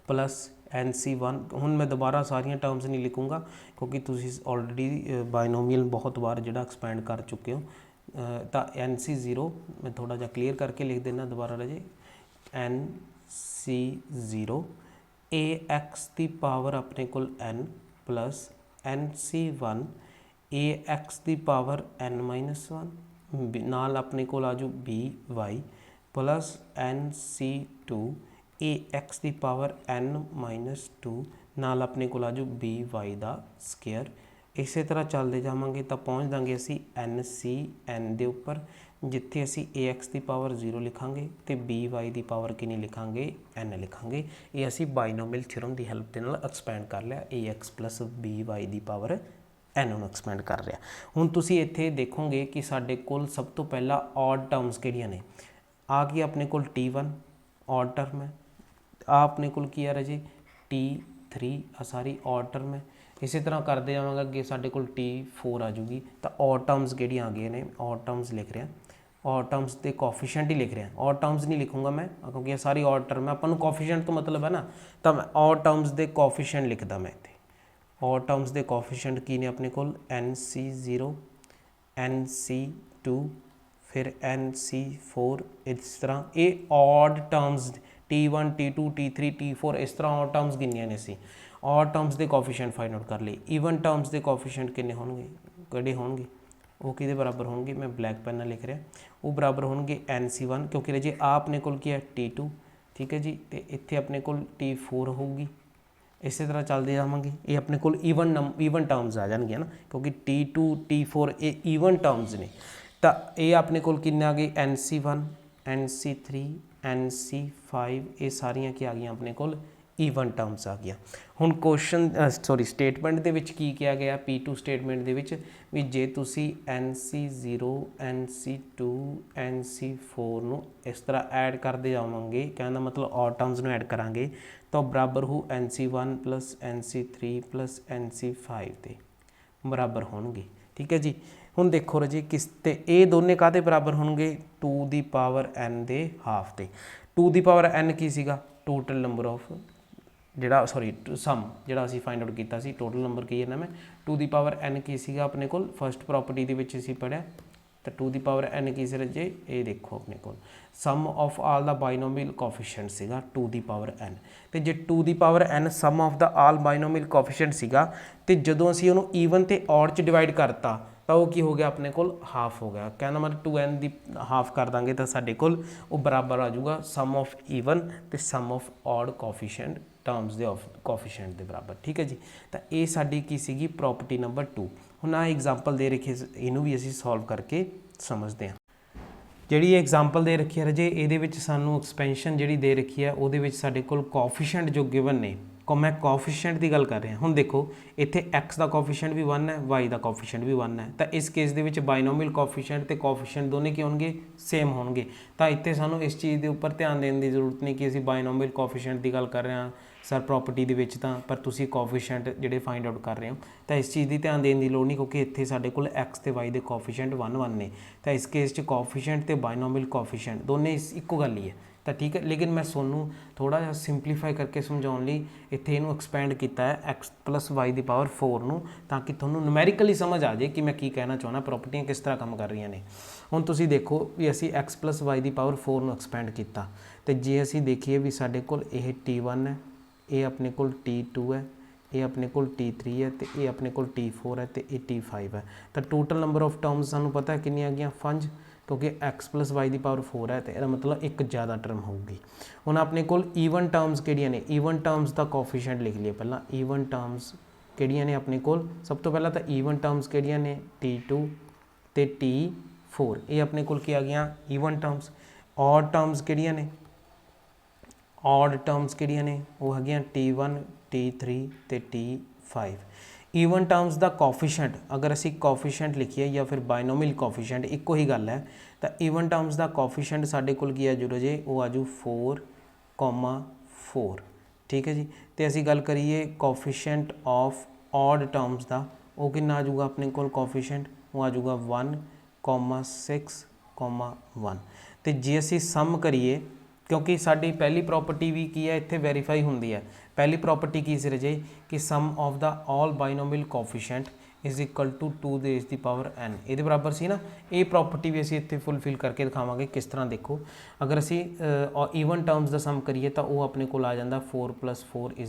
ਪਲਸ nc1। ਹੁਣ ਮੈਂ ਦੁਬਾਰਾ ਸਾਰੀਆਂ ਟਰਮਸ ਨਹੀਂ ਲਿਖੂੰਗਾ ਕਿਉਂਕਿ ਤੁਸੀਂ ਆਲਰੇਡੀ ਬਾਇਨੋਮੀਅਲ ਬਹੁਤ ਵਾਰ ਜਿਹੜਾ ਐਕਸਪੈਂਡ ਕਰ ਚੁੱਕੇ ਹੋ। ਤਾਂ nc0 ਮੈਂ ਥੋੜ੍ਹਾ ਜਿਹਾ ਕਲੀਅਰ ਕਰਕੇ ਲਿਖ ਦੇਣਾ ਦੁਬਾਰਾ ਰਾਜੇ, nc0 ax ਦੀ ਪਾਵਰ ਆਪਣੇ ਕੋਲ n ਪਲਸ nc1 ax ਦੀ ਪਾਵਰ n-1 ਨਾਲ ਆਪਣੇ ਕੋਲ ਆਜੂ by plus nc2 ax the power n-2 ਨਾਲ ਆਪਣੇ ਕੋਲ ਆਜੂ by ਦਾ ਸਕੇਅਰ। ਇਸੇ ਤਰ੍ਹਾਂ ਚੱਲਦੇ ਜਾਵਾਂਗੇ ਤਾਂ ਪਹੁੰਚ ਦਾਂਗੇ ਅਸੀਂ nc ਦੇ ਉੱਪਰ, ਜਿੱਥੇ ਅਸੀਂ ax ਦੀ ਪਾਵਰ 0 ਲਿਖਾਂਗੇ ਤੇ by ਦੀ ਪਾਵਰ ਕਿੰਨੀ ਲਿਖਾਂਗੇ n ਲਿਖਾਂਗੇ। ਇਹ ਅਸੀਂ ਬਾਇਨੋਮੀਅਲ ਥਿਊਰਮ ਦੀ ਹੈਲਪ ਦੇ ਨਾਲ ਐਕਸਪੈਂਡ ਕਰ ਲਿਆ, ax plus by ਦੀ ਪਾਵਰ n ਨੂੰ ਐਕਸਪੈਂਡ ਕਰ ਰਿਹਾ। ਹੁਣ ਤੁਸੀਂ ਇੱਥੇ ਦੇਖੋਗੇ ਕਿ ਸਾਡੇ ਕੋਲ ਸਭ ਤੋਂ ਪਹਿਲਾਂ ਆਡ ਟਰਮਸ ਕਿਹੜੀਆਂ ਨੇ। ਆ ਗਈ ਆਪਣੇ ਕੋਲ t1 ਆਡ ਟਰਮ ਹੈ, ਆ ਆਪਣੇ ਕੋਲ ਕੀ ਆ ਰਾਜੇ t3 ਆ ਸਾਰੀ ਆਡ ਟਰਮ ਹੈ। ਇਸੇ ਤਰ੍ਹਾਂ ਕਰਦੇ ਜਾਵਾਂਗੇ ਅੱਗੇ ਸਾਡੇ ਕੋਲ t4 ਆ ਜੂਗੀ। ਤਾਂ ਆਡ ਟਰਮਸ ਕਿਹੜੀਆਂ ਆ ਗਈਆਂ ਨੇ, ਆਡ ਟਰਮਸ ਲਿਖ ਰਿਹਾ, ਆਡ ਟਰਮਸ ਦੇ ਕੋਐਫੀਸ਼ੀਐਂਟ ਹੀ ਲਿਖ ਰਿਹਾ। ਆਡ ਟਰਮਸ ਨਹੀਂ ਲਿਖੂੰਗਾ ਮੈਂ ਕਿਉਂਕਿ ਇਹ ਸਾਰੀ ਆਡ ਟਰਮ ਹੈ, ਆਪਾਂ ਨੂੰ ਕੋਐਫੀਸ਼ੀਐਂਟ ਤੋਂ ਮਤਲਬ ਹੈ ਨਾ, ਤਾਂ ਮੈਂ ਆਡ ਟਰਮਸ ਦੇ ਕੋਐਫੀਸ਼ੀਐਂਟ ਲਿਖਦਾ ਮੈਂ ਇੱਥੇ। ਆਡ ਟਰਮਸ ਦੇ ਕੋਐਫੀਸ਼ੀਐਂਟ ਕੀ ਨੇ ਆਪਣੇ ਕੋਲ nc0 nc2 ਫਿਰ nc4। ਇਸ ਤਰ੍ਹਾਂ ਇਹ odd terms t1 t2 t3 t4 ਇਸ ਤਰ੍ਹਾਂ ਆਡ ਟਰਮਸ ਗਿਣੀਆਂ ਨੇ ਅਸੀਂ। ਆਡ ਟਰਮਸ ਦੇ ਕੋਐਫੀਸ਼ੀਐਂਟ ਫਾਈਂਡ ਆਊਟ ਕਰ ਲਈ। ਈਵਨ ਟਰਮਸ ਦੇ ਕੋਐਫੀਸ਼ੀਐਂਟ ਕਿੰਨੇ ਹੋਣਗੇ, ਕਿਹੜੇ ਹੋਣਗੇ ਉਹ ਕਿਹਦੇ ਬਰਾਬਰ ਹੋਣਗੇ, ਮੈਂ ਬਲੈਕ ਪੈਨ ਨਾਲ ਲਿਖ ਰਿਹਾ, ਉਹ ਬਰਾਬਰ ਹੋਣਗੇ NC1 ਕਿਉਂਕਿ ਰਾਜੇ ਆ ਆਪਣੇ ਕੋਲ ਕੀ ਹੈ T2, ਠੀਕ ਹੈ ਜੀ, ਤੇ ਇੱਥੇ ਆਪਣੇ ਕੋਲ T4 ਹੋਊਗੀ। ਇਸੇ ਤਰ੍ਹਾਂ ਚੱਲਦੇ ਜਾਵਾਂਗੇ, ਇਹ ਆਪਣੇ ਕੋਲ ਈਵਨ ਟਰਮਸ ਆ ਜਾਣਗੀਆਂ ਨਾ, ਕਿਉਂਕਿ T2 T4 ਇਹ ਈਵਨ ਟਰਮਸ ਨੇ। ਤਾਂ ਇਹ ਆਪਣੇ ਕੋਲ ਕਿੰਨੇ ਆ ਗਏ, NC1 NC3 NC5, ਇਹ ਸਾਰੀਆਂ ਕੀ ਆ ਗਈਆਂ ਆਪਣੇ ਕੋਲ ਈਵਨ ਟਰਮਸ ਆ ਗਈਆਂ। ਹੁਣ ਕੁਐਸਚਨ ਸਟੇਟਮੈਂਟ ਦੇ ਵਿੱਚ ਕੀ ਕਿਹਾ ਗਿਆ, P2 ਸਟੇਟਮੈਂਟ ਦੇ ਵਿੱਚ ਵੀ ਜੇ ਤੁਸੀਂ NC0 NC2 NC4 ਨੂੰ ਇਸ ਤਰ੍ਹਾਂ ਐਡ ਕਰਦੇ ਜਾਵਾਂਗੇ, ਕਹਿਣ ਦਾ ਮਤਲਬ ਔਡ ਟਰਮਸ ਨੂੰ ਐਡ ਕਰਾਂਗੇ ਤਾਂ ਬਰਾਬਰ ਹੋ NC1 + NC3 + NC5 ਦੇ ਬਰਾਬਰ ਹੋਣਗੇ, ਠੀਕ ਹੈ ਜੀ। ਹੁਣ ਦੇਖੋ ਰਾਜੇ ਕਿਸ ਤੇ ਇਹ ਦੋਨੇ ਕਾਹਦੇ ਬਰਾਬਰ ਹੋਣਗੇ, 2n ਦੇ ਹਾਫ ਤੇ। 2n ਕੀ ਸੀਗਾ, ਟੋਟਲ ਨੰਬਰ ਆਫ ਜਿਹੜਾ ਸਮ ਜਿਹੜਾ ਅਸੀਂ ਫਾਈਂਡ ਆਊਟ ਕੀਤਾ ਸੀ, ਟੋਟਲ ਨੰਬਰ ਕੀ ਹੈ ਨਾ, ਮੈਂ 2n ਕੀ ਸੀਗਾ ਆਪਣੇ ਕੋਲ ਫਸਟ ਪ੍ਰੋਪਰਟੀ ਦੇ ਵਿੱਚ ਅਸੀਂ ਪੜ੍ਹਿਆ। ਤਾਂ 2n ਕੀ ਸੀ ਰਾਜੇ, ਇਹ ਦੇਖੋ ਆਪਣੇ ਕੋਲ ਸਮ ਆਫ ਆਲ ਦਾ ਬਾਈਨੋਮੀਅਲ ਕੋਫੀਸ਼ੀਐਂਟ ਸੀਗਾ 2n। ਤੇ ਜੇ 2n sum of the all binomial coefficient ਸੀਗਾ, ਤੇ ਜਦੋਂ ਅਸੀਂ ਉਹਨੂੰ ਈਵਨ ਤੇ ਔਡ ਚ ਡਿਵਾਈਡ ਕਰਤਾ ਤਾਂ ਉਹ ਕੀ ਹੋ ਗਿਆ ਆਪਣੇ ਕੋਲ ਹਾਫ ਹੋ ਗਿਆ। ਕਹਿੰਦਾ ਮਤਲਬ 2n ਦੀ ਹਾਫ ਕਰ ਦਾਂਗੇ ਤਾਂ ਸਾਡੇ ਕੋਲ ਉਹ ਬਰਾਬਰ ਆ ਜਾਊਗਾ ਸਮ ਆਫ ਈਵਨ ਤੇ some of odd coefficient terms ਦੇ ਕੋਫੀਸ਼ੀਐਂਟ ਦੇ ਬਰਾਬਰ, ਠੀਕ ਹੈ ਜੀ। ਤਾਂ ਇਹ ਸਾਡੀ ਕੀ ਸੀਗੀ ਪ੍ਰੋਪਰਟੀ ਨੰਬਰ 2। ਹੁਣ ਆਹ ਐਗਜ਼ਾਮਪਲ ਦੇ ਰੱਖੀ, ਇਹਨੂੰ ਵੀ ਅਸੀਂ ਸੋਲਵ ਕਰਕੇ ਸਮਝਦੇ ਹਾਂ। ਜਿਹੜੀ ਐਗਜ਼ਾਮਪਲ ਦੇ ਰੱਖੀ ਹੈ ਰਾਜੇ, ਇਹਦੇ ਵਿੱਚ ਸਾਨੂੰ ਐਕਸਪੈਂਸ਼ਨ ਜਿਹੜੀ ਦੇ ਰੱਖੀ ਹੈ ਉਹਦੇ ਵਿੱਚ ਸਾਡੇ ਕੋਲ ਕੋਫੀਸ਼ੀਐਂਟ ਜੋ ਗਿਵਨ ਨੇ, ਮੈਂ ਕੋਫੀਸ਼ੀਐਂਟ ਦੀ ਗੱਲ ਕਰ ਰਿਹਾ। ਹੁਣ ਦੇਖੋ ਇੱਥੇ x ਦਾ ਕੋਫੀਸ਼ੀਐਂਟ ਵੀ 1 ਹੈ, y ਦਾ ਕੋਫੀਸ਼ੀਐਂਟ ਵੀ 1 ਹੈ। ਤਾਂ ਇਸ ਕੇਸ ਦੇ ਵਿੱਚ ਬਾਈਨੋਮੀਅਲ ਕੋਫੀਸ਼ੀਐਂਟ ਤੇ ਕੋਫੀਸ਼ੀਐਂਟ ਦੋਨੇ ਕੀ ਹੋਣਗੇ, ਸੇਮ ਹੋਣਗੇ। ਤਾਂ ਇੱਥੇ ਸਾਨੂੰ ਇਸ ਚੀਜ਼ ਦੇ ਉੱਪਰ ਧਿਆਨ ਦੇਣ ਦੀ ਜ਼ਰੂਰਤ ਨਹੀਂ ਕਿ ਅਸੀਂ ਬਾਈਨੋਮੀਅਲ ਕੋਫੀਸ਼ੀਐਂਟ ਦੀ ਗੱਲ ਕਰ ਰਹੇ ਹਾਂ ਸਰ ਪ੍ਰੋਪਰਟੀ ਦੇ ਵਿੱਚ, ਤਾਂ ਪਰ ਤੁਸੀਂ ਕੋਫੀਸ਼ੀਐਂਟ ਜਿਹੜੇ ਫਾਈਂਡ ਆਊਟ ਕਰ ਰਹੇ ਹੋ ਤਾਂ ਇਸ ਚੀਜ਼ ਦੀ ਧਿਆਨ ਦੇਣ ਦੀ ਲੋੜ ਨਹੀਂ, ਕਿਉਂਕਿ ਇੱਥੇ ਸਾਡੇ ਕੋਲ x ਤੇ y ਦੇ ਕੋਫੀਸ਼ੀਐਂਟ 1 ਨੇ। ਤਾਂ ਇਸ ਕੇਸ 'ਚ ਕੋਫੀਸ਼ੀਐਂਟ ਤੇ ਬਾਈਨੋਮੀਅਲ ਕੋਫੀਸ਼ੀਐਂਟ ਦੋਨੇ ਇੱਕੋ ਗੱਲ ਹੀ ਹੈ। ਤਾਂ ਠੀਕ ਹੈ, ਲੇਕਿਨ ਮੈਂ ਤੁਹਾਨੂੰ ਥੋੜ੍ਹਾ ਜਿਹਾ ਸਿੰਪਲੀਫਾਈ ਕਰਕੇ ਸਮਝਾਉਣ ਲਈ ਇੱਥੇ ਇਹਨੂੰ ਐਕਸਪੈਂਡ ਕੀਤਾ ਹੈ x + y ਦੀ ਪਾਵਰ 4 ਨੂੰ, ਤਾਂ ਕਿ ਤੁਹਾਨੂੰ ਨੂਮੈਰੀਕਲੀ ਸਮਝ ਆ ਜਾਏ ਕਿ ਮੈਂ ਕੀ ਕਹਿਣਾ ਚਾਹੁੰਦਾ, ਪ੍ਰੋਪਰਟੀਆਂ ਕਿਸ ਤਰ੍ਹਾਂ ਕੰਮ ਕਰ ਰਹੀਆਂ ਨੇ। ਹੁਣ ਤੁਸੀਂ ਦੇਖੋ ਵੀ ਅਸੀਂ x + y ਦੀ ਪਾਵਰ 4 ਨੂੰ ਐਕਸਪੈਂਡ ਕੀਤਾ, ਤੇ ਜੇ ਅਸੀਂ ਦੇਖੀਏ ਵੀ ਸਾਡੇ ਕੋਲ ਇਹ T1 ਹੈ, ਇਹ ਆਪਣੇ ਕੋਲ T2 ਹੈ, ਇਹ ਆਪਣੇ ਕੋਲ T3 ਹੈ, ਤੇ ਇਹ ਆਪਣੇ ਕੋਲ T4 ਹੈ, ਤੇ ਇਹ T5 ਹੈ। ਤਾਂ ਟੋਟਲ ਨੰਬਰ ਆਫ ਟਰਮਸ ਸਾਨੂੰ ਪਤਾ ਕਿੰਨੀਆਂ ਆ ਗਈਆਂ, 5, ਕਿਉਂਕਿ x + y ਦੀ ਪਾਵਰ 4 ਹੈ, ਤੇ ਇਹਦਾ ਮਤਲਬ ਇੱਕ ਜ਼ਿਆਦਾ ਟਰਮ ਹੋਊਗੀ। ਹੁਣ ਆਪਣੇ ਕੋਲ ਈਵਨ ਟਰਮਸ ਕਿਹੜੀਆਂ ਨੇ, ਈਵਨ ਟਰਮਸ ਦਾ ਕੋਫੀਸ਼ੀਐਂਟ ਲਿਖ ਲਈਏ ਪਹਿਲਾਂ। ਈਵਨ ਟਰਮਸ ਕਿਹੜੀਆਂ ਨੇ ਆਪਣੇ ਕੋਲ, ਸਭ ਤੋਂ ਪਹਿਲਾਂ ਤਾਂ ਈਵਨ ਟਰਮਸ ਕਿਹੜੀਆਂ ਨੇ, T2 ਤੇ T4, ਇਹ ਆਪਣੇ ਕੋਲ ਕੀ ਆ ਗਈਆਂ ਈਵਨ ਟਰਮਸ। ਔਡ ਟਰਮਸ ਕਿਹੜੀਆਂ ਨੇ, ਔਡ ਟਰਮਸ ਕਿਹੜੀਆਂ ਨੇ, ਉਹ ਹੈਗੀਆਂ T1 T3 ਤੇ T5। ਈਵਨ ਟਰਮਸ ਦਾ ਕੋਫੀਸ਼ੀਐਂਟ ਅਗਰ ਅਸੀਂ ਕੋਫੀਸ਼ੀਐਂਟ ਲਿਖੀਏ ਜਾਂ ਫਿਰ ਬਾਈਨੋਮੀਅਲ ਕੋਫੀਸ਼ੀਐਂਟ ਇੱਕੋ ਹੀ ਗੱਲ ਹੈ, ਤਾਂ ਈਵਨ ਟਰਮਸ ਦਾ ਕੋਫੀਸ਼ੀਐਂਟ ਸਾਡੇ ਕੋਲ ਕੀ ਆ ਜੂ ਰਾਜੇ, ਉਹ ਆਜੂ 4,4, ਠੀਕ ਹੈ ਜੀ। ਤੇ ਅਸੀਂ ਗੱਲ ਕਰੀਏ ਕੋਫੀਸ਼ੀਐਂਟ ਆਫ ਔਡ ਟਰਮਸ ਦਾ, ਉਹ ਕਿੰਨਾ ਆ ਜਾਊਗਾ ਆਪਣੇ ਕੋਲ ਕੋਫੀਸ਼ੀਐਂਟ, ਉਹ ਆ ਜਾਊਗਾ 1,6,1। ਤੇ ਜੇ ਅਸੀਂ ਸਮ ਕਰੀਏ, ਕਿਉਂਕਿ ਸਾਡੀ ਪਹਿਲੀ ਪ੍ਰੋਪਰਟੀ ਵੀ ਕੀ ਹੈ ਇੱਥੇ ਵੈਰੀਫਾਈ ਹੁੰਦੀ ਹੈ। ਪਹਿਲੀ ਪ੍ਰੋਪਰਟੀ ਕੀ ਸੀ ਰਾਜੇ, ਕਿ sum of the all binomial coefficient is equal to 2n, ਇਹਦੇ ਬਰਾਬਰ ਸੀ ਨਾ। ਇਹ ਪ੍ਰੋਪਰਟੀ ਵੀ ਅਸੀਂ ਇੱਥੇ ਫੁੱਲਫਿਲ ਕਰਕੇ ਦਿਖਾਵਾਂਗੇ ਕਿਸ ਤਰ੍ਹਾਂ। ਦੇਖੋ ਅਗਰ ਅਸੀਂ ਈਵਨ ਟਰਮਸ ਦਾ ਸਮ ਕਰੀਏ ਤਾਂ ਉਹ ਆਪਣੇ ਕੋਲ ਆ ਜਾਂਦਾ 4 + 4 =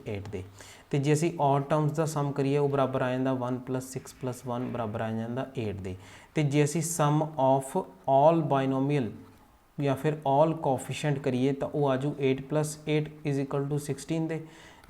8 ਦੇ। ਤੇ ਜੇ ਅਸੀਂ ਔਡ ਟਰਮਸ ਦਾ ਸਮ ਕਰੀਏ ਉਹ ਬਰਾਬਰ ਆ ਜਾਂਦਾ 1 + 6 + 1 ਬਰਾਬਰ ਆ ਜਾਂਦਾ 8 ਦੇ। ਤੇ ਜੇ ਅਸੀਂ ਸਮ ਆਫ ਆਲ ਬਾਈਨੋਮੀਅਲ ਜਾਂ ਫਿਰ ਆਲ ਕੋਫੀਸ਼ੀਐਂਟ ਕਰੀਏ ਤਾਂ ਉਹ ਆਜੂ 8 + 8 = 16 ਦੇ,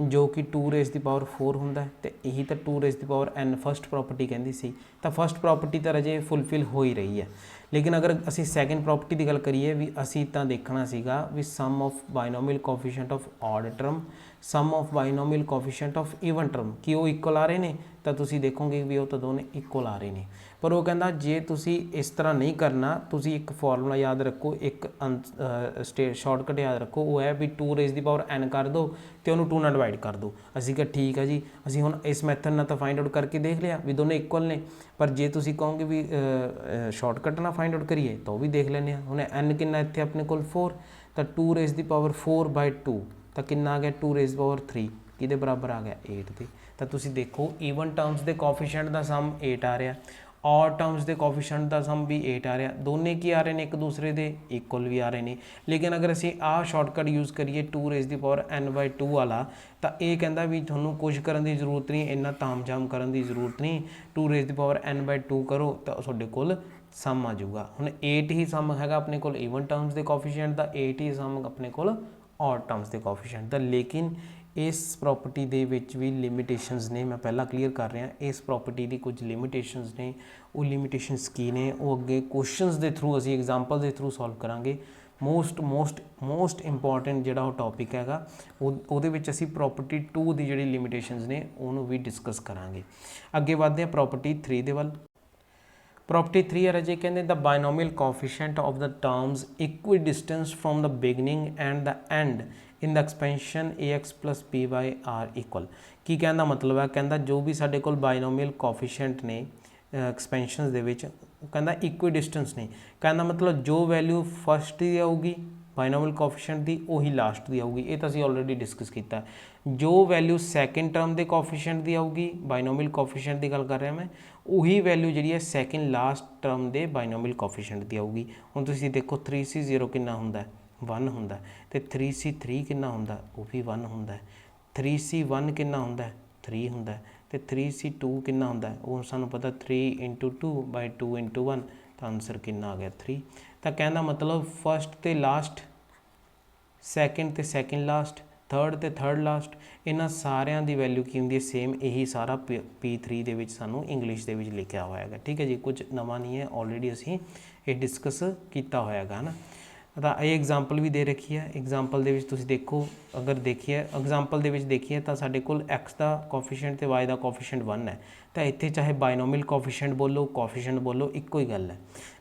ਜੋ ਕਿ 2^4 ਹੁੰਦਾ ਹੈ। ਤੇ ਇਹੀ ਤਾਂ 2^n ਫਸਟ ਪ੍ਰੋਪਰਟੀ ਕਹਿੰਦੀ ਸੀ। ਤਾਂ ਫਸਟ ਪ੍ਰੋਪਰਟੀ ਤਾਂ ਰਾਜੇ ਫੁੱਲਫਿਲ ਹੋ ਹੀ ਰਹੀ ਹੈ। ਲੇਕਿਨ ਅਗਰ ਅਸੀਂ ਸੈਕਿੰਡ ਪ੍ਰੋਪਰਟੀ ਦੀ ਗੱਲ ਕਰੀਏ ਵੀ ਅਸੀਂ ਤਾਂ ਦੇਖਣਾ ਸੀਗਾ ਵੀ sum of binomial coefficient of odd term, sum of binomial coefficient of even term, ਕੀ ਉਹ ਇਕੁਅਲ ਆ ਰਹੇ ਨੇ। ਤਾਂ ਤੁਸੀਂ ਦੇਖੋਗੇ ਵੀ ਉਹ ਤਾਂ ਦੋਨੇ ਇਕੁਅਲ ਆ ਰਹੇ ਨੇ। ਪਰ ਉਹ ਕਹਿੰਦਾ ਜੇ ਤੁਸੀਂ ਇਸ ਤਰ੍ਹਾਂ ਨਹੀਂ ਕਰਨਾ, ਤੁਸੀਂ ਇੱਕ ਫਾਰਮੂਲਾ ਯਾਦ ਰੱਖੋ, ਇੱਕ ਸ਼ਾਰਟਕਟ ਯਾਦ ਰੱਖੋ, ਉਹ ਹੈ ਵੀ 2^n ਕਰ ਦਿਓ ਅਤੇ ਉਹਨੂੰ 2 ਨਾਲ ਡਿਵਾਈਡ ਕਰ ਦਿਓ। ਅਸੀਂ ਕਿਹਾ ਠੀਕ ਹੈ ਜੀ, ਅਸੀਂ ਹੁਣ ਇਸ ਮੈਥਡ ਨਾਲ ਤਾਂ ਫਾਈਂਡ ਆਊਟ ਕਰਕੇ ਦੇਖ ਲਿਆ ਵੀ ਦੋਨੇ ਇਕੁਅਲ ਨੇ। ਪਰ ਜੇ ਤੁਸੀਂ ਕਹੋਗੇ ਵੀ ਸ਼ਾਰਟਕਟ ਨਾਲ ਫਾਈਂਡ ਆਊਟ ਕਰੀਏ ਤਾਂ ਉਹ ਵੀ ਦੇਖ ਲੈਂਦੇ ਹਾਂ। ਹੁਣ n ਕਿੰਨਾ ਇੱਥੇ ਆਪਣੇ ਕੋਲ 4, ਤਾਂ 2^4/2 ਤਾਂ ਕਿੰਨਾ ਆ ਗਿਆ 2^3, ਕਿਹਦੇ ਬਰਾਬਰ ਆ ਗਿਆ 8 ਦੇ। ਤਾਂ ਤੁਸੀਂ ਦੇਖੋ ਈਵਨ ਟਰਮਸ ਦੇ ਕੋਫੀਸ਼ੀਐਂਟ ਦਾ ਸਮ 8 ਆ ਰਿਹਾ, ਔਰ ਟਰਮਸ ਦੇ ਕੋਫੀਸ਼ੀਐਂਟ ਦਾ ਸਮ ਵੀ 8 ਆ ਰਿਹਾ, ਦੋਨੇ ਕੀ ਆ ਰਹੇ ਨੇ, ਇੱਕ ਦੂਸਰੇ ਦੇ ਇਕੁਅਲ ਵੀ ਆ ਰਹੇ ਨੇ। ਲੇਕਿਨ ਅਗਰ ਅਸੀਂ ਆਹ ਸ਼ਾਰਟਕਟ ਯੂਜ਼ ਕਰੀਏ 2n/2 ਵਾਲਾ, ਤਾਂ ਇਹ ਕਹਿੰਦਾ ਵੀ ਤੁਹਾਨੂੰ ਕੁਝ ਕਰਨ ਦੀ ਜ਼ਰੂਰਤ ਨਹੀਂ, ਇੰਨਾ ਤਾਮਝਾਮ ਕਰਨ ਦੀ ਜ਼ਰੂਰਤ ਨਹੀਂ, 2n/2 ਕਰੋ ਤਾਂ ਤੁਹਾਡੇ ਕੋਲ ਸਮ ਆ ਜਾਊਗਾ। ਹੁਣ 8 ਹੀ ਸਮ ਹੈਗਾ ਆਪਣੇ ਕੋਲ ਈਵਨ ਟਰਮਸ ਦੇ ਕੋਫੀਸ਼ੀਐਂਟ ਦਾ, 8 ਹੀ ਸਮ ਆਪਣੇ ਕੋਲ ਔਡ ਟਰਮਸ ਦੇ ਕੋਫੀਸ਼ੀਐਂਟ ਦਾ। ਲੇਕਿਨ ਇਸ ਪ੍ਰੋਪਰਟੀ ਦੇ ਵਿੱਚ ਵੀ ਲਿਮਿਟੇਸ਼ਨਸ ਨੇ, ਮੈਂ ਪਹਿਲਾਂ ਕਲੀਅਰ ਕਰ ਰਿਹਾ। ਇਸ ਪ੍ਰੋਪਰਟੀ ਦੀ ਕੁਝ ਲਿਮਿਟੇਸ਼ਨਸ ਨੇ, ਉਹ ਲਿਮਿਟੇਸ਼ਨਸ ਕੀ ਨੇ ਉਹ ਅੱਗੇ ਕੁਐਸਚਨਸ ਦੇ ਥਰੂ, ਅਸੀਂ ਐਗਜ਼ਾਮਪਲ ਦੇ ਥਰੂ ਸੋਲਵ ਕਰਾਂਗੇ। ਮੋਸਟ ਇੰਪੋਰਟੈਂਟ ਜਿਹੜਾ ਉਹ ਟੌਪਿਕ ਹੈਗਾ, ਉਹਦੇ ਵਿੱਚ ਅਸੀਂ ਪ੍ਰੋਪਰਟੀ 2 ਦੀ ਜਿਹੜੀ ਲਿਮਿਟੇਸ਼ਨਸ ਨੇ ਉਹਨੂੰ ਵੀ ਡਿਸਕਸ ਕਰਾਂਗੇ। ਅੱਗੇ ਵਧਦੇ ਹਾਂ ਪ੍ਰੋਪਰਟੀ 3 ਦੇ ਵੱਲ। ਪ੍ਰੋਪਰਟੀ 3 ਹੈ ਰਾਜੇ, ਕਹਿੰਦੇ the binomial coefficient of the terms equidistant from the beginning and the end in the expansion ax plus by are equal. ਕੀ ਕਹਿਣ ਦਾ ਮਤਲਬ ਹੈ, ਕਹਿੰਦਾ ਜੋ ਵੀ ਸਾਡੇ ਕੋਲ ਬਾਇਨੋਮੀਅਲ ਕੋਫੀਸ਼ੀਐਂਟ ਨੇ ਐਕਸਪੈਂਸ਼ਨਸ ਦੇ ਵਿੱਚ, ਉਹ ਕਹਿੰਦਾ ਇਕੁਈ ਡਿਸਟੈਂਸ ਨੇ। ਕਹਿੰਦਾ ਮਤਲਬ ਜੋ ਵੈਲਿਊ ਫਸਟ ਦੀ ਆਊਗੀ ਬਾਇਨੋਮੀਅਲ ਕੋਫੀਸ਼ੀਐਂਟ ਦੀ, ਉਹੀ ਲਾਸਟ ਦੀ ਆਊਗੀ। ਇਹ ਤਾਂ ਅਸੀਂ ਆਲਰੇਡੀ ਡਿਸਕਸ ਕੀਤਾ। ਜੋ ਵੈਲਿਊ ਸੈਕਿੰਡ ਟਰਮ ਦੇ ਕੋਫੀਸ਼ੀਐਂਟ ਦੀ ਆਊਗੀ, ਬਾਇਨੋਮੀਅਲ ਕੋਫੀਸ਼ੀਐਂਟ ਦੀ ਗੱਲ ਕਰ ਰਿਹਾ ਮੈਂ, ਉਹੀ ਵੈਲਿਊ ਜਿਹੜੀ ਹੈ ਸੈਕਿੰਡ ਲਾਸਟ ਟਰਮ ਦੇ ਬਾਇਨੋਮੀਅਲ ਕੋਫੀਸ਼ੀਐਂਟ ਦੀ ਆਊਗੀ। ਹੁਣ ਤੁਸੀਂ ਦੇਖੋ 3c0 ਕਿੰਨਾ ਹੁੰਦਾ, 1 ਹੁੰਦਾ, ਤੇ 3c3 ਕਿੰਨਾ ਹੁੰਦਾ, ਉਹ ਵੀ 1 ਹੁੰਦਾ। 3c1 ਕਿੰਨਾ ਹੁੰਦਾ, 3 ਹੁੰਦਾ, ਤੇ 3c2 ਕਿੰਨਾ ਹੁੰਦਾ, ਉਹ ਸਾਨੂੰ ਪਤਾ 3 × 2/2 × 1, ਤਾਂ ਆਨਸਰ ਕਿੰਨਾ ਆ ਗਿਆ 3। ਤਾਂ ਕਹਿੰਦਾ ਮਤਲਬ ਫਸਟ ਤੇ ਲਾਸਟ, ਸੈਕਿੰਡ ਤੇ ਸੈਕਿੰਡ ਲਾਸਟ, ਥਰਡ ਤੇ ਥਰਡ ਲਾਸਟ, ਇਹਨਾਂ ਸਾਰਿਆਂ ਦੀ ਵੈਲਿਊ ਕੀ ਹੁੰਦੀ ਹੈ, ਸੇਮ। ਇਹੀ ਸਾਰਾ P3 ਦੇ ਵਿੱਚ ਸਾਨੂੰ ਇੰਗਲਿਸ਼ ਦੇ ਵਿੱਚ ਲਿਖਿਆ ਹੋਇਆ ਹੈਗਾ, ਠੀਕ ਹੈ ਜੀ, ਕੁਝ ਨਵਾਂ ਨਹੀਂ ਹੈ, ਆਲਰੇਡੀ ਅਸੀਂ ਇਹ ਡਿਸਕਸ ਕੀਤਾ ਹੋਇਆ ਹੈਗਾ ਨਾ। ਤਾਂ ਇਹ ਐਗਜ਼ਾਮਪਲ ਵੀ ਦੇ ਰੱਖੀ ਹੈ। ਐਗਜ਼ਾਮਪਲ ਦੇ ਵਿੱਚ ਤੁਸੀਂ ਦੇਖੋ, ਅਗਰ ਦੇਖੀਏ ਐਗਜ਼ਾਮਪਲ ਦੇ ਵਿੱਚ ਦੇਖੀਏ ਤਾਂ ਸਾਡੇ ਕੋਲ x ਦਾ ਕੋਫੀਸ਼ੀਐਂਟ ਤੇ y ਦਾ ਕੋਫੀਸ਼ੀਐਂਟ 1 ਹੈ। ਤਾਂ ਇੱਥੇ ਚਾਹੇ ਬਾਇਨੋਮੀਅਲ ਕੋਫੀਸ਼ੀਐਂਟ ਬੋਲੋ, ਕੋਫੀਸ਼ੀਐਂਟ ਬੋਲੋ, ਇੱਕੋ ਹੀ ਗੱਲ ਹੈ।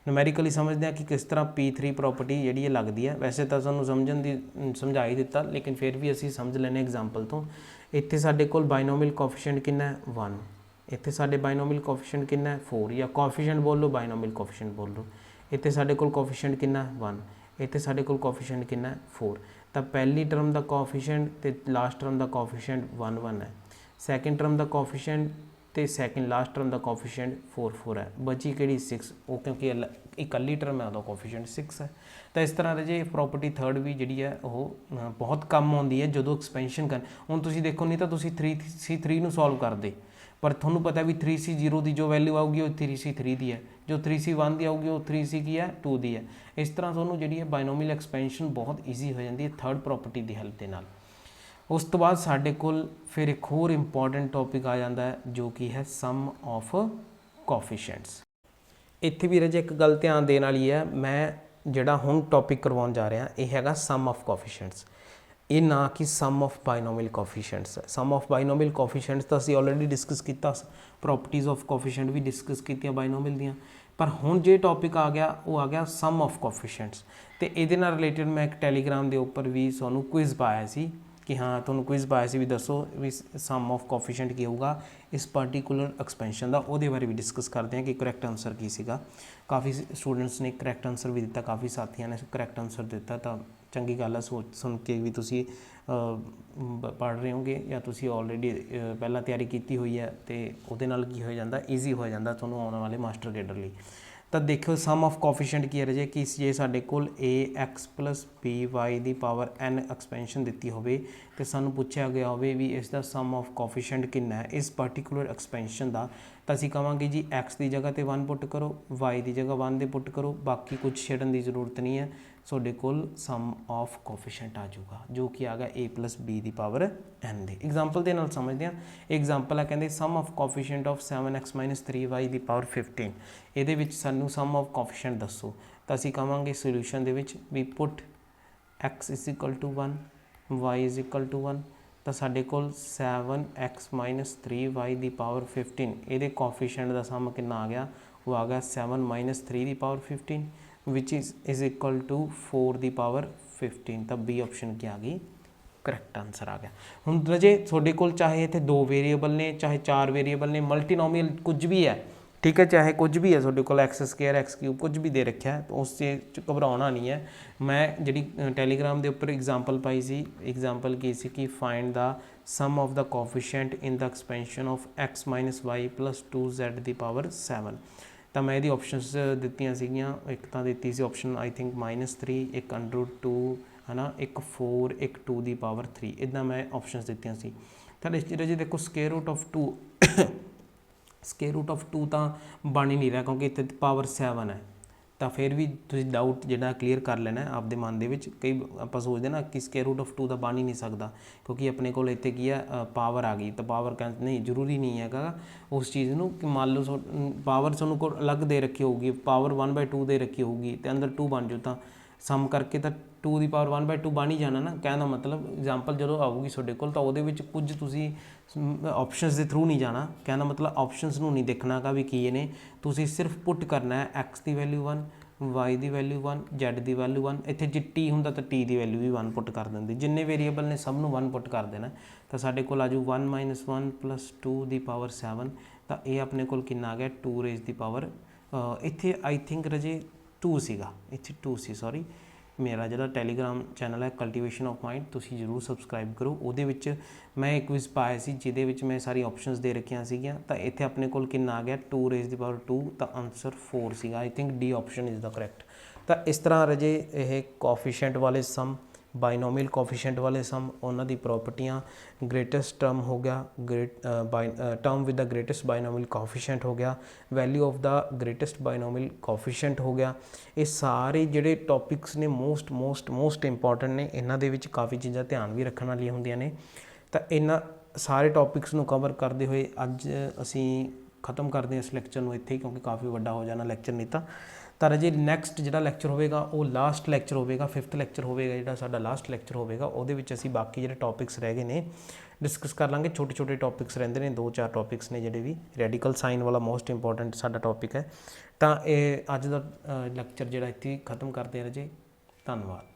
ਨੂਮੈਰੀਕਲੀ ਸਮਝਦੇ ਹਾਂ ਕਿ ਕਿਸ ਤਰ੍ਹਾਂ P3 ਪ੍ਰੋਪਰਟੀ ਜਿਹੜੀ ਇਹ ਲੱਗਦੀ ਹੈ। ਵੈਸੇ ਤਾਂ ਤੁਹਾਨੂੰ ਸਮਝਾ ਹੀ ਦਿੱਤਾ, ਲੇਕਿਨ ਫਿਰ ਵੀ ਅਸੀਂ ਸਮਝ ਲੈਂਦੇ ਐਗਜ਼ਾਮਪਲ ਤੋਂ। ਇੱਥੇ ਸਾਡੇ ਕੋਲ ਬਾਇਨੋਮੀਅਲ ਕੋਫੀਸ਼ੀਐਂਟ ਕਿੰਨਾ ਹੈ, 1। ਇੱਥੇ ਸਾਡੇ ਬਾਇਨੋਮੀਅਲ ਕੋਫੀਸ਼ੀਐਂਟ ਕਿੰਨਾ ਹੈ, 4, ਜਾਂ ਕੋਫੀਸ਼ੀਐਂਟ ਬੋਲ ਲਓ, ਬਾਇਨੋਮੀਅਲ ਕੋਫੀਸ਼ੀਐਂਟ ਬੋਲ ਲਓ। ਇੱਥੇ ਸਾਡੇ ਕੋਲ ਕੋਫੀਸ਼ੀਐਂਟ ਕਿੰਨਾ, 1। ਇੱਥੇ ਸਾਡੇ ਕੋਲ ਕੋਫੀਸ਼ੀਐਂਟ ਕਿੰਨਾ, 4। ਤਾਂ ਪਹਿਲੀ ਟਰਮ ਦਾ ਕੋਫੀਸ਼ੀਐਂਟ ਤੇ ਲਾਸਟ ਟਰਮ ਦਾ ਕੋਫੀਸ਼ੀਐਂਟ 1 ਹੈ। ਸੈਕਿੰਡ ਟਰਮ ਦਾ ਕੋਫੀਸ਼ੀਐਂਟ ਤੇ ਸੈਕਿੰਡ ਲਾਸਟ ਟਰਮ ਦਾ ਕੋਫੀਸ਼ੀਐਂਟ 4 ਹੈ। ਬਚੀ ਕਿਹੜੀ 6, ਉਹ ਕਿਉਂਕਿ ਇਕੱਲੀ ਟਰਮ ਹੈ, ਉਹਦਾ ਕੋਫੀਸ਼ੀਐਂਟ 6 ਹੈ। ਤਾਂ ਇਸ ਤਰ੍ਹਾਂ ਦੇ ਜੇ ਪ੍ਰੋਪਰਟੀ ਥਰਡ ਵੀ ਜਿਹੜੀ ਹੈ ਉਹ ਬਹੁਤ ਕੰਮ ਆਉਂਦੀ ਹੈ ਜਦੋਂ ਐਕਸਪੈਂਸ਼ਨ ਕਰਨ। ਹੁਣ ਤੁਸੀਂ ਦੇਖੋ, ਨਹੀਂ ਤਾਂ ਤੁਸੀਂ 3c3 ਨੂੰ ਸੋਲਵ ਕਰਦੇ, ਪਰ ਤੁਹਾਨੂੰ ਪਤਾ ਵੀ 3c0 ਦੀ ਜੋ ਵੈਲਿਊ ਆਊਗੀ ਉਹ 3c3 ਦੀ ਹੈ, ਜੋ 3c1 ਦੀ ਆਊਗੀ ਉਹ 3c ਕੀ ਹੈ, 2 ਦੀ ਹੈ। ਇਸ ਤਰ੍ਹਾਂ ਤੁਹਾਨੂੰ ਜਿਹੜੀ ਹੈ ਬਾਇਨੋਮੀਅਲ ਐਕਸਪੈਂਸ਼ਨ ਬਹੁਤ ਈਜ਼ੀ ਹੋ ਜਾਂਦੀ ਹੈ ਥਰਡ ਪ੍ਰੋਪਰਟੀ ਦੀ ਹੈਲਪ ਦੇ ਨਾਲ। ਉਸ ਤੋਂ ਬਾਅਦ ਸਾਡੇ ਕੋਲ ਫਿਰ ਇੱਕ ਹੋਰ ਇੰਪੋਰਟੈਂਟ ਟੌਪਿਕ ਆ ਜਾਂਦਾ ਹੈ, ਜੋ ਕਿ ਹੈ ਸਮ ਆਫ ਕੋਫੀਸ਼ੀਐਂਟਸ। ਇੱਥੇ ਵੀ ਰਾਜੇ ਇੱਕ ਗੱਲ ਧਿਆਨ ਦੇਣ ਵਾਲੀ ਹੈ, ਮੈਂ ਜਿਹੜਾ ਹੁਣ ਟੌਪਿਕ ਕਰਵਾਉਣ ਜਾ ਰਿਹਾ ਇਹ ਹੈਗਾ ਸਮ ਆਫ ਕੋਫੀਸ਼ੀਐਂਟਸ, ਇਹ ਨਾ ਕਿ sum of ਬਾਇਨੋਮੀਅਲ ਕੋਫੀਸ਼ੀਐਂਟਸ। Some of ਬਾਇਨੋਮੀਅਲ coefficients ਤਾਂ ਅਸੀਂ ਆਲਰੇਡੀ ਡਿਸਕਸ ਕੀਤਾ, ਪ੍ਰੋਪਰਟੀਜ਼ ਆਫ ਕੋਫੀਸ਼ੀਐਂਟ ਵੀ ਡਿਸਕਸ ਕੀਤੀਆਂ ਬਾਇਨੋਮੀਅਲ ਦੀਆਂ। ਪਰ ਹੁਣ ਜੇ ਟੌਪਿਕ ਆ ਗਿਆ ਉਹ ਆ ਗਿਆ ਸਮ ਆਫ ਕੋਫੀਸ਼ੀਐਂਟਸ। ਅਤੇ ਇਹਦੇ ਨਾਲ ਰਿਲੇਟਡ ਮੈਂ ਇੱਕ ਟੈਲੀਗ੍ਰਾਮ ਦੇ ਉੱਪਰ ਵੀ ਤੁਹਾਨੂੰ ਕੁਇਜ਼ ਪਾਇਆ ਸੀ ਕਿ ਹਾਂ, ਤੁਹਾਨੂੰ ਕੁਇਜ਼ ਪਾਇਆ ਸੀ ਵੀ ਦੱਸੋ ਵੀ ਸਮ ਆਫ ਕੋਫੀਸ਼ੀਐਂਟ ਕੀ ਹੋਊਗਾ ਇਸ ਪਾਰਟੀਕੂਲਰ ਐਕਸਪੈਂਸ਼ਨ ਦਾ। ਉਹਦੇ ਬਾਰੇ ਵੀ ਡਿਸਕਸ ਕਰਦੇ ਹਾਂ ਕਿ ਕਰੈਕਟ ਆਨਸਰ ਕੀ ਸੀਗਾ। ਕਾਫੀ ਸਟੂਡੈਂਟਸ ਨੇ ਕਰੈਕਟ ਆਨਸਰ ਵੀ ਦਿੱਤਾ, ਕਾਫੀ ਸਾਥੀਆਂ ਨੇ ਕਰੈਕਟ ਆਨਸਰ ਦਿੱਤਾ, ਤਾਂ ਚੰਗੀ ਗੱਲ ਹੈ ਸੁਣ ਕੇ ਵੀ ਤੁਸੀਂ ਪੜ੍ਹ ਰਹੇ ਹੋਗੇ ਜਾਂ ਤੁਸੀਂ ਆਲਰੇਡੀ ਪਹਿਲਾਂ ਤਿਆਰੀ ਕੀਤੀ ਹੋਈ ਹੈ, ਅਤੇ ਉਹਦੇ ਨਾਲ ਕੀ ਹੋ ਜਾਂਦਾ, ਈਜ਼ੀ ਹੋ ਜਾਂਦਾ ਤੁਹਾਨੂੰ ਆਉਣ ਵਾਲੇ ਮਾਸਟਰ ਗ੍ਰੇਡਰ ਲਈ। ਤਾਂ ਦੇਖਿਓ ਸਮ ਆਫ ਕੋਫੀਸ਼ੀਐਂਟ ਕੀ ਹੈ ਰਾਜੇ, ਕਿ ਜੇ ਸਾਡੇ ਕੋਲ ax + by ਦੀ ਪਾਵਰ n ਐਕਸਪੈਂਸ਼ਨ ਦਿੱਤੀ ਹੋਵੇ ਅਤੇ ਸਾਨੂੰ ਪੁੱਛਿਆ ਗਿਆ ਹੋਵੇ ਵੀ ਇਸ ਦਾ ਸਮ ਆਫ ਕੋਫੀਸ਼ੀਐਂਟ ਕਿੰਨਾ ਹੈ ਇਸ ਪਾਰਟੀਕੂਲਰ ਐਕਸਪੈਂਸ਼ਨ ਦਾ, ਤਾਂ ਅਸੀਂ ਕਹਾਂਗੇ ਜੀ x ਦੀ ਜਗ੍ਹਾ 'ਤੇ 1 ਪੁੱਟ ਕਰੋ, y ਦੀ ਜਗ੍ਹਾ 1 ਦੇ ਪੁੱਟ ਕਰੋ, ਬਾਕੀ ਕੁਝ ਛੱਡਣ ਦੀ ਜ਼ਰੂਰਤ ਨਹੀਂ ਹੈ। ਤੁਹਾਡੇ ਕੋਲ ਸਮ ਆਫ ਕੋਫੀਸ਼ੀਐਂਟ ਆ ਜਾਊਗਾ, ਜੋ ਕਿ ਆ ਗਿਆ a + b ਦੀ ਪਾਵਰ n ਦੇ। ਐਗਜ਼ਾਮਪਲ ਦੇ ਨਾਲ ਸਮਝਦੇ ਹਾਂ। ਐਗਜ਼ਾਮਪਲ ਹੈ, ਕਹਿੰਦੇ sum of coefficient of 7x - 3y ਦੀ ਪਾਵਰ 15। ਇਹਦੇ ਵਿੱਚ ਸਾਨੂੰ ਸਮ ਆਫ ਕੋਫੀਸ਼ੀਐਂਟ ਦੱਸੋ, ਤਾਂ ਅਸੀਂ ਕਹਾਂਗੇ ਸੋਲਿਊਸ਼ਨ ਦੇ ਵਿੱਚ ਵੀ ਪੁੱਟ x = 1, y = 1, ਤਾਂ ਸਾਡੇ ਕੋਲ 7x - 3y ਦੀ ਪਾਵਰ 15, ਇਹਦੇ ਕੋਫੀਸ਼ੀਐਂਟ ਦਾ ਸਮ ਕਿੰਨਾ ਆ ਗਿਆ, ਉਹ ਆ ਗਿਆ 7 - 3 ਦੀ power 15 which is equal to 4 the power 15। ਤਾਂ ਬੀ ਆਪਸ਼ਨ ਕੀ ਆ ਗਈ, ਕਰੈਕਟ ਆਨਸਰ ਆ ਗਿਆ। ਹੁਣ ਰਾਜੇ ਤੁਹਾਡੇ ਕੋਲ ਚਾਹੇ ਇੱਥੇ 2 ਵੇਰੀਏਬਲ ਨੇ, ਚਾਹੇ 4 ਵੇਰੀਏਬਲ ਨੇ, ਮਲਟੀਨੋਮੀਅਲ ਕੁਝ ਵੀ ਹੈ, ਠੀਕ ਹੈ, ਚਾਹੇ ਕੁਝ ਵੀ ਹੈ ਤੁਹਾਡੇ ਕੋਲ x² x³ ਕੁਝ ਵੀ ਦੇ ਰੱਖਿਆ ਹੈ, ਉਸ 'ਚ ਘਬਰਾਉਣਾ ਨਹੀਂ ਹੈ। ਮੈਂ ਜਿਹੜੀ ਟੈਲੀਗ੍ਰਾਮ ਦੇ ਉੱਪਰ ਐਗਜ਼ਾਮਪਲ ਪਾਈ ਸੀ, ਐਗਜ਼ਾਮਪਲ ਕੀ ਸੀ ਕਿ find the sum of the coefficient in the expansion of x - y + 2z ਦੀ ਪਾਵਰ 7। ਤਾਂ ਮੈਂ ਇਹਦੀ ਆਪਸ਼ਨਸ ਦਿੱਤੀਆਂ ਸੀਗੀਆਂ, ਇੱਕ ਤਾਂ ਦਿੱਤੀ ਸੀ ਆਪਸ਼ਨ ਆਈ ਥਿੰਕ -3, ਇੱਕ √2 ਹੈ ਨਾ, ਇੱਕ 4, ਇੱਕ 2 ਦੀ ਪਾਵਰ 3, ਇੱਦਾਂ ਮੈਂ ਆਪਸ਼ਨਸ ਦਿੱਤੀਆਂ ਸੀ। ਤਾਂ ਇਸ ਜਿਹੜੇ ਜੀ ਦੇਖੋ ਸਕੇਅਰ ਰੂਟ ਆਫ 2 ਤਾਂ ਬਣ ਹੀ ਨਹੀਂ ਰਿਹਾ ਕਿਉਂਕਿ ਇੱਥੇ ਪਾਵਰ 7 ਹੈ। ਤਾਂ ਫਿਰ ਵੀ ਤੁਸੀਂ ਡਾਊਟ ਜਿਹੜਾ ਕਲੀਅਰ ਕਰ ਲੈਣਾ ਆਪਦੇ ਮਨ ਦੇ ਵਿੱਚ। ਕਈ ਆਪਾਂ ਸੋਚਦੇ ਨਾ ਕਿ ਸਕੇਅਰ ਰੂਟ ਆਫ 2 ਤਾਂ ਬਣ ਹੀ ਨਹੀਂ ਸਕਦਾ ਕਿਉਂਕਿ ਆਪਣੇ ਕੋਲ ਇੱਥੇ ਕੀ ਆ, ਪਾਵਰ ਆ ਗਈ। ਤਾਂ ਪਾਵਰ ਨਹੀਂ, ਜ਼ਰੂਰੀ ਨਹੀਂ ਹੈਗਾ ਉਸ ਚੀਜ਼ ਨੂੰ ਕਿ ਮੰਨ ਲਓ ਪਾਵਰ ਤੁਹਾਨੂੰ ਕੋਲ ਅਲੱਗ ਦੇ ਰੱਖੀ ਹੋਊਗੀ, ਪਾਵਰ 1/2 ਦੇ ਰੱਖੀ ਹੋਊਗੀ ਅਤੇ ਅੰਦਰ 2 ਬਣ ਜਾਓ, ਤਾਂ ਸਮ ਕਰਕੇ ਤਾਂ 2 ਦੀ ਪਾਵਰ 1/2 ਬਣ ਹੀ ਜਾਣਾ ਨਾ। ਕਹਿਣ ਦਾ ਮਤਲਬ ਐਗਜ਼ਾਮਪਲ ਜਦੋਂ ਆਊਗੀ ਤੁਹਾਡੇ ਕੋਲ ਤਾਂ ਉਹਦੇ ਵਿੱਚ ਕੁਝ ਤੁਸੀਂ ਆਪਸ਼ਨਸ ਦੇ ਥਰੂ ਨਹੀਂ ਜਾਣਾ। ਕਹਿਣ ਦਾ ਮਤਲਬ ਆਪਸ਼ਨਸ ਨੂੰ ਨਹੀਂ ਦੇਖਣਾ ਗਾ ਵੀ ਕੀ ਨੇ, ਤੁਸੀਂ ਸਿਰਫ ਪੁੱਟ ਕਰਨਾ ਹੈ x ਦੀ ਵੈਲਿਊ 1, y ਦੀ ਵੈਲਿਊ 1, z ਦੀ ਵੈਲਿਊ 1। ਇੱਥੇ ਜੇ t ਹੁੰਦਾ ਤਾਂ t ਦੀ ਵੈਲਿਊ ਵੀ 1 ਪੁੱਟ ਕਰ ਦਿੰਦੇ। ਜਿੰਨੇ ਵੇਰੀਏਬਲ ਨੇ ਸਭ ਨੂੰ 1 ਪੁੱਟ ਕਰ ਦੇਣਾ। ਤਾਂ ਸਾਡੇ ਕੋਲ ਆ ਜੂ 1 - 1 + 2 ਦੀ ਪਾਵਰ 7। ਤਾਂ ਇਹ ਆਪਣੇ ਕੋਲ ਕਿੰਨਾ ਆ ਗਿਆ 2 ਰੇਜ਼ ਦੀ ਪਾਵਰ, ਇੱਥੇ ਆਈ ਥਿੰਕ ਰਜੇ 2 ਸੀਗਾ, ਇੱਥੇ 2 ਸੀ ਸੌਰੀ। ਮੇਰਾ ਜਿਹੜਾ ਟੈਲੀਗ੍ਰਾਮ ਚੈਨਲ ਹੈ ਕਲਟੀਵੇਸ਼ਨ ਆਫ ਮਾਈਂਡ, ਤੁਸੀਂ ਜ਼ਰੂਰ ਸਬਸਕ੍ਰਾਈਬ ਕਰੋ। ਉਹਦੇ ਵਿੱਚ ਮੈਂ ਇੱਕ ਕੁਇਜ਼ ਪਾਇਆ ਸੀ ਜਿਹਦੇ ਵਿੱਚ ਮੈਂ ਸਾਰੀ ਆਪਸ਼ਨਸ ਦੇ ਰੱਖੀਆਂ ਸੀਗੀਆਂ। ਤਾਂ ਇੱਥੇ ਆਪਣੇ ਕੋਲ ਕਿੰਨਾ ਆ ਗਿਆ 2 ਰੇਜ਼ ਦੀ ਪਾਵਰ 2, ਤਾਂ ਆਨਸਰ 4 ਸੀਗਾ। I think D option is the correct. ਤਾਂ ਇਸ ਤਰ੍ਹਾਂ ਰਜੇ ਇਹ ਕੋਫੀਸ਼ੀਐਂਟ ਵਾਲੇ ਸਮ, ਬਾਈਨੋਮੀਅਲ ਕੋਫੀਸ਼ੀਐਂਟ ਵਾਲੇ ਸਮ, ਉਹਨਾਂ ਦੀ ਪ੍ਰੋਪਰਟੀਆਂ, ਗ੍ਰੇਟੈਸਟ ਟਰਮ ਹੋ ਗਿਆ, term with the greatest binomial coefficient ਹੋ ਗਿਆ, value of the greatest binomial coefficient ਹੋ ਗਿਆ। ਇਹ ਸਾਰੇ ਜਿਹੜੇ ਟੌਪਿਕਸ ਨੇ ਮੋਸਟ ਇੰਪੋਰਟੈਂਟ ਨੇ। ਇਹਨਾਂ ਦੇ ਵਿੱਚ ਕਾਫੀ ਚੀਜ਼ਾਂ ਧਿਆਨ ਵੀ ਰੱਖਣ ਵਾਲੀਆਂ ਹੁੰਦੀਆਂ ਨੇ। ਤਾਂ ਇਹਨਾਂ ਸਾਰੇ ਟੌਪਿਕਸ ਨੂੰ ਕਵਰ ਕਰਦੇ ਹੋਏ ਅੱਜ ਅਸੀਂ ਖਤਮ ਕਰਦੇ ਹਾਂ ਇਸ ਲੈਕਚਰ ਨੂੰ ਇੱਥੇ ਹੀ, ਕਿਉਂਕਿ ਕਾਫੀ ਵੱਡਾ ਹੋ ਜਾਣਾ ਲੈਕਚਰ ਨਹੀਂ ਤਾਂ ਰਾਜੇ ਨੈਕਸਟ ਜਿਹੜਾ ਲੈਕਚਰ ਹੋਵੇਗਾ ਉਹ ਲਾਸਟ ਲੈਕਚਰ ਹੋਵੇਗਾ, 5th ਲੈਕਚਰ ਹੋਵੇਗਾ ਜਿਹੜਾ ਸਾਡਾ ਲਾਸਟ ਲੈਕਚਰ ਹੋਵੇਗਾ। ਉਹਦੇ ਵਿੱਚ ਅਸੀਂ ਬਾਕੀ ਜਿਹੜੇ ਟੌਪਿਕਸ ਰਹਿ ਗਏ ਨੇ ਡਿਸਕਸ ਕਰ ਲਾਂਗੇ। ਛੋਟੇ ਟੌਪਿਕਸ ਰਹਿੰਦੇ ਨੇ, 2-4 ਟੌਪਿਕਸ ਨੇ ਜਿਹੜੇ ਵੀ। ਰੈਡੀਕਲ ਸਾਈਨ ਵਾਲਾ ਮੋਸਟ ਇੰਪੋਰਟੈਂਟ ਸਾਡਾ ਟੌਪਿਕ ਹੈ। ਤਾਂ ਇਹ ਅੱਜ ਦਾ ਲੈਕਚਰ ਜਿਹੜਾ ਇੱਥੇ ਖਤਮ ਕਰਦੇ ਹਾਂ ਰਾਜੇ। ਧੰਨਵਾਦ।